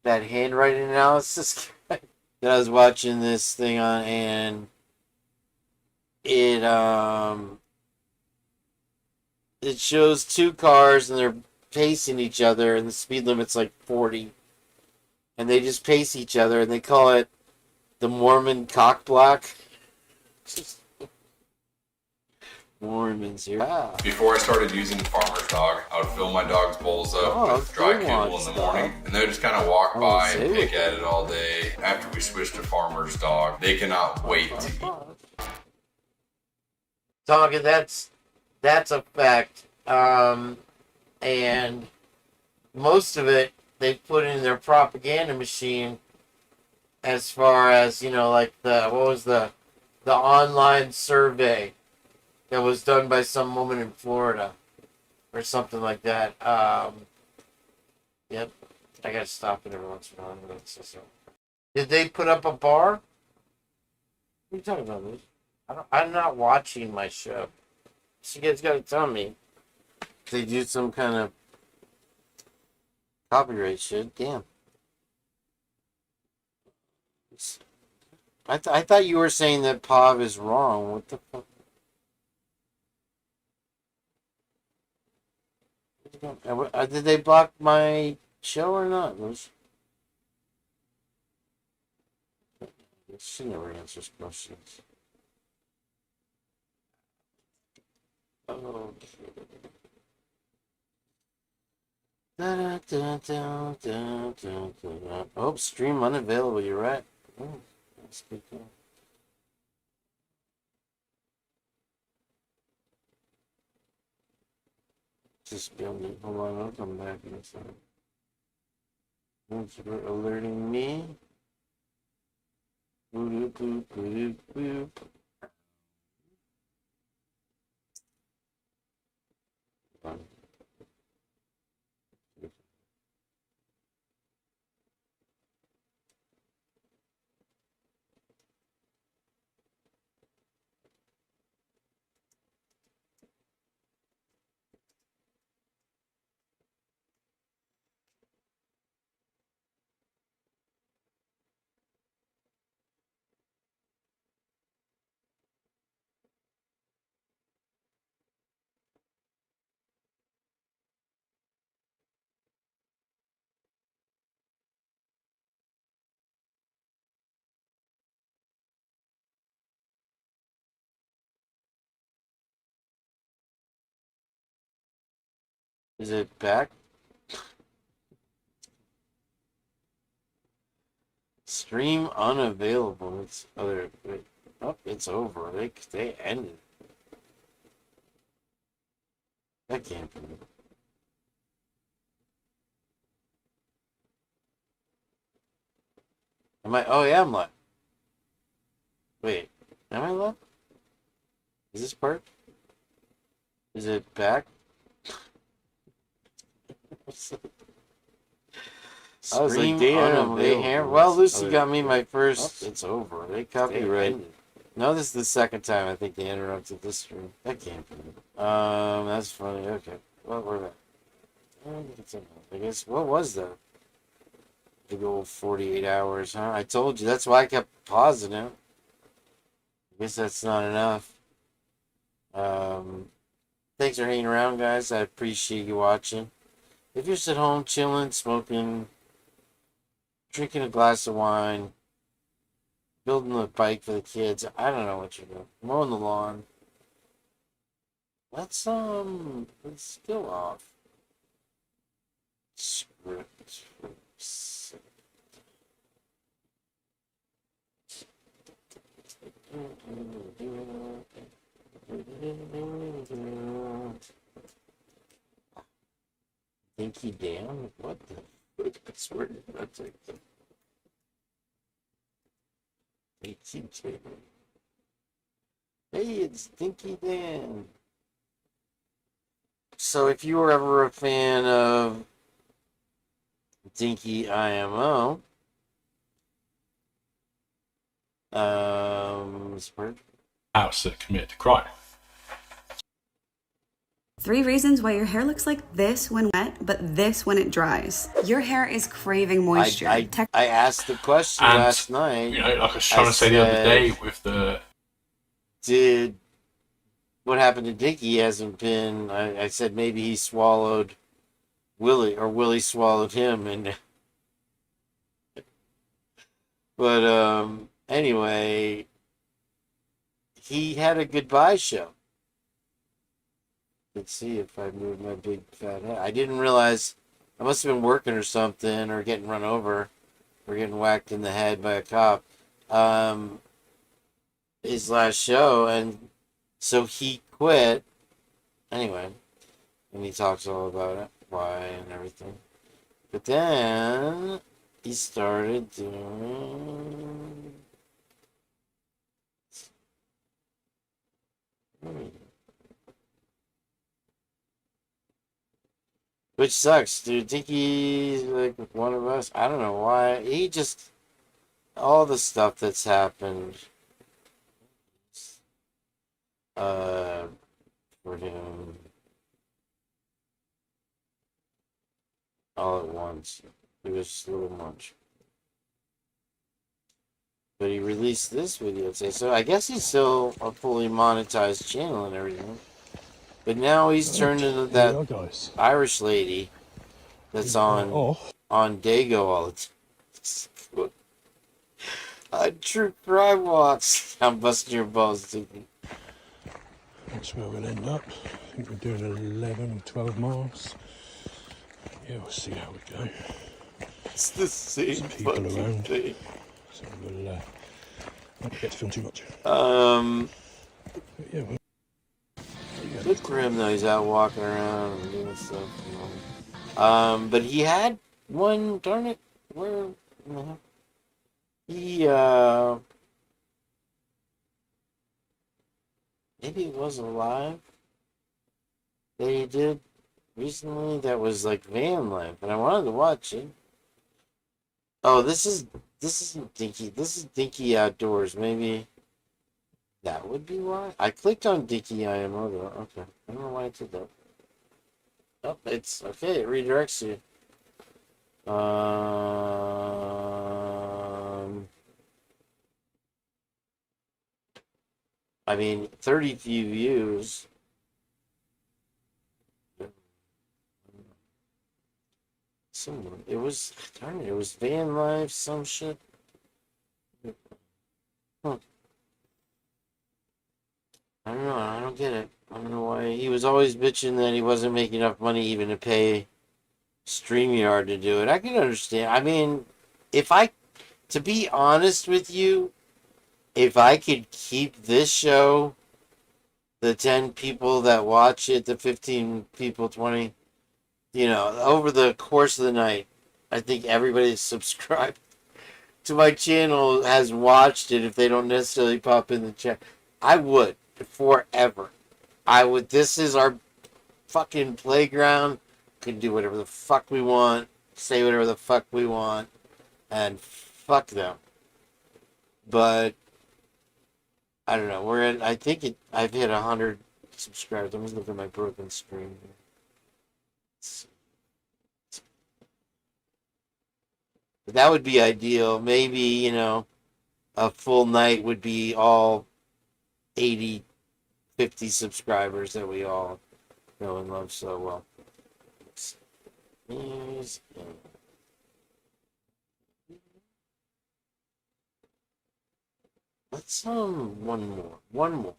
that handwriting analysis that I was watching this thing on, and it shows 2 cars and they're pacing each other, and the speed limit's like 40, and they just pace each other, and they call it the Mormon cock block. Mormons here. Ah. Before I started using Farmer's Dog, I would fill my dog's bowls up with dry kibble in the morning, and they would just kind of walk by and pick at it all day. After we switched to Farmer's Dog, they cannot wait to eat. Talking, that's a fact. And most of it they put in their propaganda machine, as far as, like what was the online survey that was done by some woman in Florida or something like that. Yep. I gotta stop it every once in a while. Did they put up a bar? What are you talking about, Liz? I'm not watching my show. So you guys gotta tell me if they do some kind of copyright shit. Damn. I thought you were saying that Pav is wrong. What the fuck? Did they block my show or not, Liz? She never answers questions. Oh, oh, stream unavailable. You're right. Oh, that's good. Just be on the, hold on, I'll come back in a second. Thanks for alerting me. Boop, boop, boop, boop. Is it back? Stream unavailable. It's other. Wait, oh, it's over. They ended. That can't be. Am I? Oh yeah, I'm live. Wait, am I live? Is this part? Is it back? I was like, damn, well, Lucy got me my first. It's over. They copyrighted. No, this is the second time I think they interrupted this stream. That can't be. That's funny. Okay, what were that? I guess what was that? Big old 48 hours, huh? I told you. That's why I kept pausing it. I guess that's not enough. Thanks for hanging around, guys. I appreciate you watching. If you're just at home chilling, smoking, drinking a glass of wine, building a bike for the kids, I don't know what you're doing. Mowing the lawn. Let's go off. Script. Dinky Dan? What the? I swear to God, that's like the Hey, it's Dinky Dan. So if you were ever a fan of Dinky IMO, house that committed a crime. 3 reasons why your hair looks like this when wet, but this when it dries. Your hair is craving moisture. I asked the question last night. You know, like I was trying to say the other day with the... What happened to Dinky hasn't been... I said maybe he swallowed Willie, or Willie swallowed him, and... But, anyway... He had a goodbye show. Let's see if I move my big fat head. I didn't realize I must have been working or something, or getting run over, or getting whacked in the head by a cop. His last show, and so he quit. Anyway, and he talks all about it, why and everything. But then he started doing. Which sucks, dude. Dinky's like one of us. I don't know why. He just... All the stuff that's happened... for him... all at once. It was just a little much. But he released this video today, so I guess he's still a fully monetized channel and everything. But now he's turned into that Irish lady that's on Dago all the time. On True Crime Walks. I'm busting your balls, Dinky. That's where we'll end up. I think we're doing 11 or 12 miles. Yeah, we'll see how we go. It's the same people around. thing. So we'll not get to film too much. Yeah, good for him though. He's out walking around and doing stuff. But he had one. Darn it, where he maybe it was alive that he did recently. That was like van life, and I wanted to watch it. Oh, this isn't Dinky. This is Dinky Outdoors. Maybe that would be why. I clicked on Dinky IMO though. Okay. I don't know why I did that. Oh, it's okay. It redirects you. I mean, 30 few views. Someone, it was, darn it, it was van life, some shit. Huh. I don't know, I don't get it. I don't know why. He was always bitching that he wasn't making enough money even to pay StreamYard to do it. I can understand. I mean, to be honest with you, if I could keep this show, the 10 people that watch it, the 15 people, 20, over the course of the night, I think everybody that's subscribed to my channel has watched it if they don't necessarily pop in the chat. I would, forever. I would. This is our fucking playground. Can do whatever the fuck we want, say whatever the fuck we want, and fuck them. But I don't know. I think I've hit 100 subscribers. I'm just looking at my broken screen. But that would be ideal. Maybe, a full night would be all 80, 50 subscribers that we all know and love so well. Let's one more.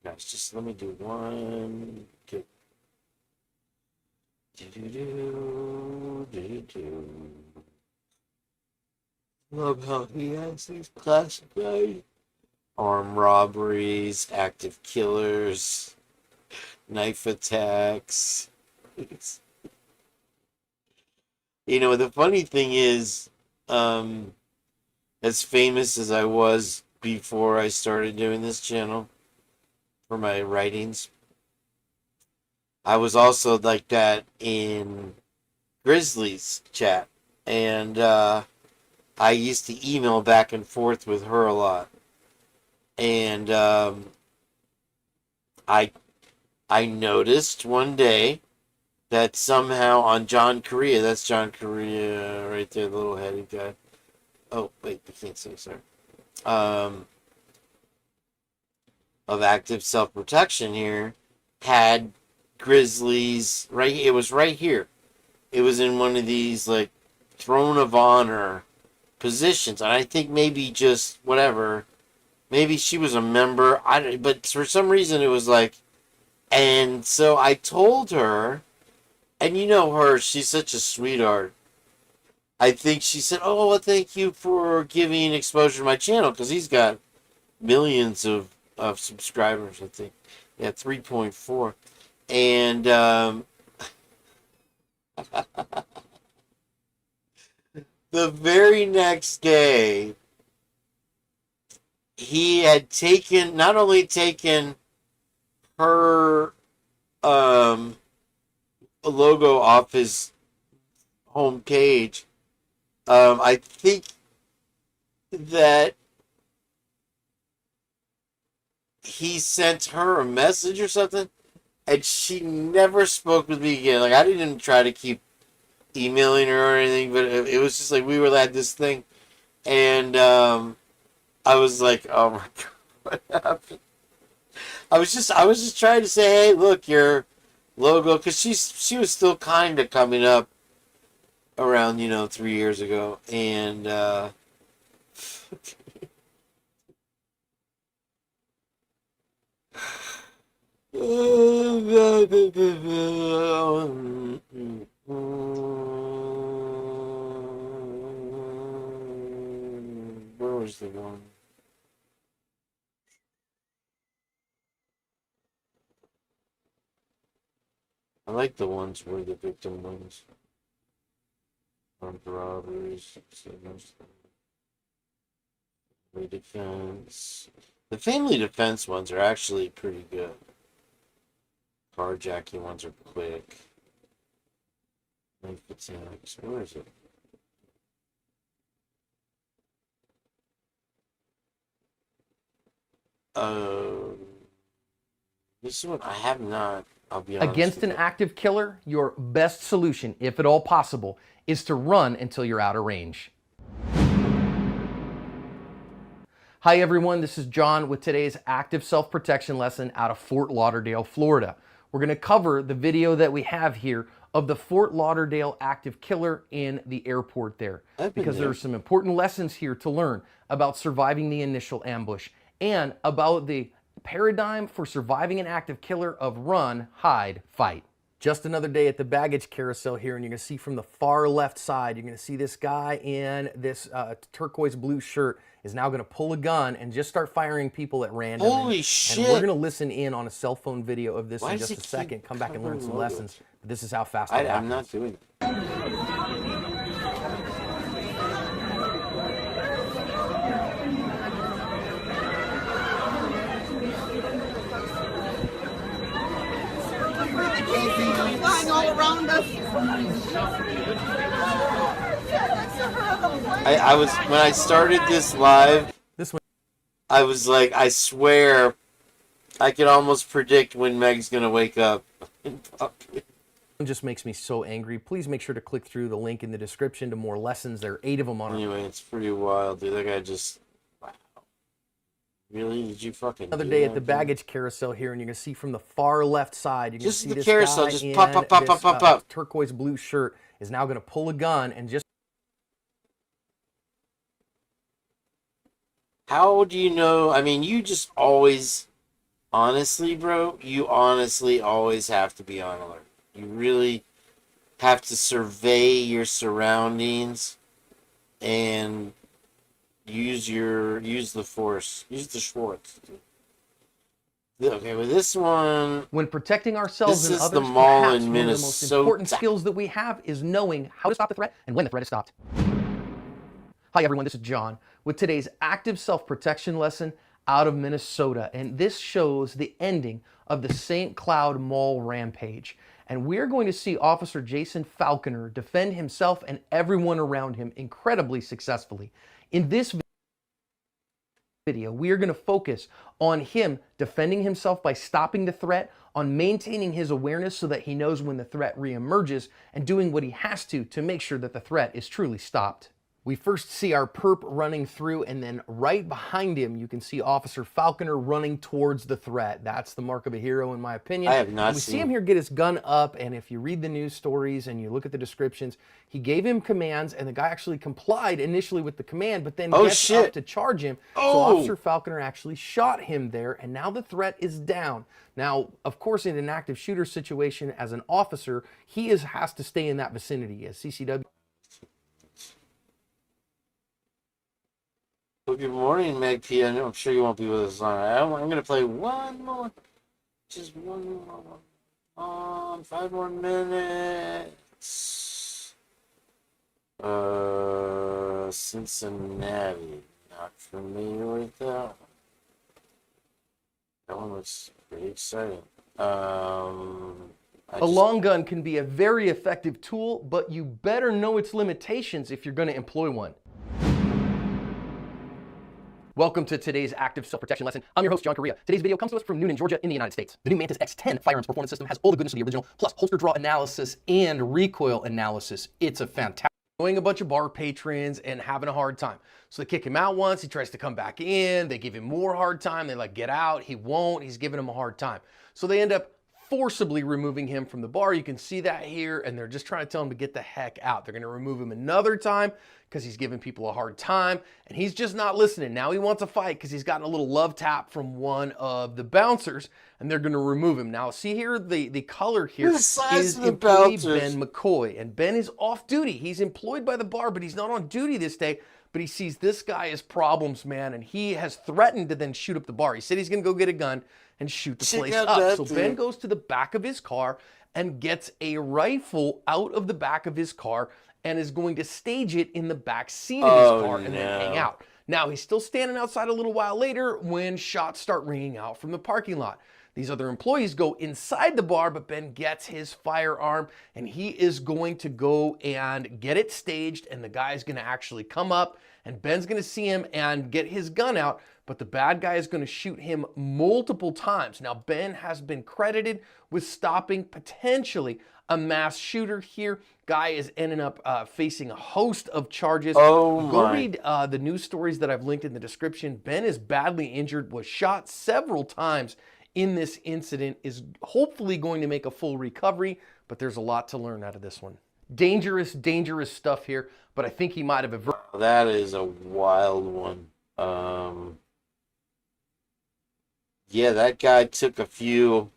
Guys, just let me do one. Good. Love how he has these classified armed robberies, active killers, knife attacks. The funny thing is, as famous as I was before I started doing this channel for my writings, I was also like that in Grizzly's chat. And I used to email back and forth with her a lot. And I noticed one day that somehow on John Correa, that's John Correa right there, the little headed guy. Oh, wait, I can't say, sorry. Of active self-protection here, had Grizzlies, it was right here. It was in one of these, like, throne of honor positions. And I think maybe just, whatever, maybe she was a member, but for some reason it was like, and so I told her, and you know her, she's such a sweetheart. I think she said, oh, well, thank you for giving exposure to my channel, because he's got millions of subscribers, I think. Yeah, 3.4. And the very next day, he had not only taken her logo off his home page, I think that he sent her a message or something, and she never spoke with me again. Like, I didn't even try to keep emailing her or anything, but it was just like we had this thing, and I was like, oh my god, what happened? I was just trying to say, hey, look, your logo, because she was still kind of coming up around 3 years ago, and Where's the one? I like the ones where the victim wins. Armed robberies, family defense. The family defense ones are actually pretty good. Carjacking ones are quick. Knife attacks. Where is it? This one I have not. I'll be honest. Against an active killer, your best solution, if at all possible, is to run until you're out of range. Hi everyone, this is John with today's active self-protection lesson out of Fort Lauderdale, Florida. We're going to cover the video that we have here of the Fort Lauderdale active killer in the airport there. Because there are some important lessons here to learn about surviving the initial ambush and about the paradigm for surviving an active killer of run, hide, fight. Just another day at the baggage carousel here, and you're going to see from the far left side, you're going to see this guy in this turquoise blue shirt is now going to pull a gun and just start firing people at random. Holy shit! And we're going to listen in on a cell phone video of this in just a second, come back and learn some lessons. But this is how fast it happens. I'm not doing it. Flying all around us. I was when I started this live. This one. I was like, I swear, I could almost predict when Meg's gonna wake up. It just makes me so angry. Please make sure to click through the link in the description to more lessons. There are 8 of them on. Anyway, it's pretty wild, dude. That guy just. Wow. Really? Did you fucking? Another day at the baggage carousel here, and you're gonna see from the far left side. You're gonna just see the this carousel, guy just in pop, pop, pop, this, pop, pop, pop. Turquoise blue shirt is now gonna pull a gun and just. How do you know? I mean, you just always, honestly, bro, you honestly always have to be on alert. You really have to survey your surroundings and use the force. Use the Schwartz. Okay, with this one... When protecting ourselves and others, the mall perhaps in one of the most important skills that we have is knowing how to stop the threat and when the threat is stopped. Hi everyone, this is John with today's active self-protection lesson out of Minnesota. And this shows the ending of the St. Cloud Mall rampage. And we're going to see Officer Jason Falconer defend himself and everyone around him incredibly successfully. In this video, we are going to focus on him defending himself by stopping the threat, on maintaining his awareness so that he knows when the threat reemerges, and doing what he has to make sure that the threat is truly stopped. We first see our perp running through, and then right behind him, you can see Officer Falconer running towards the threat. That's the mark of a hero, in my opinion. I have not we seen... see him here get his gun up, and if you read the news stories and you look at the descriptions, he gave him commands, and the guy actually complied initially with the command, but then gets up to charge him. So Officer Falconer actually shot him there, and now the threat is down. Now, of course, in an active shooter situation, as an officer, he has to stay in that vicinity as CCW. Well, good morning, Meg P. I know I'm sure you won't be with us long. I'm going to play one more. Just one more. 5 more minutes. Cincinnati. Not familiar with that one. That one looks pretty exciting. A long gun can be a very effective tool, but you better know its limitations if you're going to employ one. Welcome to today's active self-protection lesson. I'm your host, John Correa. Today's video comes to us from Noonan, Georgia in the United States. The new Mantis X10 firearms performance system has all the goodness of the original, plus holster draw analysis and recoil analysis. It's a fantastic... Knowing a bunch of bar patrons and having a hard time. So they kick him out once, he tries to come back in, they give him more hard time, they like, get out, he won't, he's giving him a hard time. So they end up forcibly removing him from the bar. You can see that here, and they're just trying to tell him to get the heck out. They're going to remove him another time because he's giving people a hard time, and he's just not listening. Now he wants a fight because he's gotten a little love tap from one of the bouncers, and they're going to remove him. Now, see here, the color here is employee Ben McCoy, and Ben is off duty. He's employed by the bar, but he's not on duty this day. But he sees this guy as problems, man, and he has threatened to then shoot up the bar. He said he's going to go get a gun and shoot the place up. So Ben goes to the back of his car and gets a rifle out of the back of his car and is going to stage it in the back seat of his car and then hang out. Now, he's still standing outside a little while later when shots start ringing out from the parking lot. These other employees go inside the bar, but Ben gets his firearm and he is going to go and get it staged, and the guy's going to actually come up and Ben's going to see him and get his gun out, but the bad guy is going to shoot him multiple times. Now, Ben has been credited with stopping potentially a mass shooter here. Guy is ending up facing a host of charges. Go read the news stories that I've linked in the description. Ben is badly injured, was shot several times in this incident, is hopefully going to make a full recovery, but there's a lot to learn out of this one. Dangerous, dangerous stuff here, but I think he might have averted. That is a wild one. Yeah, that guy took a few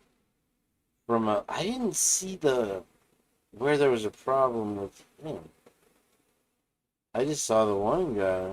from a... I didn't see where there was a problem with him. I just saw the one guy.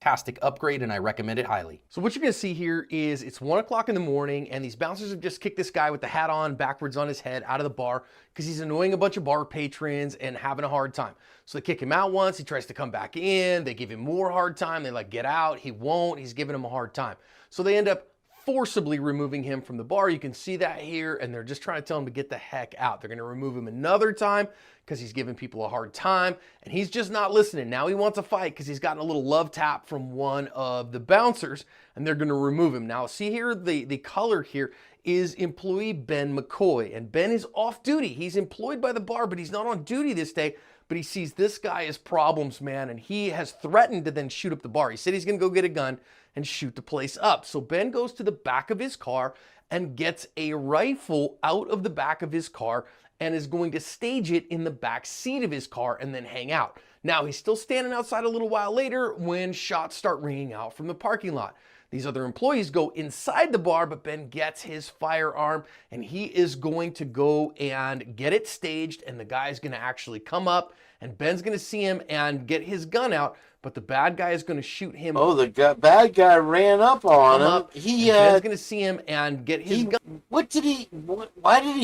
Fantastic upgrade, and I recommend it highly. So what you're gonna see here is it's 1 o'clock in the morning, and these bouncers have just kicked this guy with the hat on backwards on his head out of the bar because he's annoying a bunch of bar patrons and having a hard time. So they kick him out once, he tries to come back in, they give him more hard time, they like get out, he won't, he's giving him a hard time. So they end up forcibly removing him from the bar. You can see that here, and they're just trying to tell him to get the heck out. They're gonna remove him another time because he's giving people a hard time, and he's just not listening. Now he wants a fight because he's gotten a little love tap from one of the bouncers, and they're gonna remove him. Now, see here, the color here is employee Ben McCoy, and Ben is off duty. He's employed by the bar, but he's not on duty this day, but he sees this guy as problems, man, and he has threatened to then shoot up the bar. He said he's gonna go get a gun and shoot the place up. So Ben goes to the back of his car and gets a rifle out of the back of his car and is going to stage it in the back seat of his car and then hang out. Now, he's still standing outside a little while later when shots start ringing out from the parking lot. These other employees go inside the bar, but Ben gets his firearm and he is going to go and get it staged, and the guy's going to actually come up and Ben's going to see him and get his gun out, but the bad guy is going to shoot him. Oh, the bad guy ran up on him. Ben's going to see him and get his gun. Why did he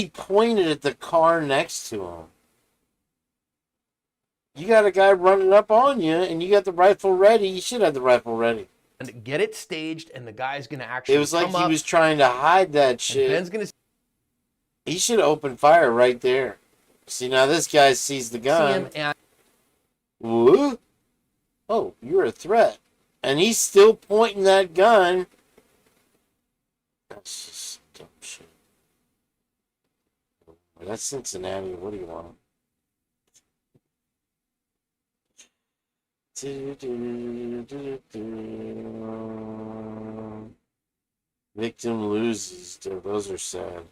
point it at the car next to him? You got a guy running up on you and you got the rifle ready. You should have the rifle ready. And get it staged, and the guy's going to actually It was like he was trying to hide that shit. Ben's going to... He should have opened fire right there. See, now this guy sees the gun. See him and... Woo? Oh, you're a threat. And he's still pointing that gun. That's just dumb shit. That's Cincinnati. What do you want? Victim loses. Dude, those are sad.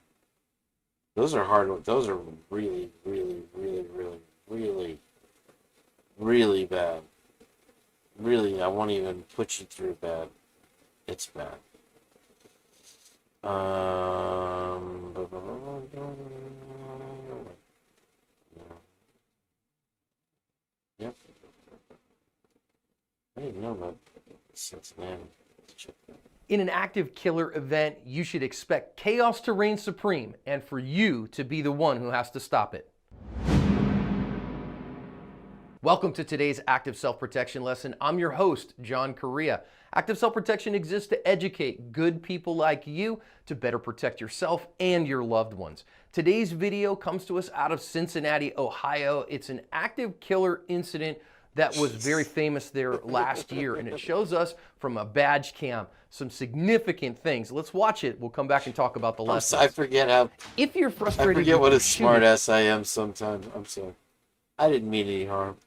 Those are hard. Those are really, really, really, really, really, really bad. Really, I won't even put you through bad. It's bad. Yep. I didn't know about Cincinnati. In an active killer event, you should expect chaos to reign supreme and for you to be the one who has to stop it. Welcome to today's Active Self-Protection lesson. I'm your host, John Correa. Active Self-Protection exists to educate good people like you to better protect yourself and your loved ones. Today's video comes to us out of Cincinnati, Ohio. It's an active killer incident that was very famous there last year, and it shows us from a badge cam some significant things. Let's watch it. We'll come back and talk about the lessons. I forget how... If you're frustrated... I forget what a smart ass I am sometimes. I'm sorry. I didn't mean any harm.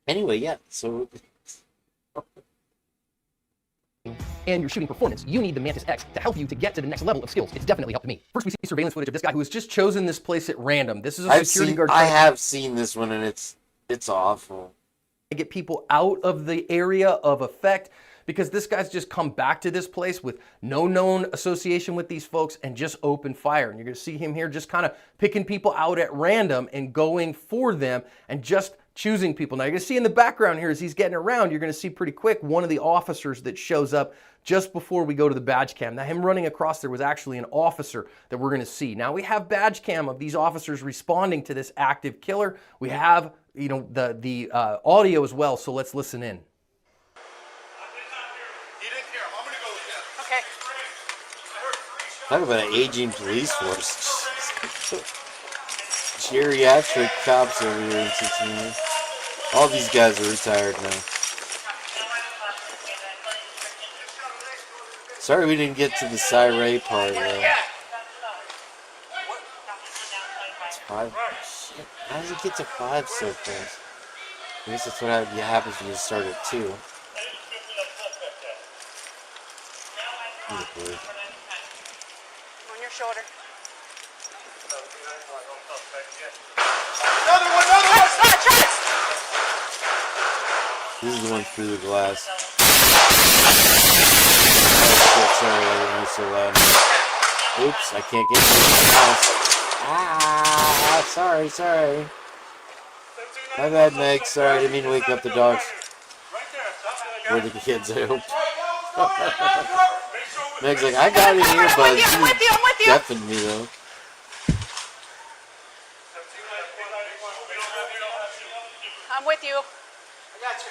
Anyway, yeah, so... and your shooting performance, you need the Mantis X to help you to get to the next level of skills. It's definitely helped me. First, we see surveillance footage of this guy who has just chosen this place at random. This is a security guard. I have seen this one, and it's awful. Get people out of the area of effect, because this guy's just come back to this place with no known association with these folks and just open fire. And you're going to see him here just kind of picking people out at random and going for them and just choosing people. Now you're going to see in the background here as he's getting around, you're going to see pretty quick one of the officers that shows up just before we go to the badge cam. Now him running across there was actually an officer that we're going to see. Now we have badge cam of these officers responding to this active killer. We have, you know, the audio as well, so let's listen in. Talk about an aging police force. Geriatric cops over here in Cincinnati. All these guys are retired now. Sorry we didn't get to the Cy-Ray part. It's 5. Shit. How does it get to 5 so fast? I guess that's what happens when you start at 2. On your shoulder. This is the one through the glass. Oh, sorry, I didn't so loud. Oops, I can't get to the house. Ah, sorry. My bad, Meg. Sorry, I didn't mean to wake up the dogs. Or the kids, I hope. Meg's like, I got in here, but she was deafened me, though. I'm with you. I got you.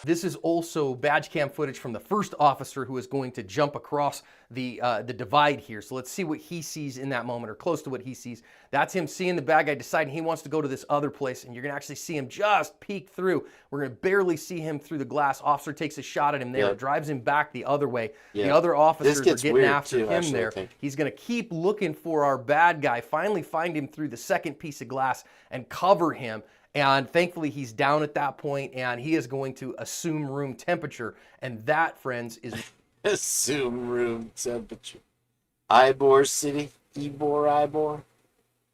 This is also badge cam footage from the first officer who is going to jump across the divide here. So let's see what he sees in that moment, or close to what he sees. That's him seeing the bad guy, deciding he wants to go to this other place, and you're gonna actually see him just peek through. We're gonna barely see him through the glass. Officer takes a shot at him there, drives him back the other way. The other officers are getting after him there. He's gonna keep looking for our bad guy, finally find him through the second piece of glass and cover him. And thankfully, he's down at that point, and he is going to assume room temperature. And that, friends, is... Assume room temperature. Ybor City? Ybor?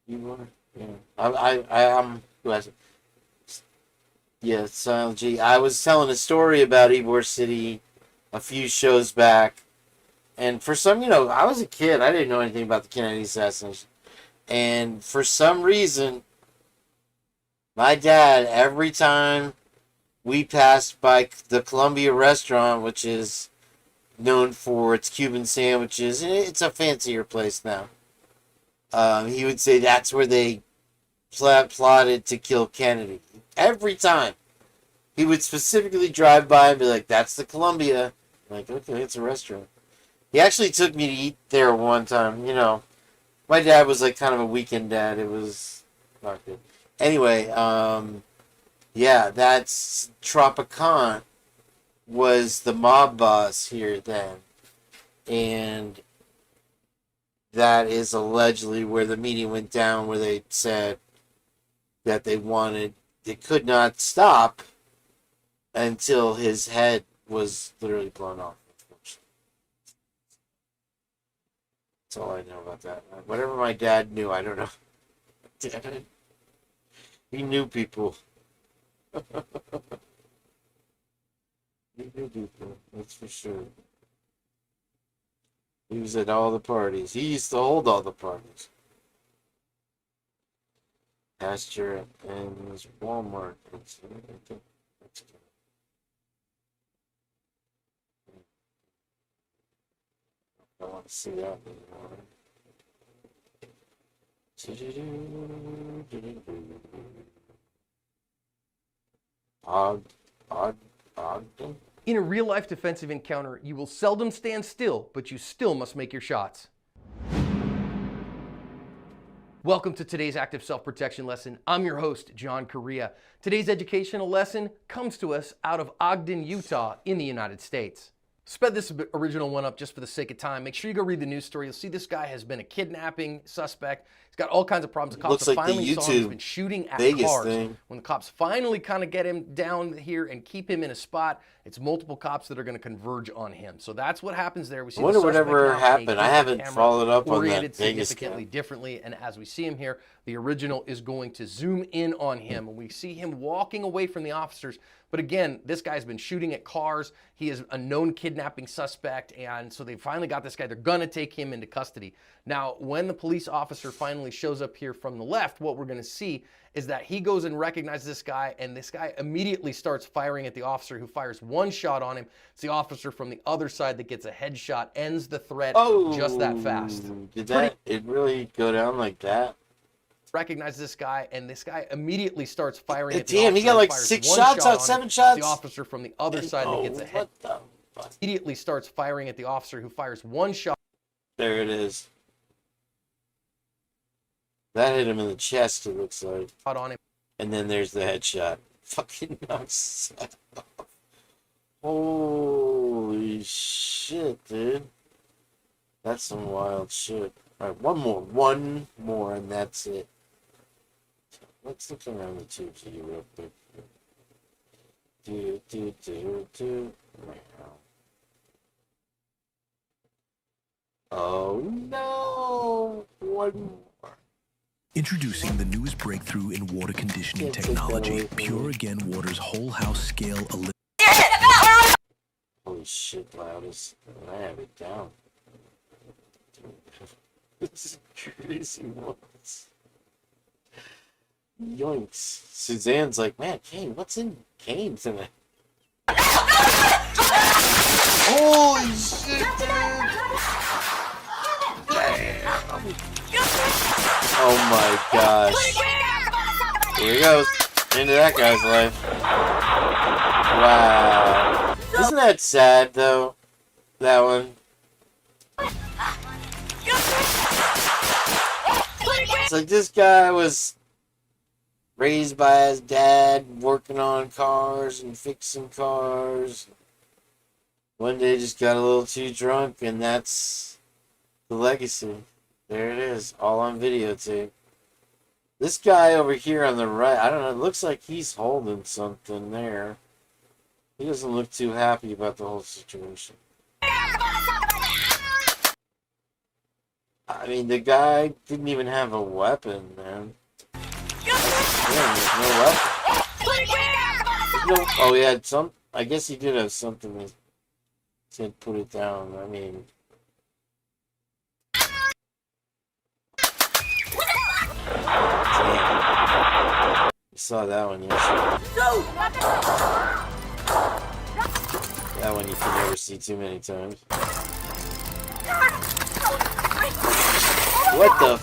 Yeah. I'm... Who has it? Yeah, Silent G. I was telling a story about Ybor City a few shows back. And for some, I was a kid. I didn't know anything about the Kennedy assassination. And for some reason... My dad, every time we passed by the Columbia restaurant, which is known for its Cuban sandwiches, and it's a fancier place now, he would say that's where they plotted to kill Kennedy. Every time. He would specifically drive by and be like, that's the Columbia. I'm like, okay, it's a restaurant. He actually took me to eat there one time. My dad was like kind of a weekend dad. It was not good. Anyway, yeah, that's Tropicant was the mob boss here then. And that is allegedly where the meeting went down, where they said that they could not stop until his head was literally blown off. That's all I know about that. Whatever my dad knew, I don't know. He knew people. He knew people, that's for sure. He was at all the parties. He used to hold all the parties. Pasture and his Walmart. I want to see that anymore. Ogden? In a real-life defensive encounter, you will seldom stand still, but you still must make your shots. Welcome to today's active self-protection lesson. I'm your host, John Correa. Today's educational lesson comes to us out of Ogden, Utah, in the United States. Sped this original one up just for the sake of time. Make sure you go read the news story. You'll see this guy has been a kidnapping suspect. He's got all kinds of problems. The cops Looks like the finally saw him. He's YouTube been shooting at Vegas cars. thing. When the cops finally kind of get him down here and keep him in a spot, it's multiple cops that are going to converge on him. So that's what happens there. We see I wonder the suspect whatever now in a happened. I different haven't camera, followed up on that oriented Vegas significantly guy. differently. And as we see him here, the original is going to zoom in on him, and we see him walking away from the officers. But again, this guy's been shooting at cars. He is a known kidnapping suspect, and so they finally got this guy. They're gonna take him into custody. Now, when the police officer finally shows up here from the left, what we're gonna see is that he goes and recognizes this guy, and this guy immediately starts firing at the officer, who fires one shot on him. It's the officer from the other side that gets a headshot, ends the threat just that fast. Did it really go down like that? Recognizes this guy, and this guy immediately starts firing at the Damn, officer. he got like fires 6 one shots shot out, on 7 him. shots? The officer from the other side that gets a head. Immediately starts firing at the officer, who fires one shot. There it is. That hit him in the chest, it looks like. On him. And then there's the headshot. Fucking nuts. Holy shit, dude. That's some wild shit. Alright, one more, and that's it. Let's look around the tubes here real quick. Oh no! One more. Introducing the newest breakthrough in water conditioning technology, Pure Again Water's whole house scale. Holy shit, loudest. I have it down. This is crazy ones. Yoinks. Suzanne's like, man, Kane, what's in Kane tonight? Holy shit, dude! Damn. Oh my gosh. Here he goes. Into that guy's life. Wow. Isn't that sad, though? That one. It's like this guy was raised by his dad, working on cars and fixing cars. One day just got a little too drunk, and that's the legacy. There it is, all on videotape. This guy over here on the right, I don't know, it looks like he's holding something there. He doesn't look too happy about the whole situation. I mean, the guy didn't even have a weapon, man. There's no weapon. Oh, he had some. I guess he did have something that said put it down. I mean. Damn. You saw that one yesterday. That one you can never see too many times. What the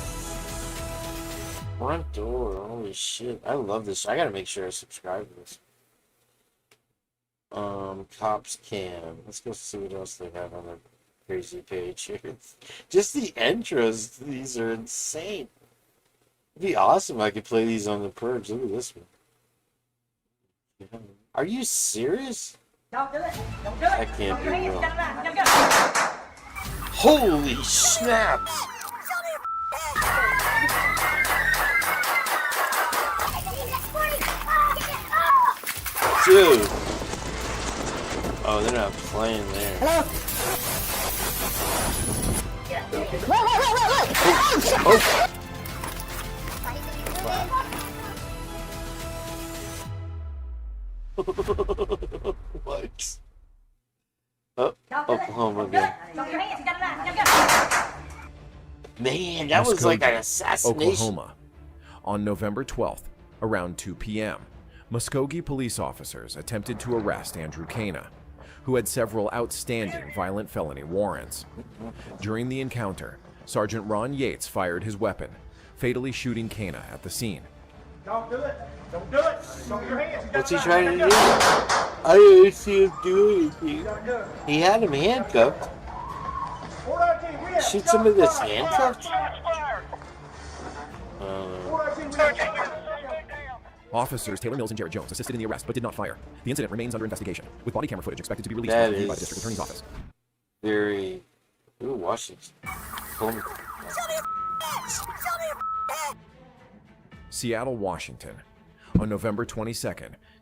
front door? Holy shit. I love this. I gotta make sure I subscribe to this. Cops Cam. Let's go see what else they have on their crazy page here. Just the intros. These are insane. It'd be awesome if I could play these on the Purge. Look at this one. Are you serious? Don't do it. Don't do it. That can't Don't be do it. real. Go. Holy snaps! Dude! Oh, they're not playing there. Hello? Oh. What? Oh, Oklahoma again. Man, that was like an assassination. Oklahoma. On November 12th, around 2 p.m., Muskogee police officers attempted to arrest Andrew Cana, who had several outstanding violent felony warrants. During the encounter, Sergeant Ron Yates fired his weapon, fatally shooting Cana at the scene. Don't do it. Don't do it. Don't get your hands. What's he trying to do? I didn't see him do anything. He had him handcuffed. Shoot some of this handcuffed? Officers Taylor Mills and Jared Jones assisted in the arrest but did not fire. The incident remains under investigation, with body camera footage expected to be released That by the is District Attorney's Office. Very... Ooh, Washington. Seattle, Washington. On November 22,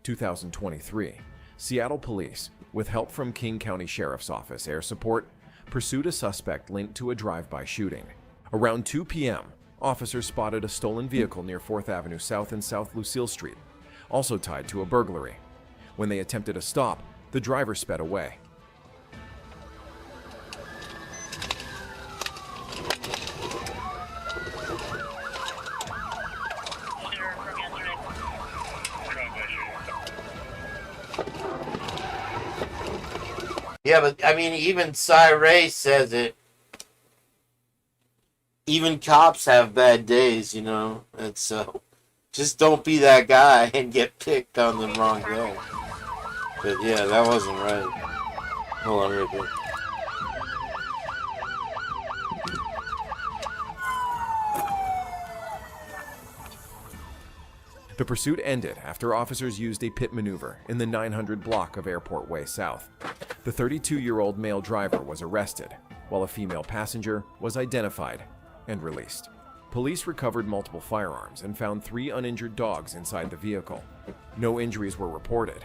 2023, Seattle police, with help from King County Sheriff's Office Air Support, pursued a suspect linked to a drive-by shooting. Around 2 p.m., officers spotted a stolen vehicle near 4th Avenue South and South Lucille Street, also tied to a burglary. When they attempted a stop, the driver sped away. Yeah, but I mean, even Cy Ray says it. Even cops have bad days, you know. And so, just don't be that guy and get picked on the wrong day. But yeah, that wasn't right. Hold on real quick. The pursuit ended after officers used a pit maneuver in the 900 block of Airport Way South. The 32-year-old male driver was arrested, while a female passenger was identified and released. Police recovered multiple firearms and found 3 uninjured dogs inside the vehicle. No injuries were reported.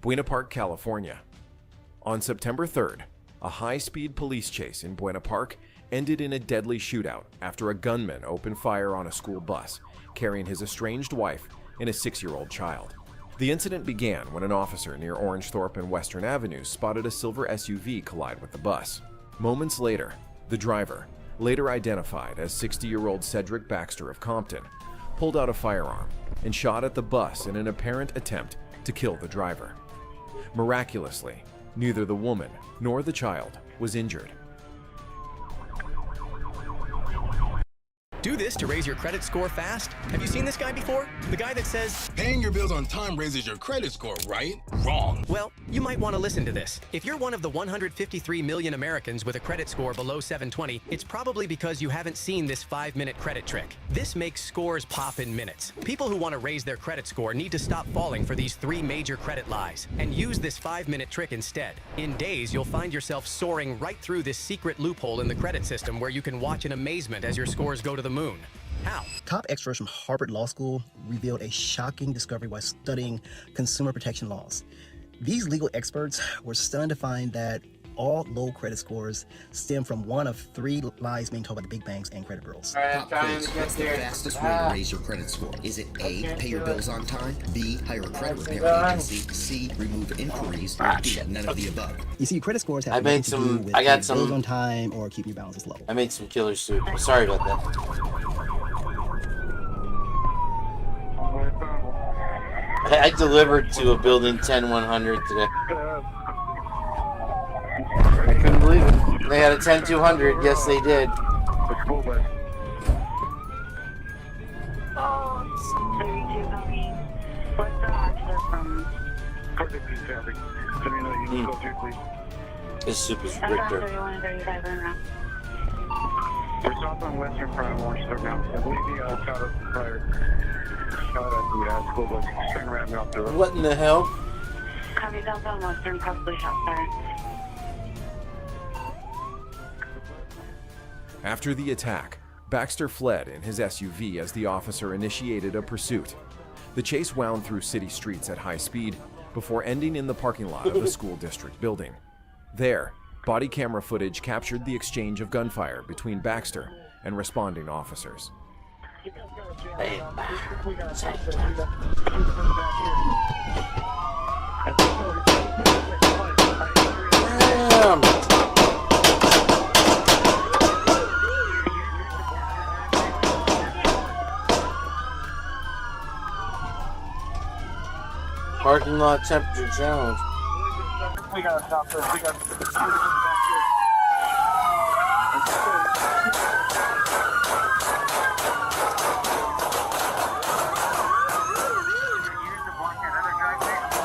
Buena Park, California. On September 3rd, a high-speed police chase in Buena Park ended in a deadly shootout after a gunman opened fire on a school bus carrying his estranged wife and a 6-year-old child. The incident began when an officer near Orangethorpe and Western Avenue spotted a silver SUV collide with the bus. Moments later, the driver, later identified as 60-year-old Cedric Baxter of Compton, pulled out a firearm and shot at the bus in an apparent attempt to kill the driver. Miraculously, neither the woman nor the child was injured. Do this to raise your credit score fast? Have you seen this guy before? The guy that says, paying your bills on time raises your credit score, right? Wrong. Well, you might want to listen to this. If you're one of the 153 million Americans with a credit score below 720, it's probably because you haven't seen this 5-minute credit trick. This makes scores pop in minutes. People who want to raise their credit score need to stop falling for these 3 major credit lies and use this 5-minute trick instead. In days, you'll find yourself soaring right through this secret loophole in the credit system where you can watch in amazement as your scores go to the moon. How? Top experts from Harvard Law School revealed a shocking discovery while studying consumer protection laws. These legal experts were stunned to find that all low credit scores stem from one of 3 lies being told by the big banks and credit bureaus. Pop quiz. What's the fastest way to raise your credit score? Is it A, pay your bills on time, B, hire a credit repair agency, C, remove inquiries, or D, none of the above? You see, credit scores have nothing to do with paying bills on time or keeping your balances low. I made some killer soup. Sorry about that. I delivered to a building 10100 today. I couldn't believe it. They had a 10200. Yes, they did. This soup is Richter. We're south on Western Front of Orange now. I believe the shot of fire. Shot at the school bus. Turn around and off the road. What in the hell? Copy south on Western, possibly shot fire. After the attack, Baxter fled in his SUV as the officer initiated a pursuit. The chase wound through city streets at high speed before ending in the parking lot of the school district building. There, body camera footage captured the exchange of gunfire between Baxter and responding officers. Parking lot temperature challenge. We gotta stop this. We got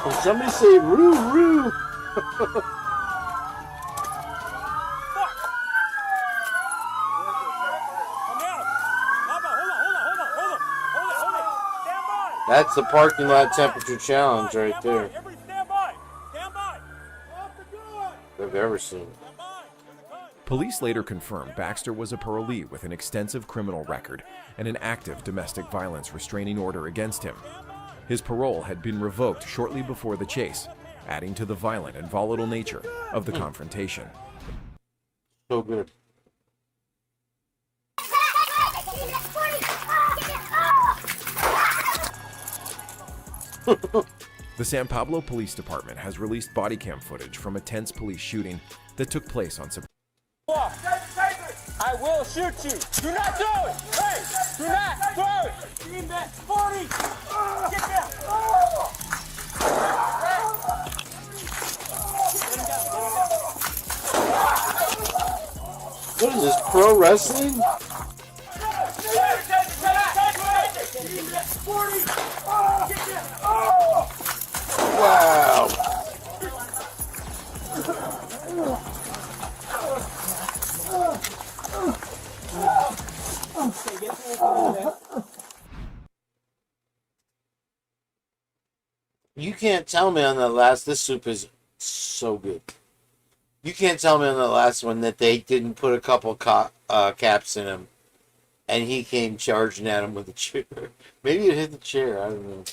Oh, somebody say roo roo. That's the parking lot temperature challenge right there. I've ever seen. Police later confirmed Baxter was a parolee with an extensive criminal record and an active domestic violence restraining order against him. His parole had been revoked shortly before the chase, adding to the violent and volatile nature of the confrontation. So good. The San Pablo Police Department has released body cam footage from a tense police shooting that took place on September. I will shoot you. Do not throw it. Hey, do not throw it. Team back 40. Get down. What is this, pro wrestling? Wow. You can't tell me on the last, this soup is so good. You can't tell me on the last one that they didn't put a couple caps in him and he came charging at him with a chair. Maybe it hit the chair, I don't know.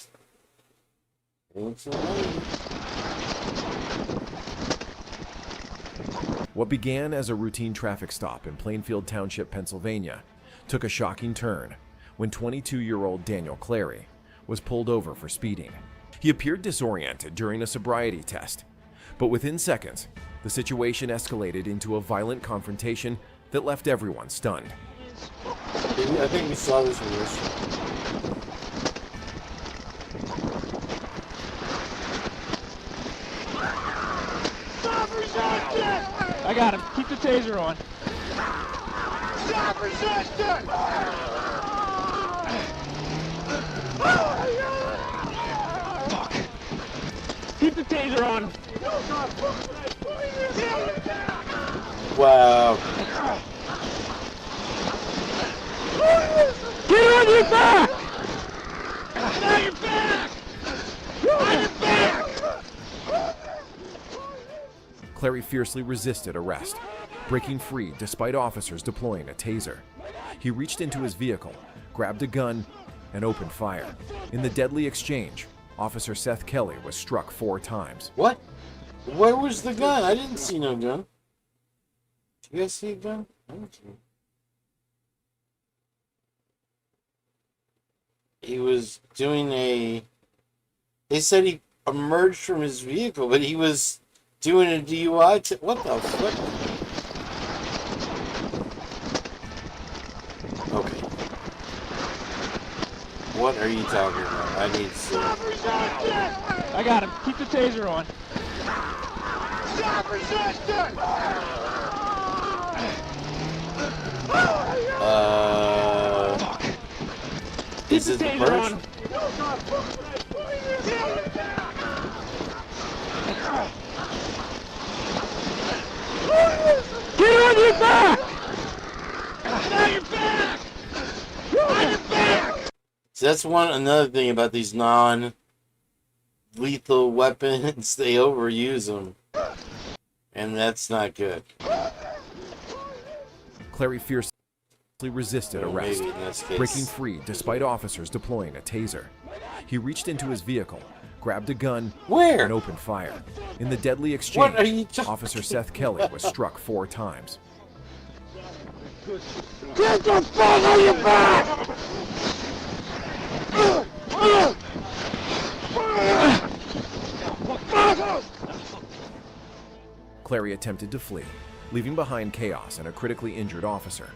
What began as a routine traffic stop in Plainfield Township, Pennsylvania, took a shocking turn when 22-year-old Daniel Clary was pulled over for speeding. He appeared disoriented during a sobriety test, but within seconds, the situation escalated into a violent confrontation that left everyone stunned. I think we saw this one yesterday. I got him. Keep the taser on. Stop resisting! Fuck. Keep the taser on. Wow. Get on your back! Get on your back! On your back! Clary fiercely resisted arrest, breaking free despite officers deploying a taser. He reached into his vehicle, grabbed a gun, and opened fire. In the deadly exchange, Officer Seth Kelly was struck 4 times. What? Where was the gun? I didn't see no gun. Did you guys see a gun? I didn't see it. He was doing a... They said he emerged from his vehicle, but he was doing a DUI. What the fuck? Okay. What are you talking about? I need to see. I got him. Keep the taser on. Stop resisting! Is it the person? Get on your back! Get on your back! Get on your back! So that's another thing about these non-lethal weapons. They overuse them, and that's not good. Clary fiercely resisted arrest, breaking free despite officers deploying a taser. He reached into his vehicle, grabbed a gun, and opened fire. In the deadly exchange, Officer Seth Kelly was struck 4 times. Get the fuck on your back! Clary attempted to flee, leaving behind chaos and a critically injured officer.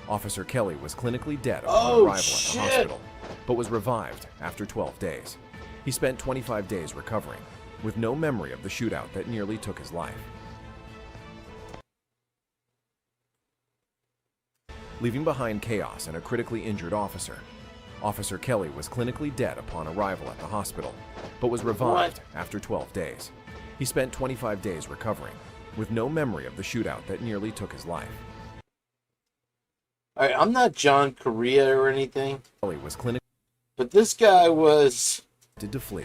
Officer Kelly was clinically dead upon arrival at the hospital, but was revived after 12 days. He spent 25 days recovering, with no memory of the shootout that nearly took his life. Leaving behind chaos and a critically injured officer, Officer Kelly was clinically dead upon arrival at the hospital, but was revived after 12 days. He spent 25 days recovering, with no memory of the shootout that nearly took his life. Alright, I'm not John Correa or anything. Kelly was clinically But this guy was to flee,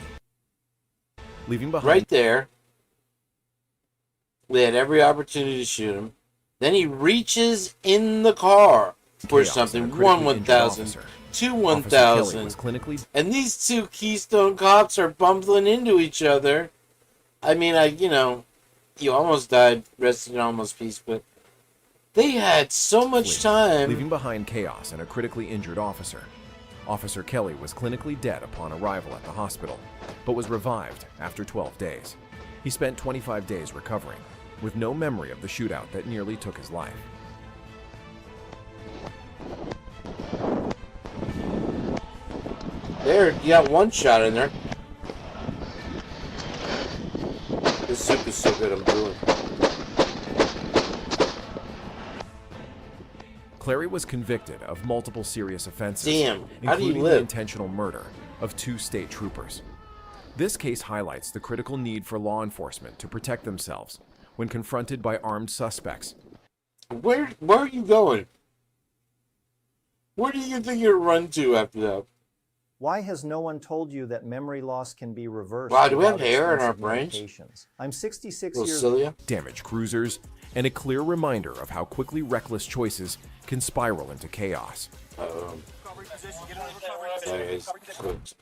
leaving behind right there. They had every opportunity to shoot him. Then he reaches in the car for something. 1,000, 1,000. And these two Keystone cops are bumbling into each other. I mean, you almost died, rested in almost peace, but they had so much time. Leaving behind chaos and a critically injured officer. Officer Kelly was clinically dead upon arrival at the hospital, but was revived after 12 days. He spent 25 days recovering, with no memory of the shootout that nearly took his life. There, you got one shot in there. This soup is so good, I'm drooling. Clary was convicted of multiple serious offenses, Damn, how do you including live? the intentional murder of 2 state troopers. This case highlights the critical need for law enforcement to protect themselves when confronted by armed suspects. Where are you going? Where do you think you'll run to after that? Why has no one told you that memory loss can be reversed? Wow, do we have without hair in our expensive brains? medications? I'm 66 Little years cilia? Damaged cruisers, and a clear reminder of how quickly reckless choices can spiral into chaos. That is cooked.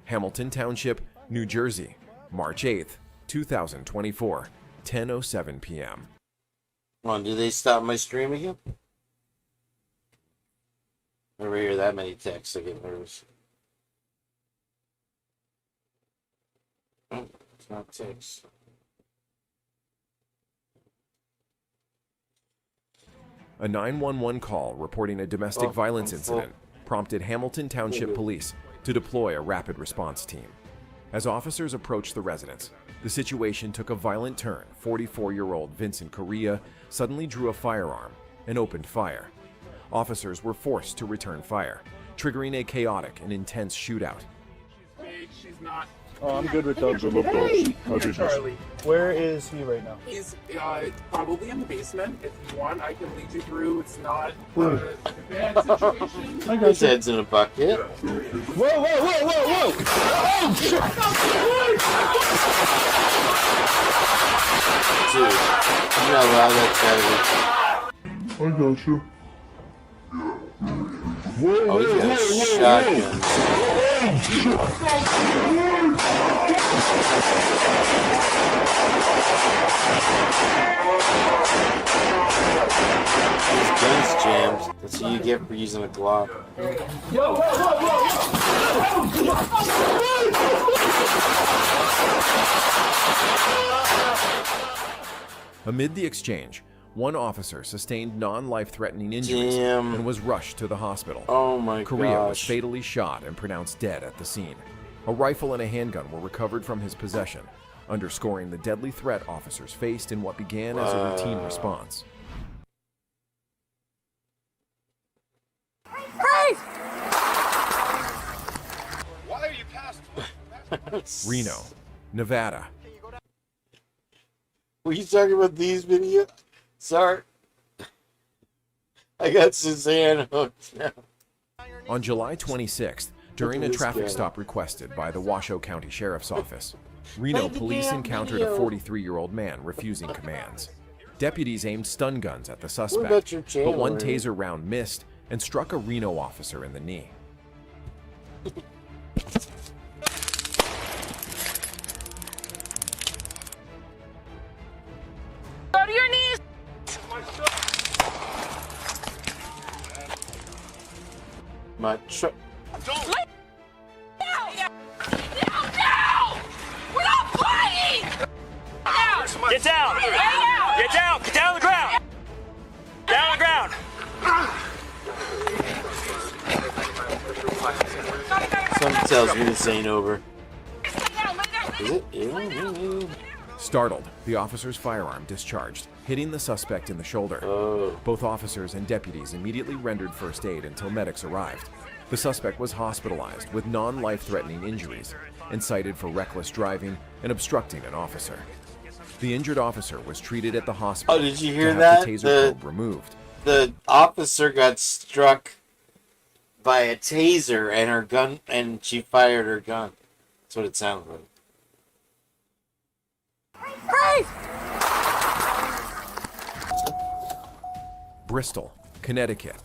Hamilton Township, New Jersey, March 8th, 2024, 10:07 p.m. Come on, do they stop my stream again? Never hear that many texts, I get nervous. Oh, it's not texts. A 911 call reporting a domestic violence incident prompted Hamilton Township Police to deploy a rapid response team. As officers approached the residence, the situation took a violent turn. 44-year-old Vincent Correa suddenly drew a firearm and opened fire. Officers were forced to return fire, triggering a chaotic and intense shootout. She's not. Oh, I'm good with those. Hey, Charlie. Where is he right now? He's probably in the basement. If you want, I can lead you through. It's not Where? a bad situation. I got His you. head's in a bucket. Whoa, whoa, whoa, whoa, whoa! Oh, shit! Dude, you're not allowed that I got you. Oh, he's got a shotgun. His gun's jammed. That's what you get for using a Glock. Yo, whoa, Amid the exchange, one officer sustained non-life-threatening injuries and was rushed to the hospital. Oh my Correa was gosh. fatally shot and pronounced dead at the scene. A rifle and a handgun were recovered from his possession, underscoring the deadly threat officers faced in what began as a routine response. Hey! Why are you past? Reno, Nevada. Were you talking about these videos? Sorry. I got Suzanne hooked now. On July 26th, during a This traffic guy. stop requested by the Washoe County Sheriff's Office, Reno Play the police damn encountered a video. 43-year-old man refusing commands. Deputies aimed stun guns at the about suspect, your but channel, one Randy? taser round missed and struck a Reno officer in the knee. Go to your knees! My truck. Lay down! Down! We're not fighting! Down! Get down! Get down! Get down on the ground! Down on the ground! Something tells me this ain't over. Is it? Yeah. Startled, the officer's firearm discharged, hitting the suspect in the shoulder. Both officers and deputies immediately rendered first aid until medics arrived. The suspect was hospitalized with non-life-threatening injuries and cited for reckless driving and obstructing an officer. The injured officer was treated at the hospital. Oh, did you hear to that? have the taser probe removed. The officer got struck by a taser and her gun, and she fired her gun. That's what it sounds like. Bristol, Connecticut.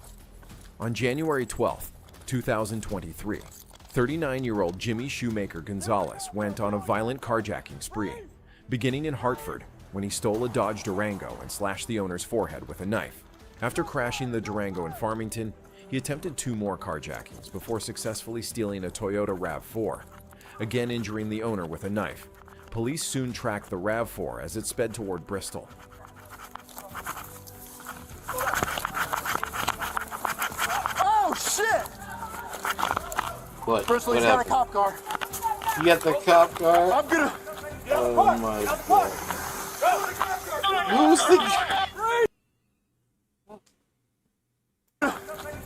On January 12, 2023, 39-year-old Jimmy Shoemaker Gonzalez went on a violent carjacking spree, beginning in Hartford when he stole a Dodge Durango and slashed the owner's forehead with a knife. After crashing the Durango in Farmington, he attempted 2 more carjackings before successfully stealing a Toyota RAV4, again injuring the owner with a knife. Police soon tracked the RAV4 as it sped toward Bristol. Oh, shit! What? Bristol, What he's got a happened? cop car. You got the cop car? I'm gonna... Oh my god. Who's the...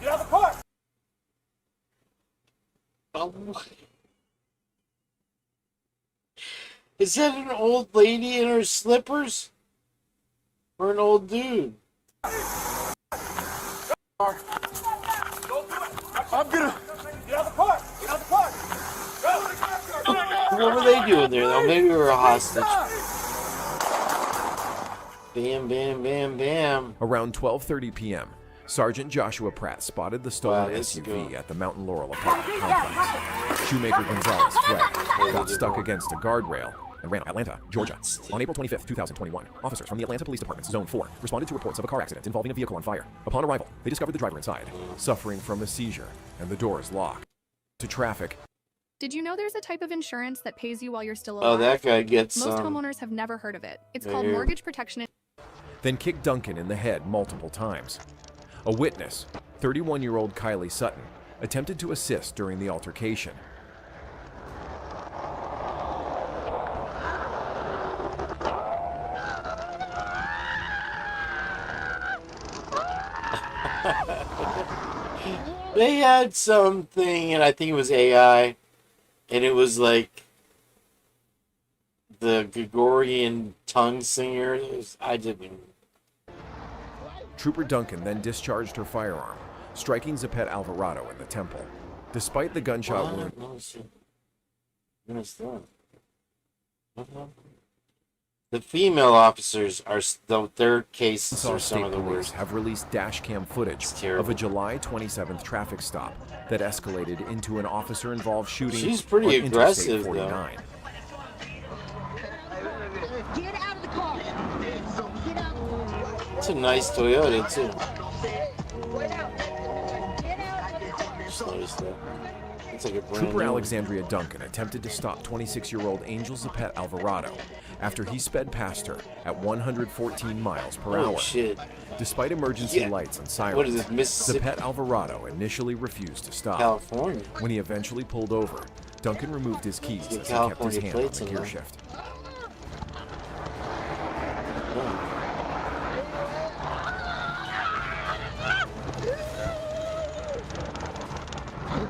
Get out of the car! Oh my... Is that an old lady in her slippers? Or an old dude? I'm gonna... Get out of the car! Get out of the car! What were they doing there though? Maybe we were a hostage. Bam, bam, bam, bam. Around 12:30 p.m., Sergeant Joshua Pratt spotted the stolen this is SUV good. at the Mountain Laurel apartment complex. Shoemaker Gonzalez fled, got stuck against a guardrail, and ran Atlanta, Georgia. On April 25, 2021, officers from the Atlanta Police Department's Zone 4 responded to reports of a car accident involving a vehicle on fire. Upon arrival, they discovered the driver inside, suffering from a seizure, and the doors locked. To traffic. Did you know there's a type of insurance that pays you while you're still alive? Oh, that guy gets Most homeowners have never heard of it. It's called Yeah. mortgage protection. Then kicked Duncan in the head multiple times. A witness, 31-year-old Kylie Sutton, attempted to assist during the altercation. They had something, and I think it was AI, and it was like the Gregorian tongue singer. I didn't. Trooper Duncan then discharged her firearm, striking Zapet Alvarado in the temple. Despite the gunshot wound, the female officers are their cases are Arkansas some State of the Police worst. have released dash cam footage of a July 27th traffic stop that escalated into an officer-involved shooting. She's pretty on Interstate aggressive, though. 49. Get out of the car. Get out. It's a nice Toyota too. Just noticed that. It's like a brand Trooper new. Alexandria Duncan attempted to stop 26-year-old Angel Zapet Alvarado after he sped past her at 114 miles per Oh, hour. shit. Despite emergency Yeah. lights and sirens, What is this, Mississippi? Zapet Alvarado initially refused to stop. California. When he eventually pulled over, Duncan removed his keys The as he kept his California hand on plates the in gear there. shift.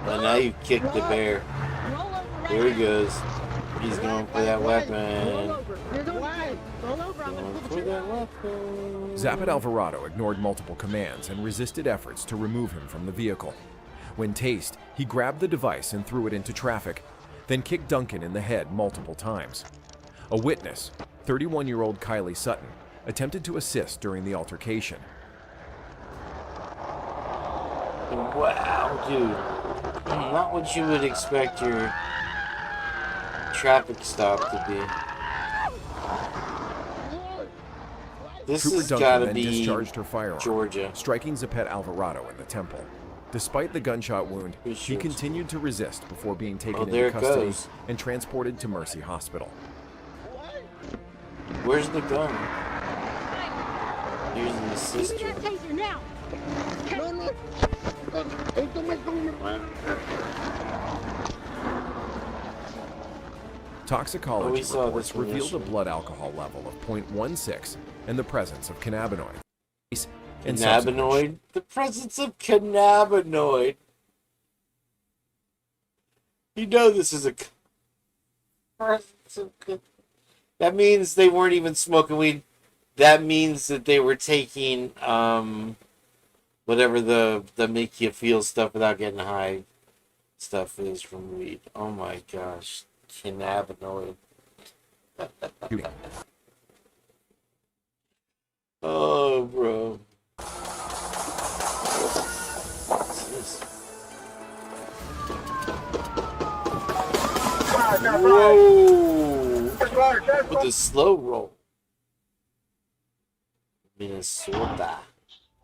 And now you kick the bear. There he goes. He's going for that weapon. Going for that weapon. Zapet Alvarado ignored multiple commands and resisted efforts to remove him from the vehicle. When tased, he grabbed the device and threw it into traffic, then kicked Duncan in the head multiple times. A witness, 31-year-old Kylie Sutton, attempted to assist during the altercation. Wow, dude. Not what you would expect your traffic stop to be. This Trooper has Duncan gotta then be discharged her firearm, Georgia. striking Zapet Alvarado in the temple. Despite the gunshot wound, he continued to resist before being taken there into it custody goes. and transported to Mercy Hospital. Where's the gun? Here's the sister. now. Toxicology we saw reports this one revealed a yesterday. blood alcohol level of 0.16 and the presence of cannabinoid. And Cannabinoid? The presence of cannabinoid. You know this is a presence of That means they weren't even smoking weed. That means that they were taking whatever the make you feel stuff without getting high stuff is from weed. Oh my gosh. Cannabinoid. Oh, bro. What's this? Whoa! With a slow roll. Minnesota.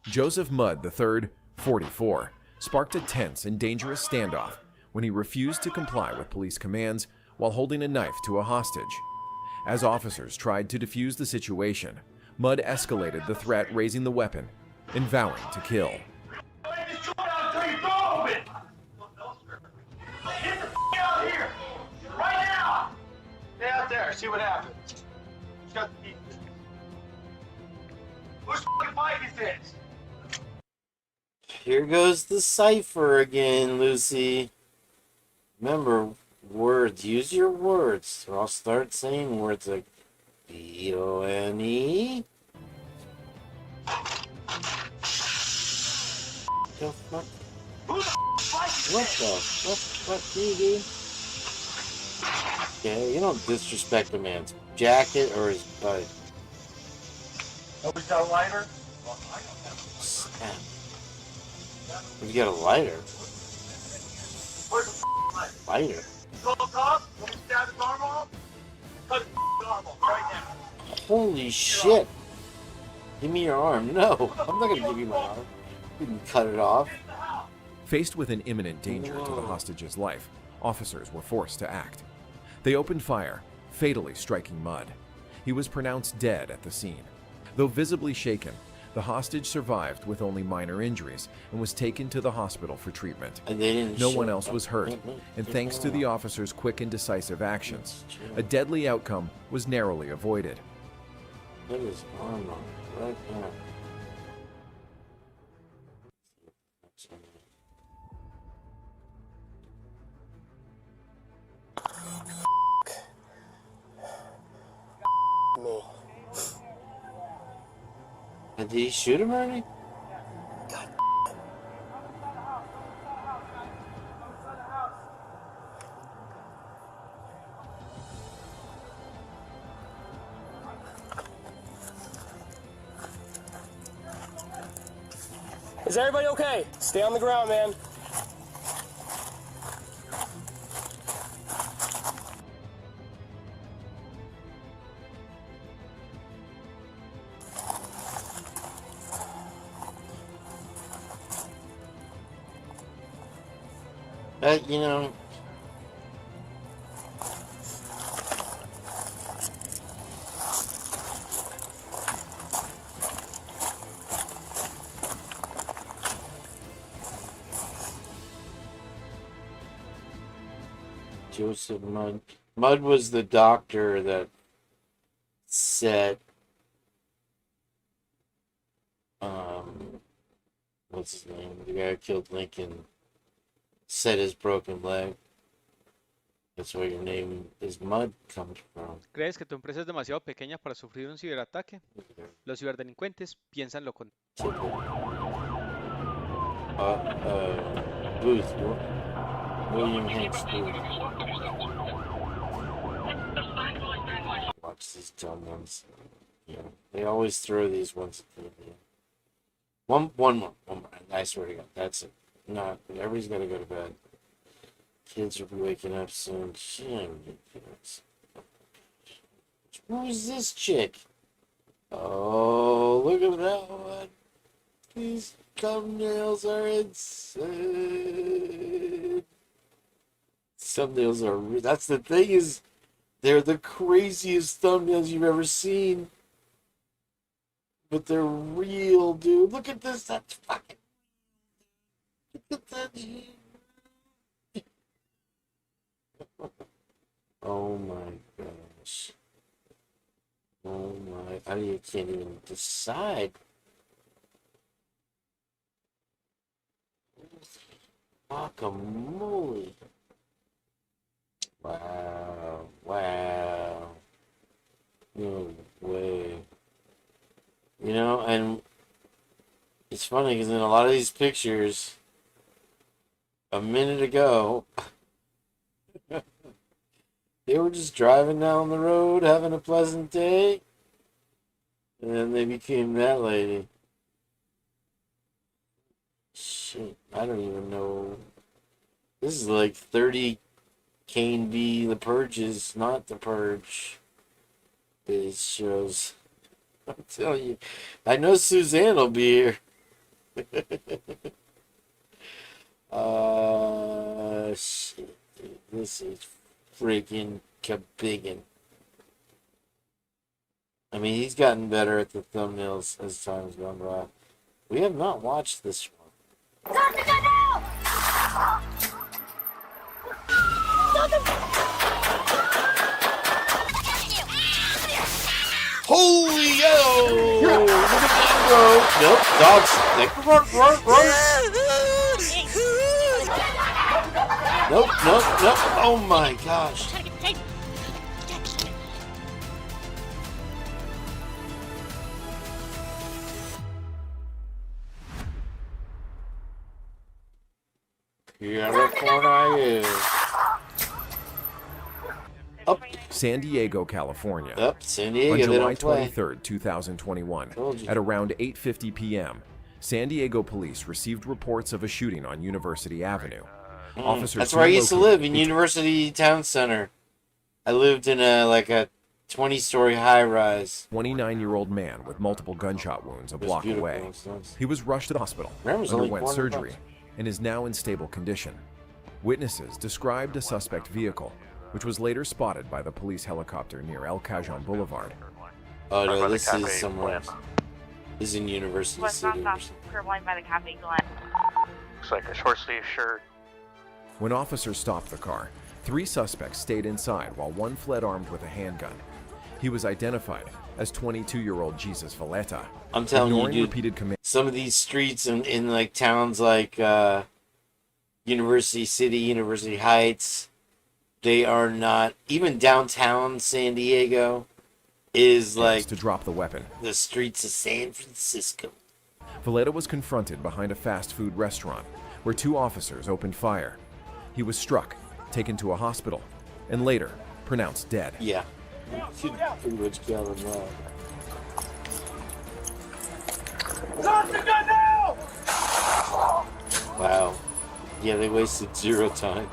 Joseph Mudd III, 44, sparked a tense and dangerous standoff when he refused to comply with police commands while holding a knife to a hostage. As officers tried to defuse the situation, Mudd escalated the threat, raising the weapon and vowing to kill. Stay out there, see what happens. Shut the Whose fight is this? Here goes the cipher again, Lucy. Remember, words. Use your words. Or I'll start saying words like B-O-N-E. The fuck? What the fuck do you do? Yeah, you don't disrespect a man's jacket or his butt. Nobody's got a lighter? Snap. You got a lighter? Where's the lighter? Lighter? Go up top? Want me to stab his arm off? Cut his arm off right now. Holy shit. Give me your arm. No, I'm not gonna give you my arm. You can cut it off. Faced with an imminent danger to the hostage's life, officers were forced to act. They opened fire, fatally striking Mudd. He was pronounced dead at the scene. Though visibly shaken, the hostage survived with only minor injuries and was taken to the hospital for treatment. No one else was hurt, and thanks to the officers' quick and decisive actions, a deadly outcome was narrowly avoided. Put his arm on right now. Me. Did he shoot him already? Is everybody okay? Stay on the ground, man. You know, Joseph Mudd. Mudd was the doctor that said, what's his name? The guy who killed Lincoln set his broken leg. That's where your name is Mudd comes from. ¿Crees que tu empresa es demasiado pequeña para sufrir un ciberataque? Los ciberdelincuentes piensan lo contrario. Booth. William Hanks Booth. Watch these dumb ones. Yeah, they always throw these ones at the end. One more. I swear to God, that's it. No, everybody's got to go to bed. Kids will be waking up soon. Who's this chick? Oh, look at that one. These thumbnails are insane. Thumbnails are... That's the thing is, they're the craziest thumbnails you've ever seen. But they're real, dude. Look at this. That's fucking... Look at that shit. Oh my gosh. Oh my... I can't even decide. Guacamole. Wow. Wow. funny because in a lot of these pictures, a minute ago, they were just driving down the road, having a pleasant day, and then they became that lady. Shit, I don't even know. This is like 30 Kane v. The Purges, not The Purge. It shows. I'm telling you. I know Suzanne will be here. Shit, dude. This is freaking kabiggin. I mean, he's gotten better at the thumbnails as time's gone by. We have not watched this one. Holy yo! Nope, dogs. Nope. Oh my gosh. Up. San Diego, California. Yep, San Diego. On They July don't play. 23rd, 2021, at around 8:50 p.m., San Diego police received reports of a shooting on University Avenue. Officers That's where I used to live, in University Town Center. I lived in a 20-story high-rise. 29-year-old man with multiple gunshot wounds a block away. He was rushed to the hospital, underwent surgery, and is now in stable condition. Witnesses described a suspect vehicle, which was later spotted by the police helicopter near El Cajon Boulevard. Oh no, this is somewhere else. This is in University City. Purblind by the Cafe Glen. Looks like a short sleeve shirt. When officers stopped the car, 3 suspects stayed inside while one fled armed with a handgun. He was identified as 22-year-old Jesus Valletta. I'm telling you, dude, repeated commands. Some of these streets in like towns like University City, University Heights, they are not, even downtown San Diego is like to drop the weapon. The streets of San Francisco. Valletta was confronted behind a fast food restaurant where 2 officers opened fire. He was struck, taken to a hospital, and later pronounced dead. Yeah. Pretty much got him wrong. Drop the gun now! Wow. Yeah, they wasted 0 time.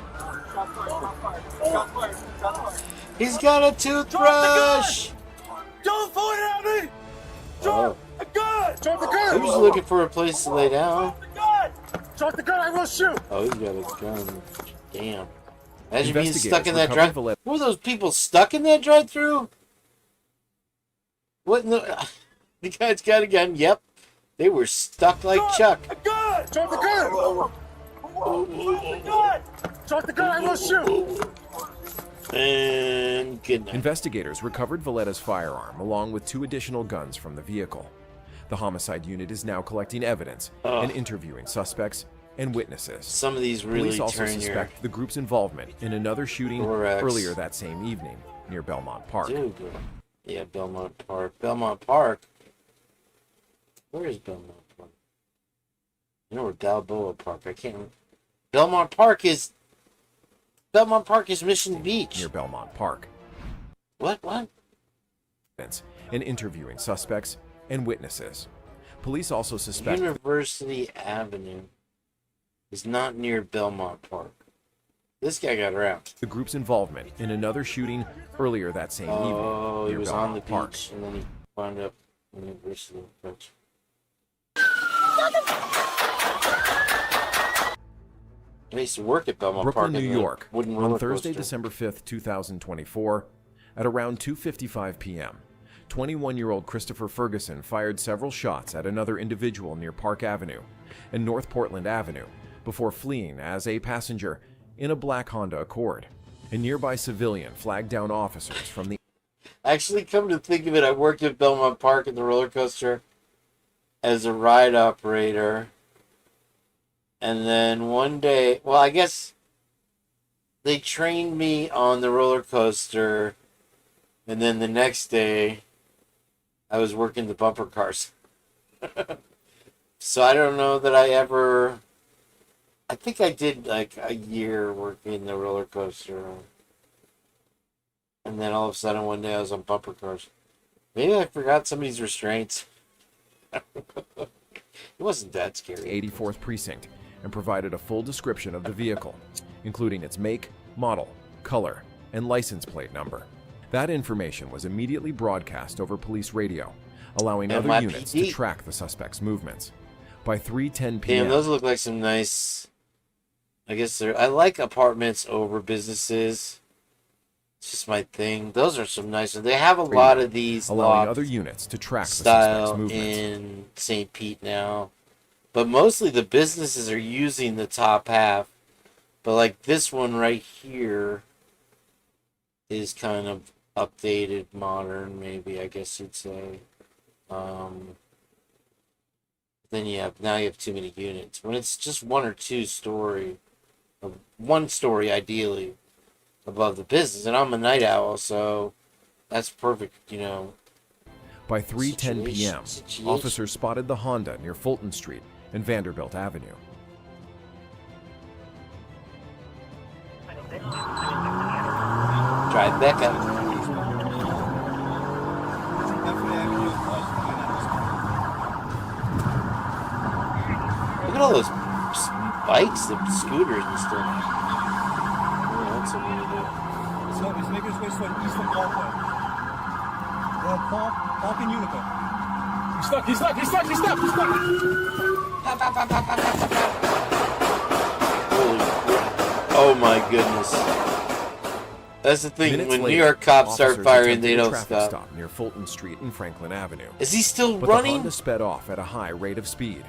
He's got a toothbrush! Don't point it at me! Oh. The gun! Drop the gun! Who's looking for a place to lay down? Drop the gun, I will shoot! Oh, he's got a gun. Damn. Imagine being stuck in that drive. Were those people stuck in that drive-thru? What in the... The guy's got a gun. Yep. They were stuck like Chuck. A gun! Drop the gun! Drop the gun, I will shoot! And good night. Investigators recovered Valletta's firearm along with 2 additional guns from the vehicle. The homicide unit is now collecting evidence and interviewing suspects and witnesses. Some of these really Police also turn suspect the group's involvement in another shooting earlier that same evening near Belmont Park. Dude. Yeah, Belmont Park. Belmont Park? Where is Belmont Park? You know where Balboa Park? I can't remember. Belmont Park is Mission Beach. Near Belmont Park. What? And interviewing suspects and witnesses. Police also suspect University Avenue is not near Belmont Park. This guy got around. The group's involvement in another shooting earlier that same evening Oh, he near was Belmont on the Park. beach and then he wound up in the University Approach. I used to work at Belmont Brooklyn, Park. New York, Wooden on roller Thursday, coaster. December 5th, 2024, at around 2:55 p.m., 21-year-old Christopher Ferguson fired several shots at another individual near Park Avenue and North Portland Avenue before fleeing as a passenger in a black Honda Accord. A nearby civilian flagged down officers from the... Actually, come to think of it, I worked at Belmont Park at the roller coaster as a ride operator. And then one day, well, I guess they trained me on the roller coaster. And then the next day, I was working the bumper cars. So I don't know that I ever. I think I did like a year working the roller coaster, and then all of a sudden one day I was on bumper cars. Maybe I forgot somebody's restraints. It wasn't that scary. 84th Precinct and provided a full description of the vehicle, including its make, model, color, and license plate number. That information was immediately broadcast over police radio, allowing other units to track the suspect's movements. By 3:10 p.m. Damn, those look like some nice. I guess I like apartments over businesses. It's just my thing. Those are some nice. They have a lot of these allowing other units to track the style suspect's movements in St. Pete now, but mostly the businesses are using the top half. But like this one right here is kind of updated, modern, maybe I guess you'd say. Then you have too many units. When it's just one or two story, one story ideally above the business, and I'm a night owl, so that's perfect, you know. By 3:10 p.m., officers spotted the Honda near Fulton Street and Vanderbilt Avenue. Tribeca. Look at all those bikes, the scooters and stuff. Yeah, that's what we do. So he's making his way to the Eastern Parkway. Park in Utica. He's stuck, he's stuck, he's stuck, he's stuck, he's stuck! Holy crap. Oh my goodness. That's the thing, Minutes when later, New York cops start officers firing, they attempted a don't traffic stop. Near Fulton Street and Franklin Avenue. Is he still but running? The Honda sped off at a high rate of speed.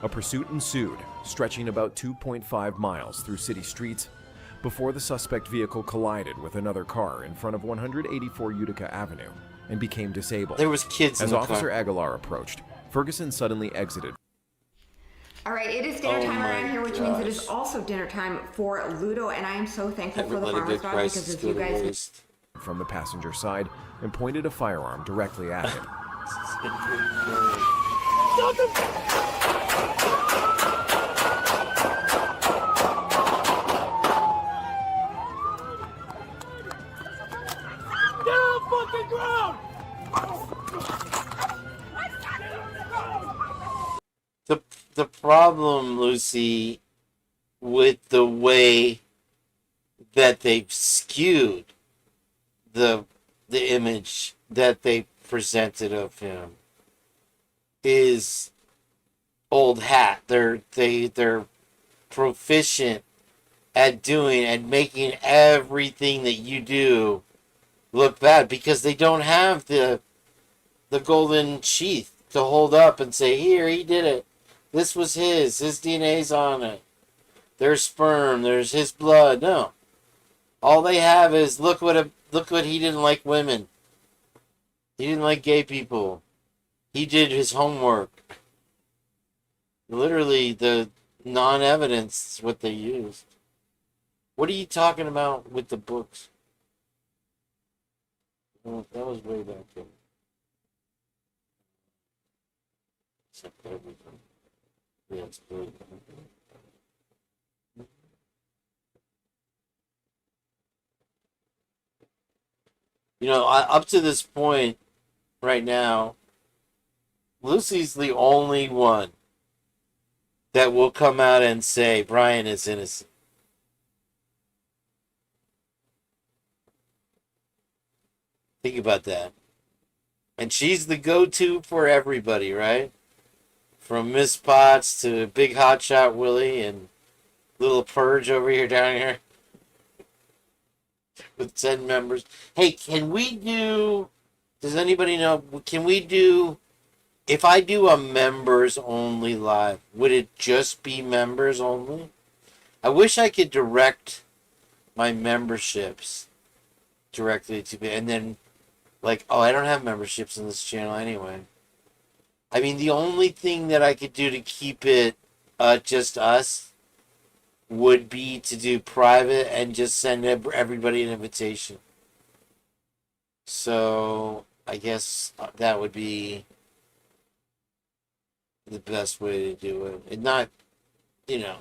A pursuit ensued, stretching about 2.5 miles through city streets before the suspect vehicle collided with another car in front of 184 Utica Avenue and became disabled. There was kids As in the Officer car. Aguilar approached, Ferguson suddenly exited. All right, it is dinner time my around here, which means it is gosh. also dinner time for Ludo, and I am so thankful for the Let a farmer's good dog price because as go you to guys waste. From the passenger side and pointed a firearm directly at him. Get on the fucking ground! The problem, Lucy, with the way that they've skewed the image that they presented of him is old hat. They're proficient at making everything that you do look bad because they don't have the golden sheath to hold up and say, here, he did it. This was his DNA's on it. There's sperm, there's his blood. No. All they have is look what he didn't like women. He didn't like gay people. He did his homework. Literally, the non-evidence is what they used. What are you talking about with the books? Oh, that was way back there. Except everything. Yeah, it's good. You know, up to this point, right now, Lucy's the only one that will come out and say Brian is innocent. Think about that. And she's the go-to for everybody, right? From Miss Potts to Big Hotshot Willie and Little Purge over here, down here. With 10 members. Hey, can we do... Does anybody know... Can we do... If I do a members-only live, would it just be members only? I wish I could direct my memberships directly to me. And then, like, oh, I don't have memberships in this channel anyway. I mean, the only thing that I could do to keep it just us would be to do private and just send everybody an invitation. So, I guess that would be the best way to do it. And not,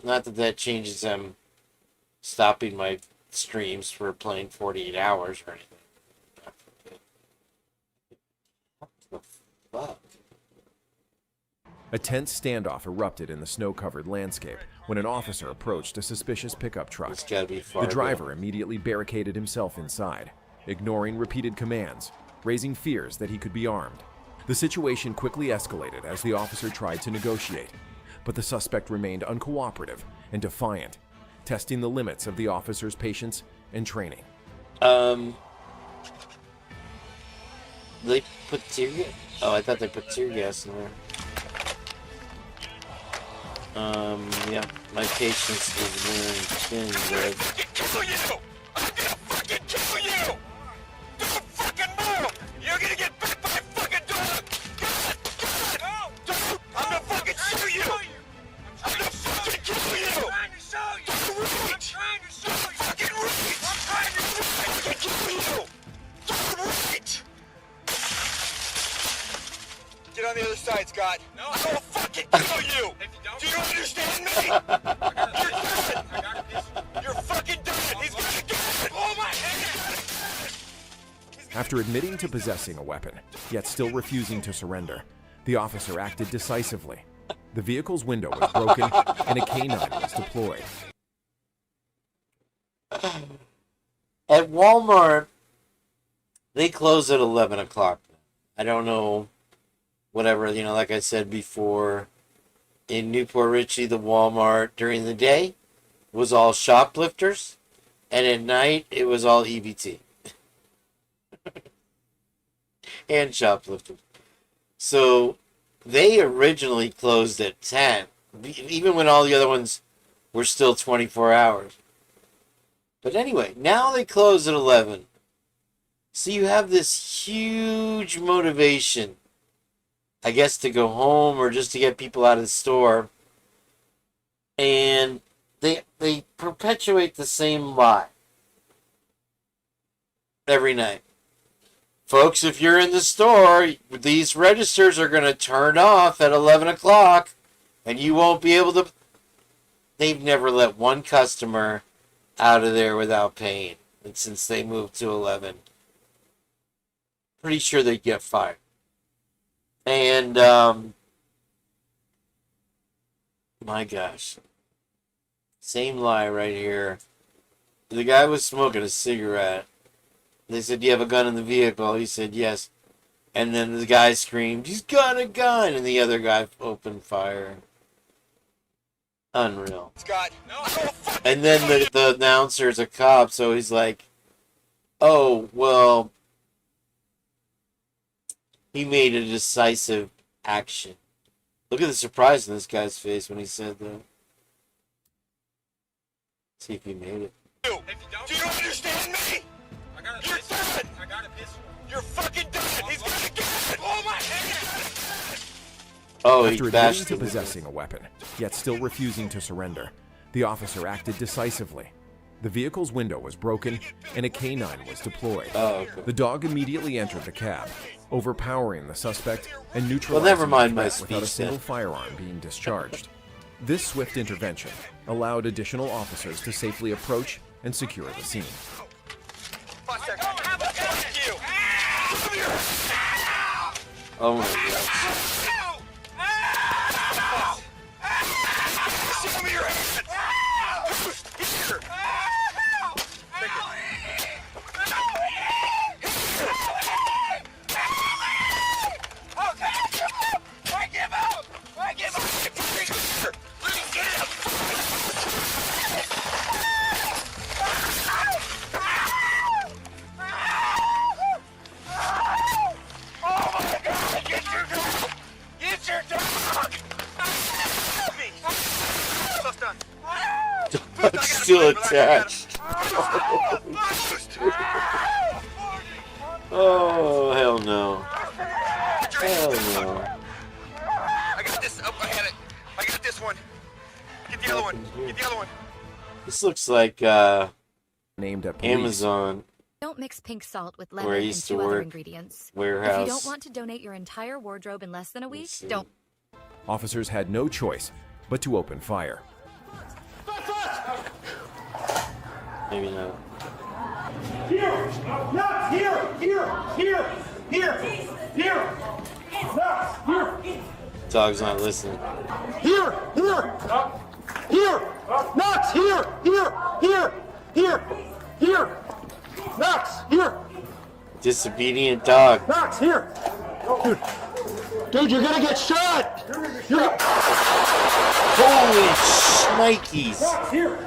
not that changes them stopping my streams for playing 48 hours or anything. What the fuck? A tense standoff erupted in the snow-covered landscape when an officer approached a suspicious pickup truck. It's gotta be The driver immediately barricaded himself inside, ignoring repeated commands, raising fears that he could be armed. The situation quickly escalated as the officer tried to negotiate, but the suspect remained uncooperative and defiant, testing the limits of the officer's patience and training. They put tear gas? Oh, I thought they put tear gas in there. Yeah, my patience is wearing thin, Greg. Kill you! I'm gonna fucking kill you! Don't fucking move! You're gonna get bit by a fucking dog! God! Don't! I'm gonna fucking shoot you! I'm gonna fucking kill you! I'm trying to show you! Don't reach! I'm trying to show you! Fucking reach! I'm trying to show you! I'm gonna kill you! Don't reach! Get on the other side, Scott. No, I'm gonna fucking kill you! Do you understand me? You're done! You're fucking done! He's gonna get it! Oh my head! After admitting to possessing a weapon, yet still refusing to surrender, the officer acted decisively. The vehicle's window was broken and a canine was deployed. At Walmart, they close at 11 o'clock. I don't know, whatever, like I said before, in Newport Richey, the Walmart during the day was all shoplifters, and at night it was all EBT. And shoplifters. So they originally closed at 10, even when all the other ones were still 24 hours. But anyway, now they close at 11. So you have this huge motivation, I guess, to go home or just to get people out of the store. And they perpetuate the same lie every night. Folks, if you're in the store, these registers are going to turn off at 11 o'clock and you won't be able to... They've never let one customer out of there without paying. And since they moved to 11, pretty sure they'd get fired. And, my gosh. Same lie right here. The guy was smoking a cigarette. They said, do you have a gun in the vehicle? He said, yes. And then the guy screamed, he's got a gun! And the other guy opened fire. Unreal. Scott, and then the announcer's a cop, so he's like, oh, well, he made a decisive action. Look at the surprise in this guy's face when he said that. See if he made it. Do you understand me? You're done! I got a pistol. You're fucking done! He's gonna get it! Oh my head! Oh, After admitting to possessing a weapon, yet still refusing to surrender, the officer acted decisively. The vehicle's window was broken and a canine was deployed. The dog immediately entered the cab, overpowering the suspect and neutralizing never mind the my threat without a speech single then. firearm being discharged. This swift intervention allowed additional officers to safely approach and secure the scene. Oh my god. Show me your hands! Here! I give up! I give up! Let me get him! Oh my god! Get your dog! Get your dog! Almost done. Dog's still attached. Oh, hell no. Hell no. I got this. Oh, I had it. I got this one. Get the other one. Get the other one. This looks like named at police. Amazon. Don't mix pink salt with Where lemon I and used to 2 other work, ingredients. warehouse. If you don't want to donate your entire wardrobe in less than a week, don't. Officers had no choice but to open fire. Maybe not. Here! Knox! Here! Knox! Here! Dog's not listening. Here! Knox! Here! Knox! Here! Disobedient dog. Knox! Here! Dude, you're gonna get shot! Holy shnikes! Knox! Here!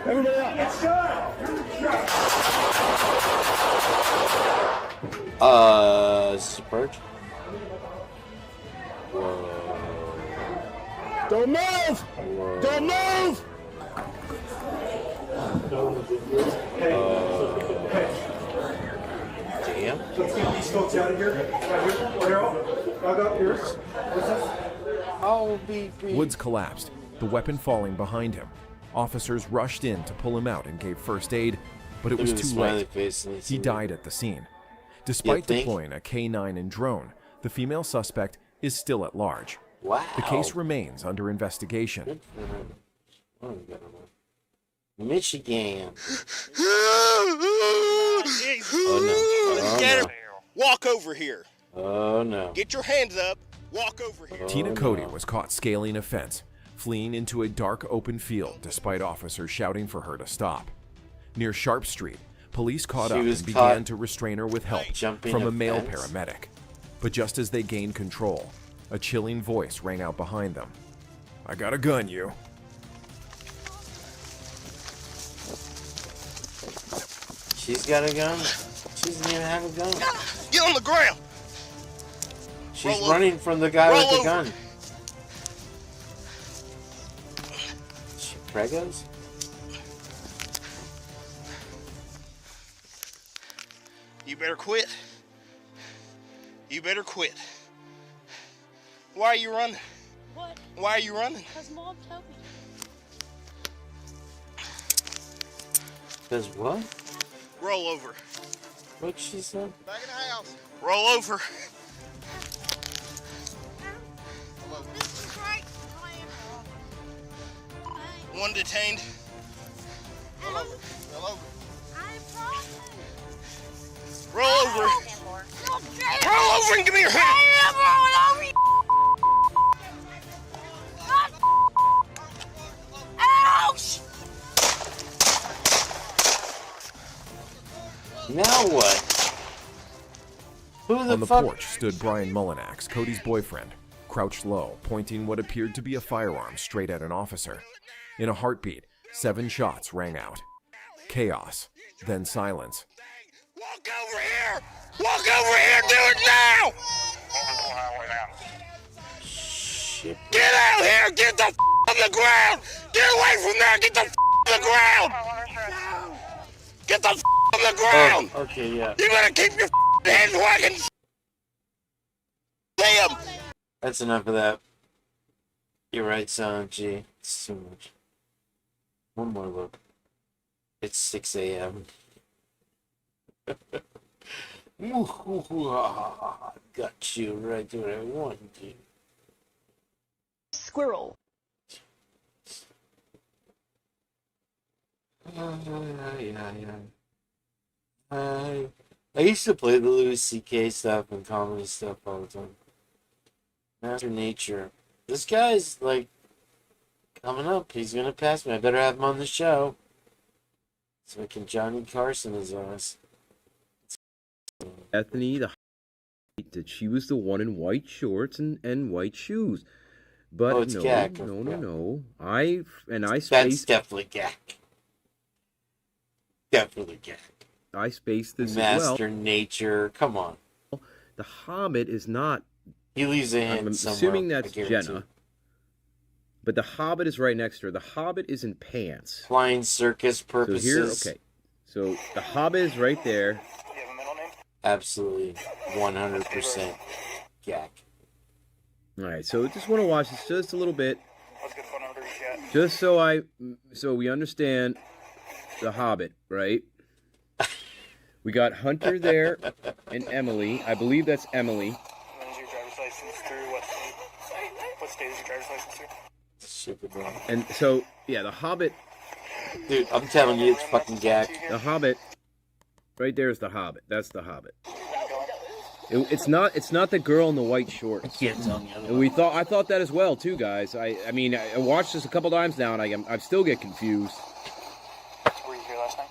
Everybody out! Get shot! Is this a perch? Don't move! Don't move! Damn. Let's get these folks out of here. Dog up here. What's this? Oh, beep. Woods collapsed, the weapon falling behind him. Officers rushed in to pull him out and gave first aid, but it was too late. He died at the scene. Despite deploying a K-9 and drone, the female suspect is still at large. Wow. The case remains under investigation. Michigan. Get her. Walk over here. Oh no. Get your hands up. Walk over here. Tina Cody was caught scaling a fence, fleeing into a dark open field despite officers shouting for her to stop. Near Sharp Street, police caught up and began to restrain her with help from a male paramedic. But just as they gained control, a chilling voice rang out behind them. "I got a gun, you." She's got a gun? She doesn't even have a gun. Get on the ground. She's running from the guy with the gun. She pregos? You better quit. You better quit. Why are you running? What? Why are you running? Because Mom told me. Because what? Roll over. What she said? Back in the house. Roll over. This is right. One detained. Roll over. Roll over. Roll over. Roll over and give me your hand. I am rolling over you. Ouch! Now what? Who the On the fuck? porch stood Brian Mullinax, Cody's boyfriend, crouched low, pointing what appeared to be a firearm straight at an officer. In a heartbeat, 7 shots rang out. Chaos, then silence. Walk over here! Walk over here! Do it now! Shit. Get out here! Get the on the ground! Get away from there! Get the on the ground! Get the on the ground! Oh, okay, yeah. You better keep your hands where I can see them! That's enough of that. You're right, son. Gee, it's too much. One more look. It's 6 a.m. Got you right where I wanted you. Squirrel. I used to play the Louis C.K. stuff and comedy stuff all the time. Master Nature. This guy's like coming up. He's gonna pass me. I better have him on the show so I can Johnny Carson his ass. Bethany, that she was the one in white shorts and white shoes. But Oh, it's no, Gak. no. I That's spaced. definitely Gak. Definitely Gak. I spaced this as well. Master Nature. Come on. The Hobbit is not. He leaves a hint I'm somewhere, assuming that's I guarantee. Jenna. But the Hobbit is right next to her. The Hobbit is in pants. Flying circus purposes. So here, okay. So the Hobbit is right there. Absolutely. 100% Gak. All right. So I just want to watch this just a little bit, just so we understand the Hobbit, right? We got Hunter there and Emily. I believe that's Emily. stupid one. And so, yeah, the Hobbit. Dude, I'm telling you, it's fucking gacked. The Hobbit. Right there is the Hobbit. That's the Hobbit. It's not the girl in the white shorts. Can't tell me And I thought that as well too, guys. I mean, I watched this a couple times now, and I still get confused. Were you here last night?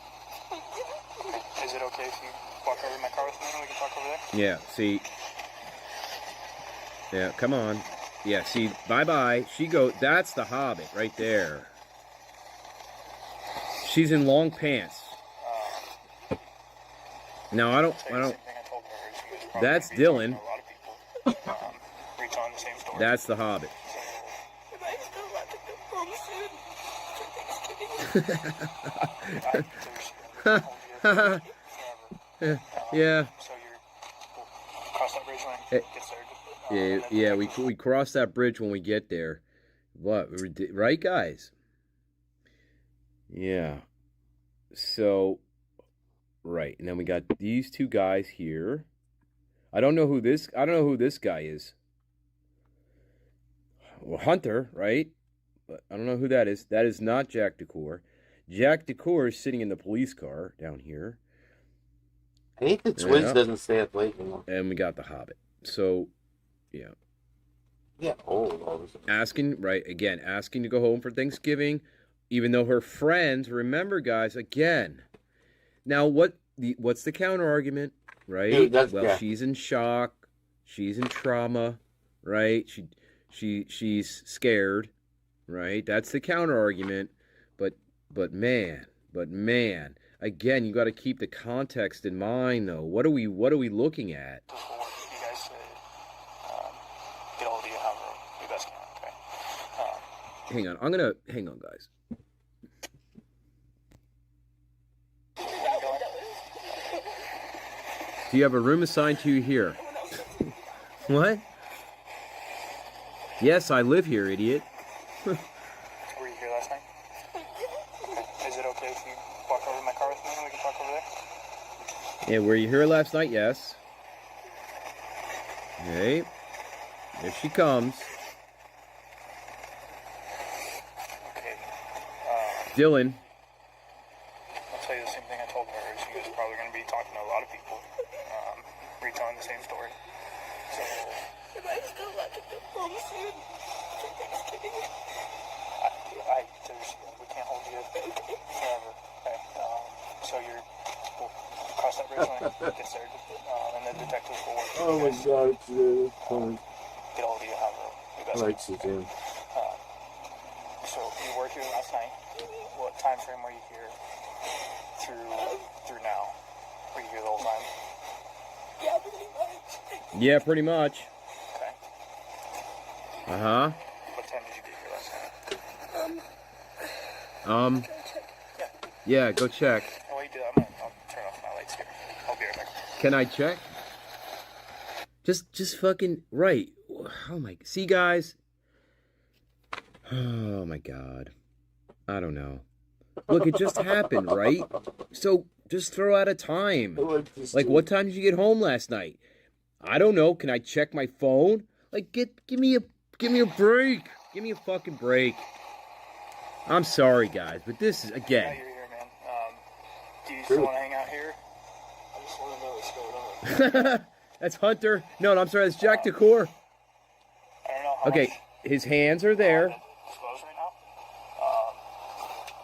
Okay. Is it okay if you walk over to my car with me and we can talk over there? Yeah. See. Yeah. Come on. Yeah. See. Bye. That's the Hobbit right there. She's in long pants. No, I don't. That's Dylan. That's the Hobbit. Yeah. Yeah, we cross that bridge when we get there. What? Right, guys? Yeah. So, right, and then we got these two guys here. I don't know who this guy is. Well, Hunter, right? But I don't know who that is. That is not Jack Decor. Jack Decor is sitting in the police car down here. I hate the twins doesn't stay up late anymore. And we got the Hobbit. So, yeah. Yeah, old all of a sudden. Asking to go home for Thanksgiving, even though her friends, remember guys, again. Now what's the counter argument, right? Dude, she's in shock, she's in trauma, right? She's scared, right? That's the counter argument. But man, again, you got to keep the context in mind, though. What are we looking at? You guys get all of you however you best can, okay? Hang on, guys. Do you have a room assigned to you here? What? Yes, I live here, idiot. Were you here last night? Okay. Is it okay if you walk over to my car with me and we can talk over there? Yeah, were you here last night? Yes. Okay. Here she comes. Okay. Dylan. I'll tell you the same thing I told her. Is you guys are probably going to be talking to a lot of people, retelling the same story. So. Am I still allowed to go home soon? We can't hold you forever. Okay. So we'll cross that bridge when it gets there, and the detectives will work. Oh my God, it's really funny. Get all of you however you best. I like Suzanne. So you were here last night. What time frame were you here through now? Were you here the whole time? Yeah, pretty much. Yeah, pretty much. Okay. Uh-huh. What time did you get here last night? Yeah, go check. Oh, wait, I'll turn off my lights here. I'll be right back. Can I check? Just fucking right. Oh my, see guys? Oh my God. I don't know. Look, it just happened, right? So just throw out a time. Like, what time did you get home last night? I don't know. Can I check my phone? Like, give me a break. Give me a fucking break. I'm sorry, guys, but this is, again. Now you're here, man. Do you still want to hang out here? I just want to know what's going on. That's Hunter. No, I'm sorry. That's Jack Decor. I don't know how Okay, his hands are there. Disclose right now.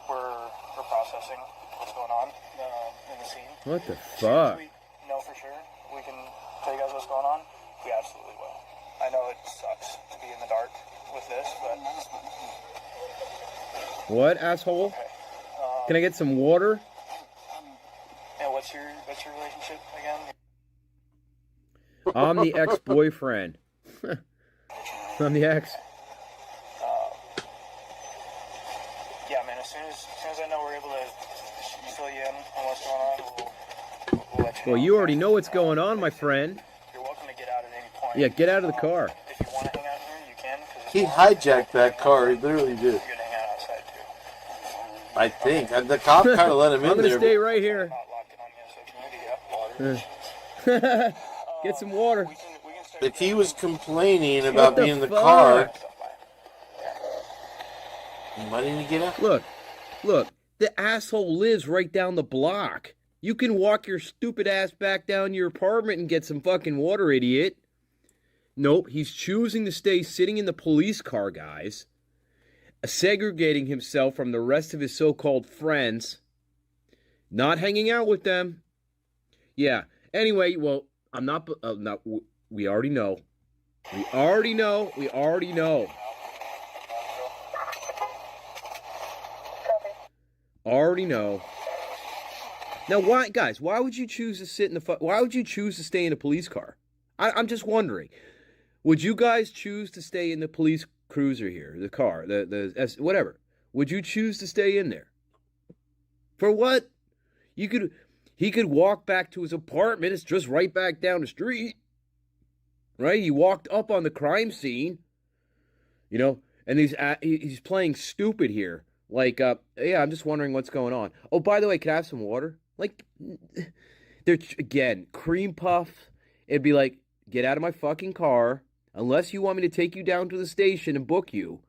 We're processing what's going on in the scene. What the As soon as fuck? we know for sure we can tell you guys what's going on. We absolutely will. I know it sucks to be in the dark with this, but What, asshole? okay. Can I get some water? Yeah, what's your relationship again? I'm the ex-boyfriend. I'm the ex. Yeah, man. As soon as I know we're able to fill you in on what's going on, we'll let you know. Well, you already know what's going on, my friend. You're welcome to get out at any point. Yeah, get out of the car. If you want to hang out here, you can. He hijacked that car. He literally did. You're gonna hang out outside too. I think. The cop kind of let him in I'm there. gonna stay right here. Get some water. If he was complaining about being in the car, Money to get up? Look, the asshole lives right down the block. You can walk your stupid ass back down to your apartment and get some fucking water, idiot. Nope, he's choosing to stay sitting in the police car, guys. Segregating himself from the rest of his so-called friends. Not hanging out with them. Yeah, anyway, well, I'm not, we already know. We already know. Already know. Now, why, guys? Why would you choose to sit in the? Why would you choose to stay in a police car? I'm just wondering. Would you guys choose to stay in the police cruiser here, the car, whatever? Would you choose to stay in there? For what? He could walk back to his apartment. It's just right back down the street, right? He walked up on the crime scene, you know, and he's playing stupid here. Like, yeah, I'm just wondering what's going on. Oh, by the way, can I have some water? Like, they're, again, cream puff. It'd be like, get out of my fucking car. Unless you want me to take you down to the station and book you.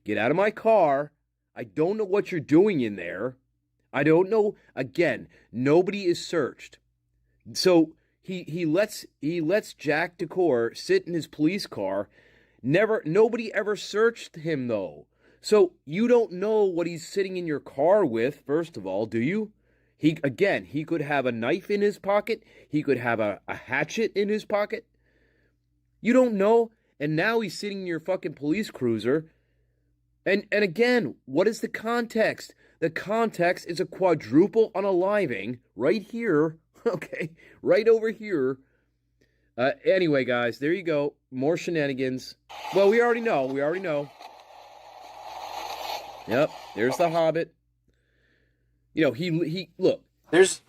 Get out of my car. I don't know what you're doing in there. I don't know. Again, nobody is searched. So he lets Jack Decor sit in his police car. Nobody ever searched him, though. So you don't know what he's sitting in your car with, first of all, do you? He could have a knife in his pocket. He could have a hatchet in his pocket. You don't know. And now he's sitting in your fucking police cruiser. And again, what is the context? The context is a quadruple unaliving right here. Okay, right over here. Anyway, guys, there you go. More shenanigans. Well, we already know. Yep, there's the Hobbit. You know, he look. There's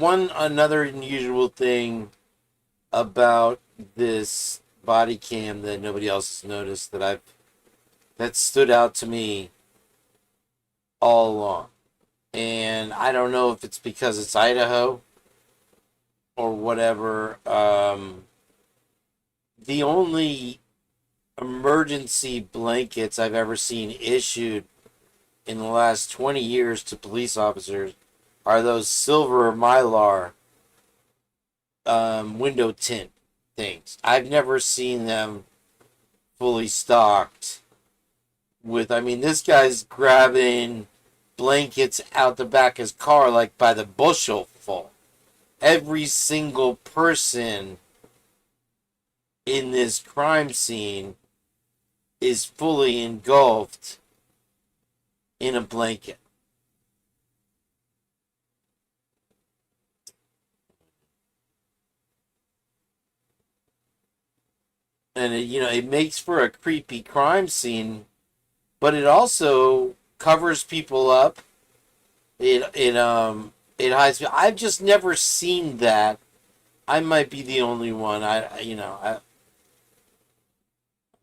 another unusual thing about this body cam that nobody else has noticed that stood out to me all along. And I don't know if it's because it's Idaho or whatever. The only emergency blankets I've ever seen issued in the last 20 years to police officers are those silver Mylar window tint things. I've never seen them fully stocked with, I mean, this guy's grabbing blankets out the back of his car like by the bushel full. Every single person in this crime scene is fully engulfed in a blanket. And it makes for a creepy crime scene, but it also covers people up. It hides. I've just never seen that. I might be the only one. I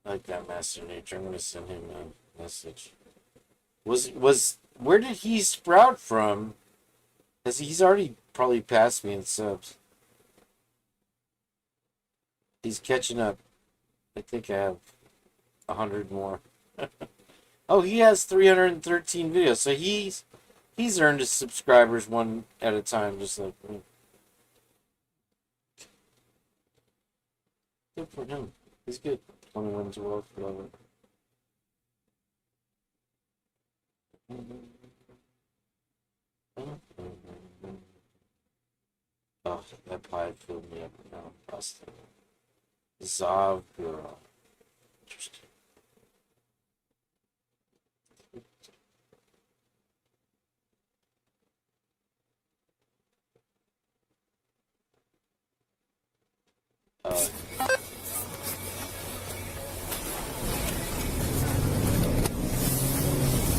like that Master Nature. I'm gonna send him a message. Where did he sprout from? Because he's already probably passed me in subs. He's catching up. I think I have 100 more. Oh, he has 313 videos, so he's earned his subscribers one at a time, just like me. Good for him. He's good. 21 to work. Love it. Oh, that pie filled me up now. I'm busted. Zav girl. Interesting.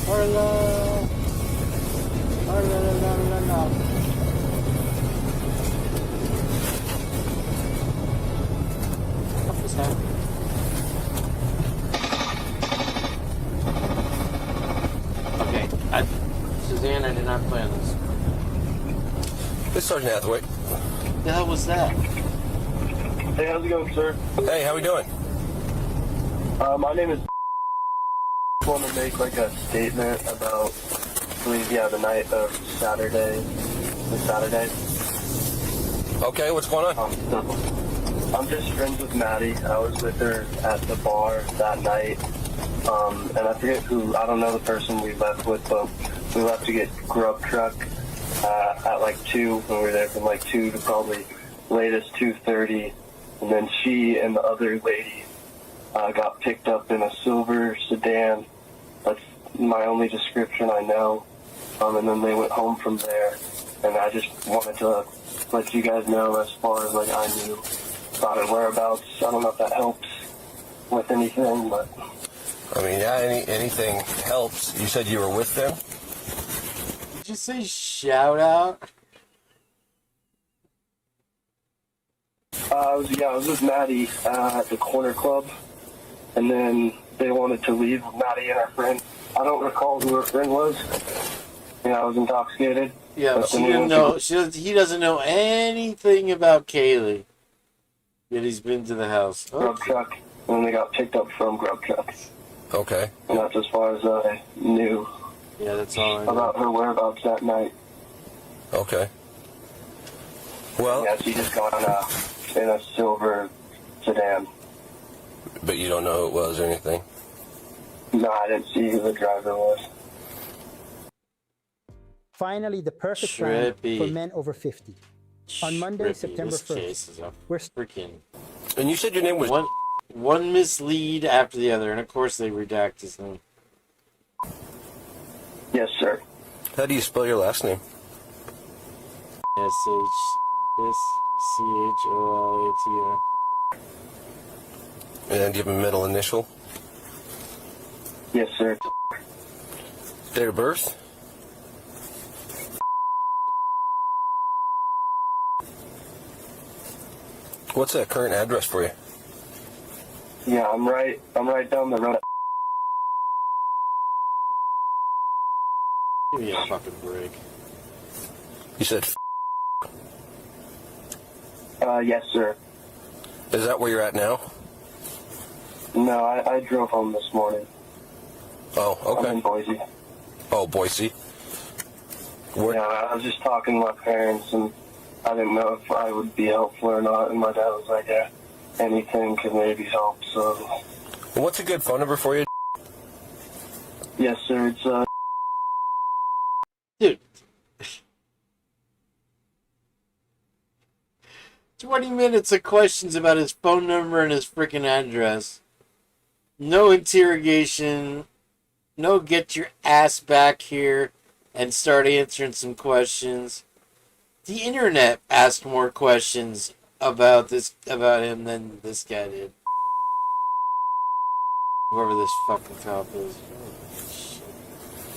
Arla. What was that? Okay, Suzanne, I did not plan this. This is Sergeant Hathaway. What the hell was that? Hey, how's it going, sir? Hey, how we doing? My name is. want to make like a statement about, I believe, the night of Saturday. Okay, what's going on? I'm just friends with Maddie. I was with her at the bar that night. And I forget who, I don't know the person we left with, but we left to get grub truck at like 2, when we were there from like 2 to probably latest 2:30. And then she and the other lady got picked up in a silver sedan. That's my only description I know. And then they went home from there. And I just wanted to let you guys know, as far as like I knew about her whereabouts. I don't know if that helps with anything, but I mean, yeah, anything helps. You said you were with them? Did you say shout out? I was with Maddie at the corner club, and then they wanted to leave with Maddie and her friend. I don't recall who her friend was. I was intoxicated. Yeah, but she didn't know. He doesn't know anything about Kaylee. Yet he's been to the house. Grub truck, and then they got picked up from grub truck. Okay. And that's as far as I knew. Yeah, that's all I know about her whereabouts that night. Okay. Well. Yeah, she just got in a silver sedan. But you don't know who it was or anything? No, I didn't see who the driver was. Finally, the perfect plan for men over 50. On Monday, September 1st. We're freaking. And you said your name was one mislead after the other, and of course they redact his name. Yes, sir. How do you spell your last name? S-H-S-C-H-O-L-A-T-R. And do you have a middle initial? Yes, sir. Date of birth? What's that current address for you? Yeah, I'm right down the road. Give me a fucking break. You said yes, sir. Is that where you're at now? No, I drove home this morning. Oh, okay. I'm in Boise. Oh, Boise. Yeah, I was just talking to my parents, and I didn't know if I would be helpful or not, and my dad was like, yeah, anything could maybe help, so. What's a good phone number for you? Yes, sir, it's, Dude. 20 minutes of questions about his phone number and his freaking address. No interrogation. No get your ass back here and start answering some questions. The internet asked more questions about him than this guy did. Whoever this fucking cop is.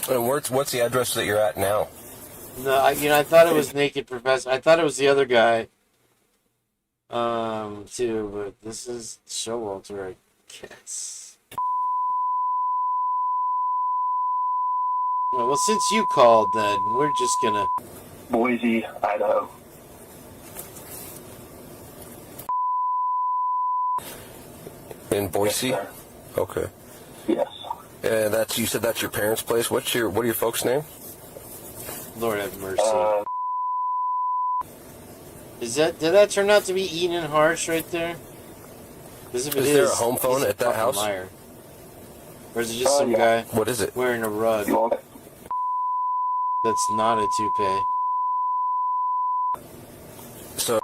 And what's the address that you're at now? No, I thought it was Naked Professor. I thought it was the other guy. Too, but this is Showalter, I guess. Well, since you called, then we're just gonna. Boise, Idaho. In Boise? Yes, okay. Yes. And you said that's your parents' place. What are your folks' name? Lord have mercy. Did that turn out to be Eden Harsh right there? Is there a home phone at that house? Liar. Or is it just some guy? What is it? Wearing a rug. That's not a toupee. So.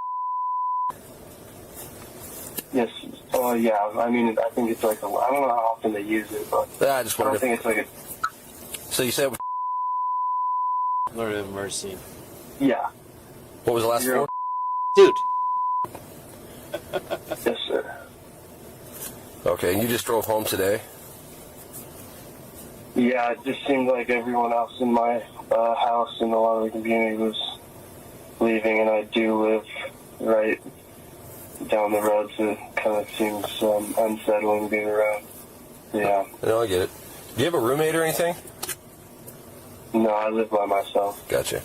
Yes. Oh, yeah. I mean, I think it's like I don't know how often they use it, but I just wondered. I think it's like a. So you said. Lord have mercy. Yeah. What was the last four? Dude. Yes, sir. Okay, and you just drove home today? Yeah, it just seemed like everyone else in my house and a lot of the community was leaving, and I do live right down the road, so it kind of seems unsettling being around. Yeah. No, I get it. Do you have a roommate or anything? No, I live by myself. Gotcha.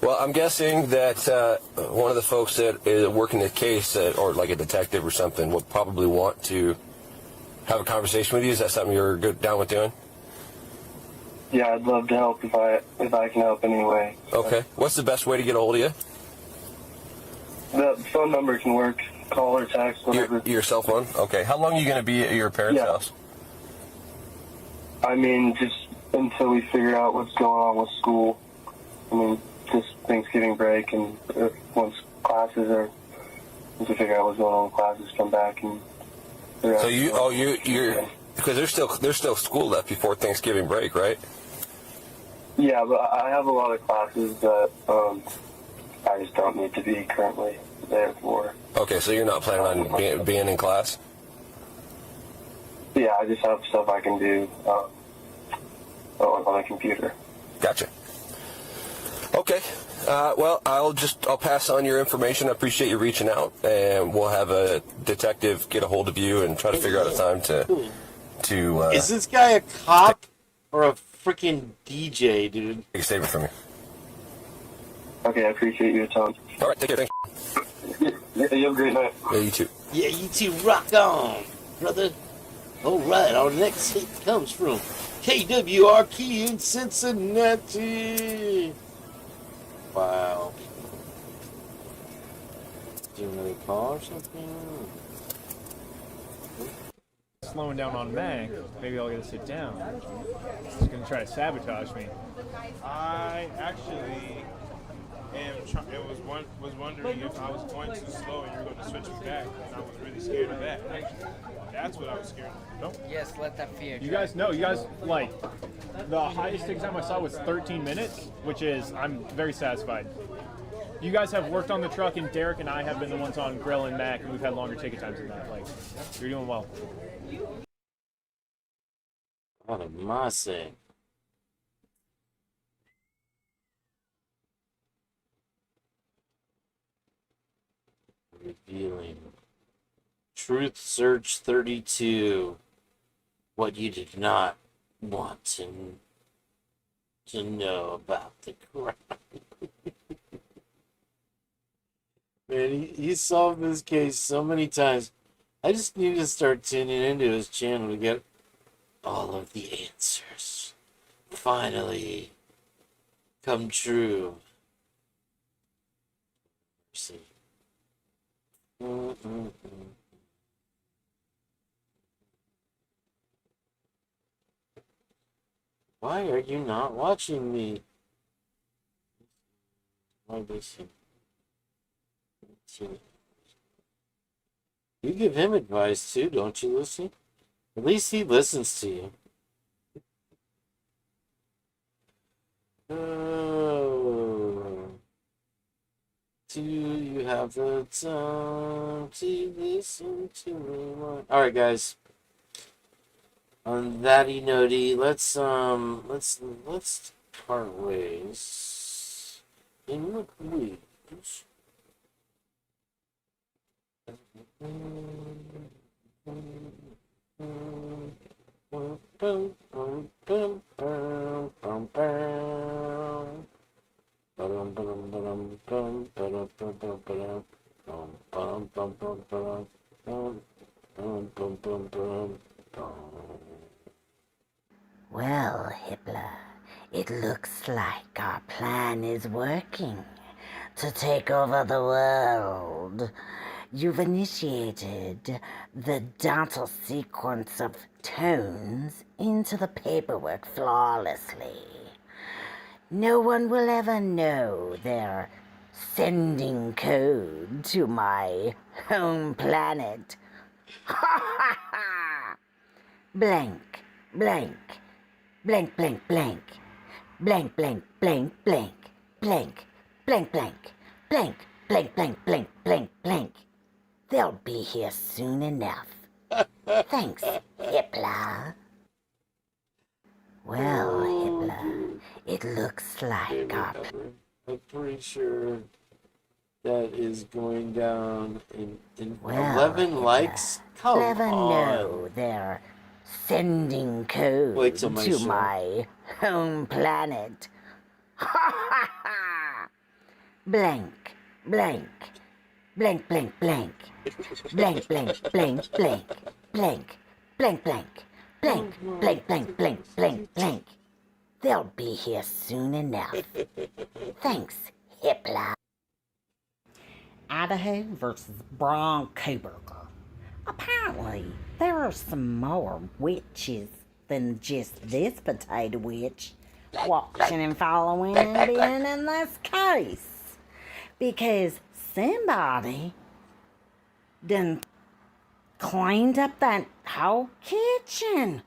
Well, I'm guessing that one of the folks that is working the case, or like a detective or something, will probably want to have a conversation with you? Is that something you're good down with doing? Yeah, I'd love to help if I can help anyway. Okay. What's the best way to get a hold of you? The phone number can work. Call or text, whatever. Your cell phone? Okay. How long are you going to be at your parents' house? I mean, just until we figure out what's going on with school. I mean, just Thanksgiving break, and once classes are, once we figure out what's going on with classes, come back and. So you're because there's still school left before Thanksgiving break, right? Yeah, but I have a lot of classes that I just don't need to be currently there for. Okay, so you're not planning on being in class? Yeah, I just have stuff I can do on my computer. Gotcha. Okay. Well, I'll pass on your information. I appreciate you reaching out, and we'll have a detective get a hold of you and try to figure out a time to. Is this guy a cop or a freaking DJ, dude? Take a statement from me. Okay, I appreciate your time. All right, take care. Thanks. Yeah, you have a great night. Yeah, you too. Yeah, you two rock on, brother. All right, our next hit comes from KWRK in Cincinnati. Wow. Do another call or something? Slowing down on Mac, maybe I'll get to sit down. He's gonna try to sabotage me. I actually was wondering if I was going too slow and you were going to switch me back, and I was really scared of that. That's what I was scared of. No? Yes, let that fear. You guys know, like, the highest exam I saw was 13 minutes, which is, I'm very satisfied. You guys have worked on the truck, and Derek and I have been the ones on Grill and Mac, and we've had longer ticket times than that. Like, you're doing well. What am I saying? Revealing Truth Search 32. What you did not want to know about the crime. Man, he solved this case so many times. I just need to start tuning into his channel to get all of the answers finally come true. Let's see. Why are you not watching me? Why this? You give him advice too, don't you, Lucy? At least he listens to you. Oh. Do you have the time to listen to me? Alright, guys. On thatty notey, let's part ways. In what ways? Well, Hitler, it looks like our plan is working to take over the world. You've initiated the data sequence of tones into the paperwork flawlessly. No one will ever know they're sending code to my home planet. Ha ha ha! Blank, blank, blank, blank, blank, blank, blank, blank, blank, blank, blank, blank, blank, blank, blank, blank, blank, blank. They'll be here soon enough. Thanks, Hitler. Well, Hitler, it looks like our... I'm pretty sure that is going down in Well, 11 Hitler, likes? Come never on. know they're sending code Wait till my to show. my home planet. Ha ha ha! Blank, blank, blank, blank, blank, blank, blank, blank, blank, blank, blank, blank, blank, blank, blank, blank, blank, blank. They'll be here soon enough. Thanks, Hitler. Idaho versus Bronco Burger. Apparently, there are some more witches than just this potato witch watching and following and being in this case. Because somebody done cleaned up that whole kitchen.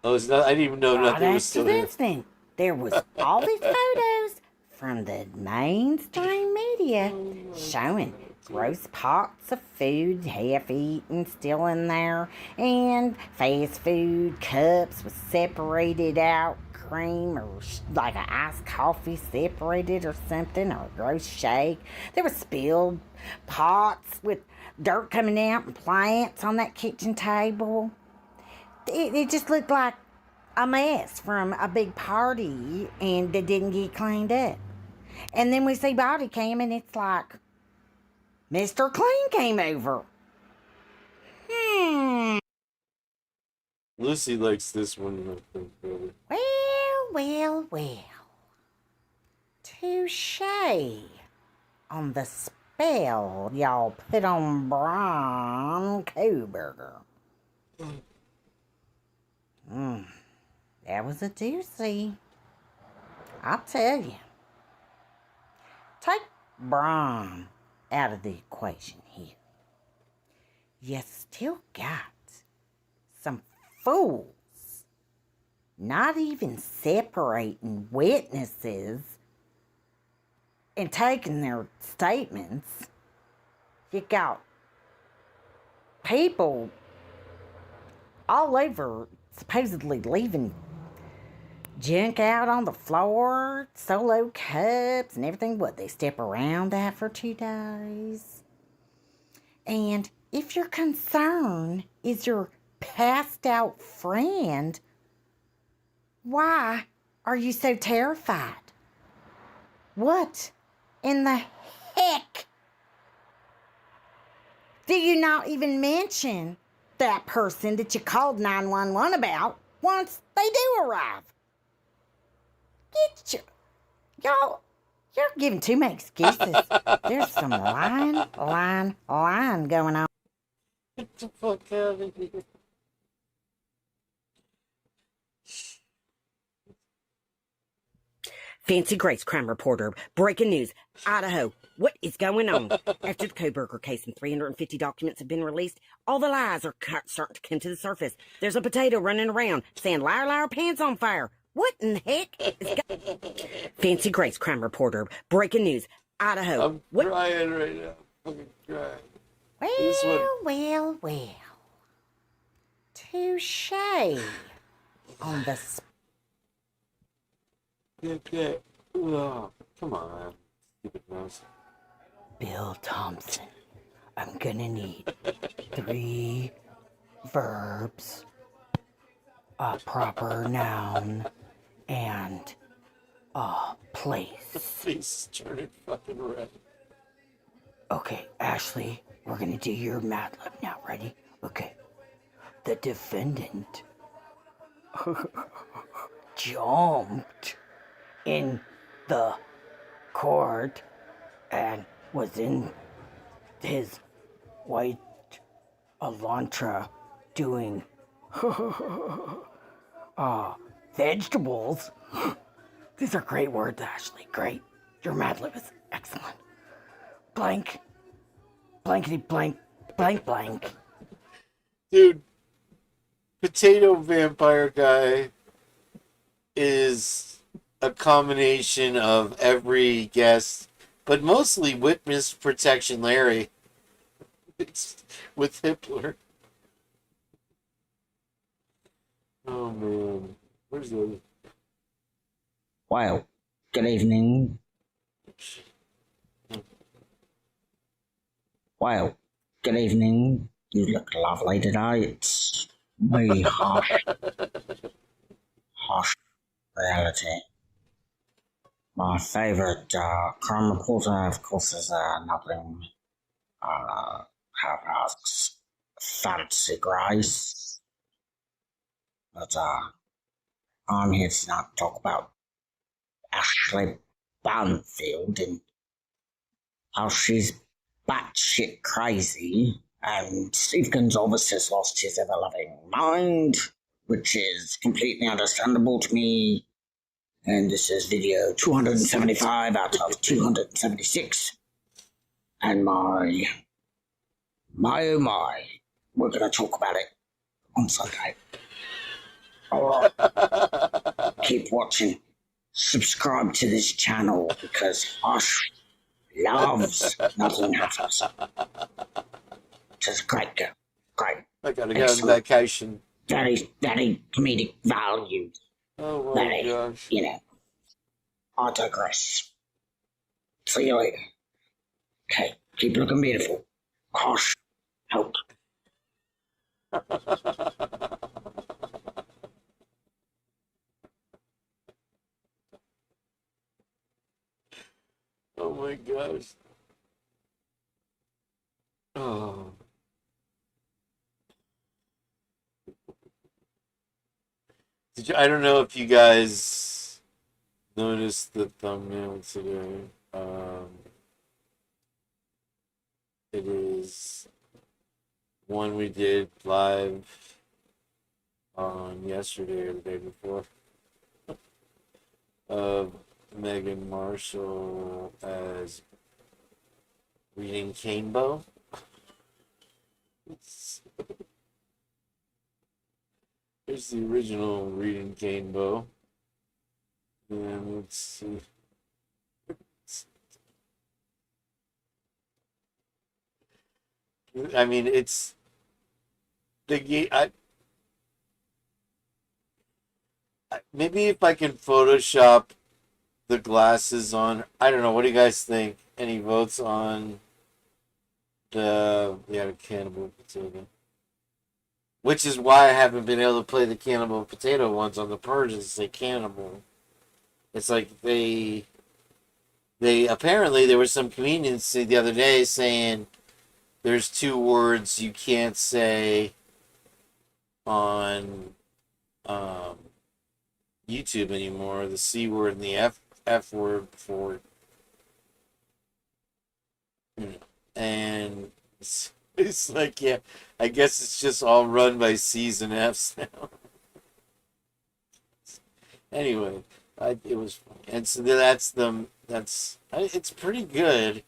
Oh, it's not. I didn't even know nothing was still there. Thing. There was all these photos from the mainstream media showing gross pots of food, half-eaten, still in there, and fast food cups with separated out cream or like an iced coffee separated or something, or a gross shake. There was spilled pots with dirt coming out and plants on that kitchen table. It just looked like a mess from a big party and that didn't get cleaned up. And then we see body cam and it's like Mr. Clean came over. Lucy likes this one. Well. Touche on the spell y'all put on Bronco Burger. That was a doozy. I'll tell you. Take Braun out of the equation here. You still got some fools not even separating witnesses and taking their statements. You got people all over supposedly leaving junk out on the floor, solo cups and everything. What, they step around that for 2 days? And if your concern is your passed out friend, why are you so terrified? What in the heck? Do you not even mention that person that you called 911 about once they do arrive? Y'all, you're giving too many excuses. There's some lying going on. Get the fuck out of here. Fancy Grace, crime reporter. Breaking news. Idaho. What is going on? After the Coburger case and 350 documents have been released, all the lies are starting to come to the surface. There's a potato running around saying, liar, liar, pants on fire. What in the heck is Fancy Grace, crime reporter. Breaking news. Idaho. I'm crying right now. Fucking crying. Well. Touche on the Okay. Oh, come on. Stupid mouse. Bill Thompson. I'm gonna need 3 verbs, a proper noun, and a place. The face is turning fucking red. Okay, Ashley, we're gonna do your Mad Lib now. Ready? Okay. The defendant jumped in the court and was in his white Elantra doing vegetables. These are great words, Ashley. Great. Your Mad Lib is excellent. Blank. Blankety blank. Blank blank. Dude, Potato Vampire Guy is a combination of every guest, but mostly Witness Protection Larry. It's with Hitler. Oh man, where's the other? Well, good evening. Well, good evening. You look lovely today. It's me, Hush Reality. My favorite crime reporter, of course, is nothing. Fancy Grace. But I'm here tonight to talk about Ashley Banfield and how she's batshit crazy, and Steve Gonzalez has lost his ever-loving mind, which is completely understandable to me. And this is video 275 out of 276. And my, oh my, we're going to talk about it on Sunday. Alright, keep watching. Subscribe to this channel because Ash loves Nothing Happens. Just great girl. Great. I gotta go on vacation. Very comedic value. Oh my gosh. You know. I digress. See you later. Okay, keep looking beautiful. Gosh, help. Oh my gosh. Oh. I don't know if you guys noticed the thumbnail today. It is one we did live on yesterday or the day before of Megan Marshall as reading Canebo. Here's the original reading Canebo. And let's see. I mean, it's the maybe if I can Photoshop the glasses on. I don't know. What do you guys think? Any votes on the Cannibal Potato? Which is why I haven't been able to play the Cannibal Potato ones on the Purge. It's say Cannibal. It's like they apparently there was some comedians the other day saying there's two words you can't say on YouTube anymore: the C word and the F word for, and it's like, yeah, I guess it's just all run by C's and F's now. Anyway, it was funny. And so it's pretty good.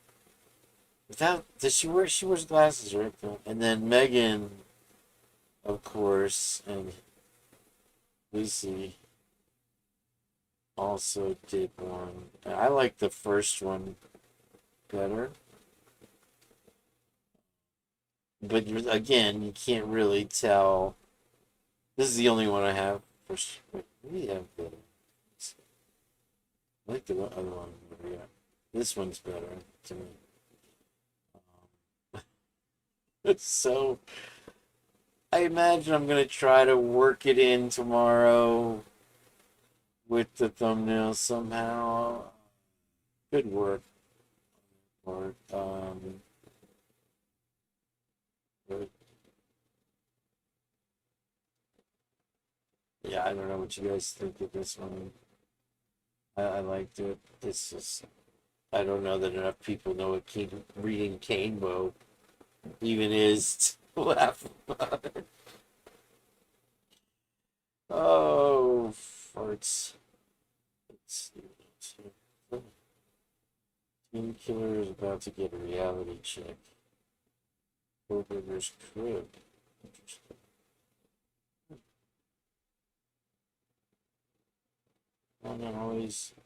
Without, she wears glasses, right? And then Megan, of course, and Lucy also did one. I like the first one better. But again, you can't really tell. This is the only one I have. We have the. I like the other one. Yeah. This one's better to me. So, I imagine I'm going to try to work it in tomorrow with the thumbnail somehow. Good work. But, yeah, I don't know what you guys think of this one. I liked it. It's just, I don't know that enough people know what reading Canebo even is to laugh about it. Oh, farts. Let's see. Team Killer is about to get a reality check. Burger's crib. Interesting.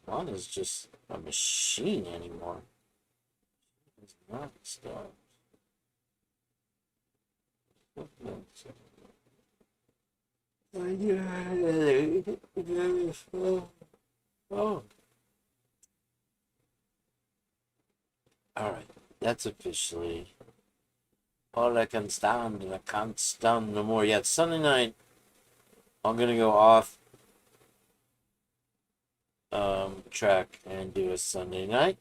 One is just a machine anymore. It's not stuff. Oh. Alright, that's officially all I can stand, and I can't stand no more. Yeah, it's Sunday night. I'm gonna go off track and do a Sunday night.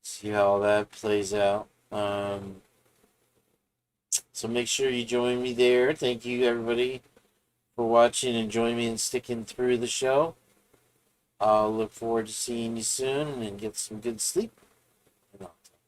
See how that plays out. So make sure you join me there. Thank you, everybody, for watching and joining me and sticking through the show. I'll look forward to seeing you soon and get some good sleep.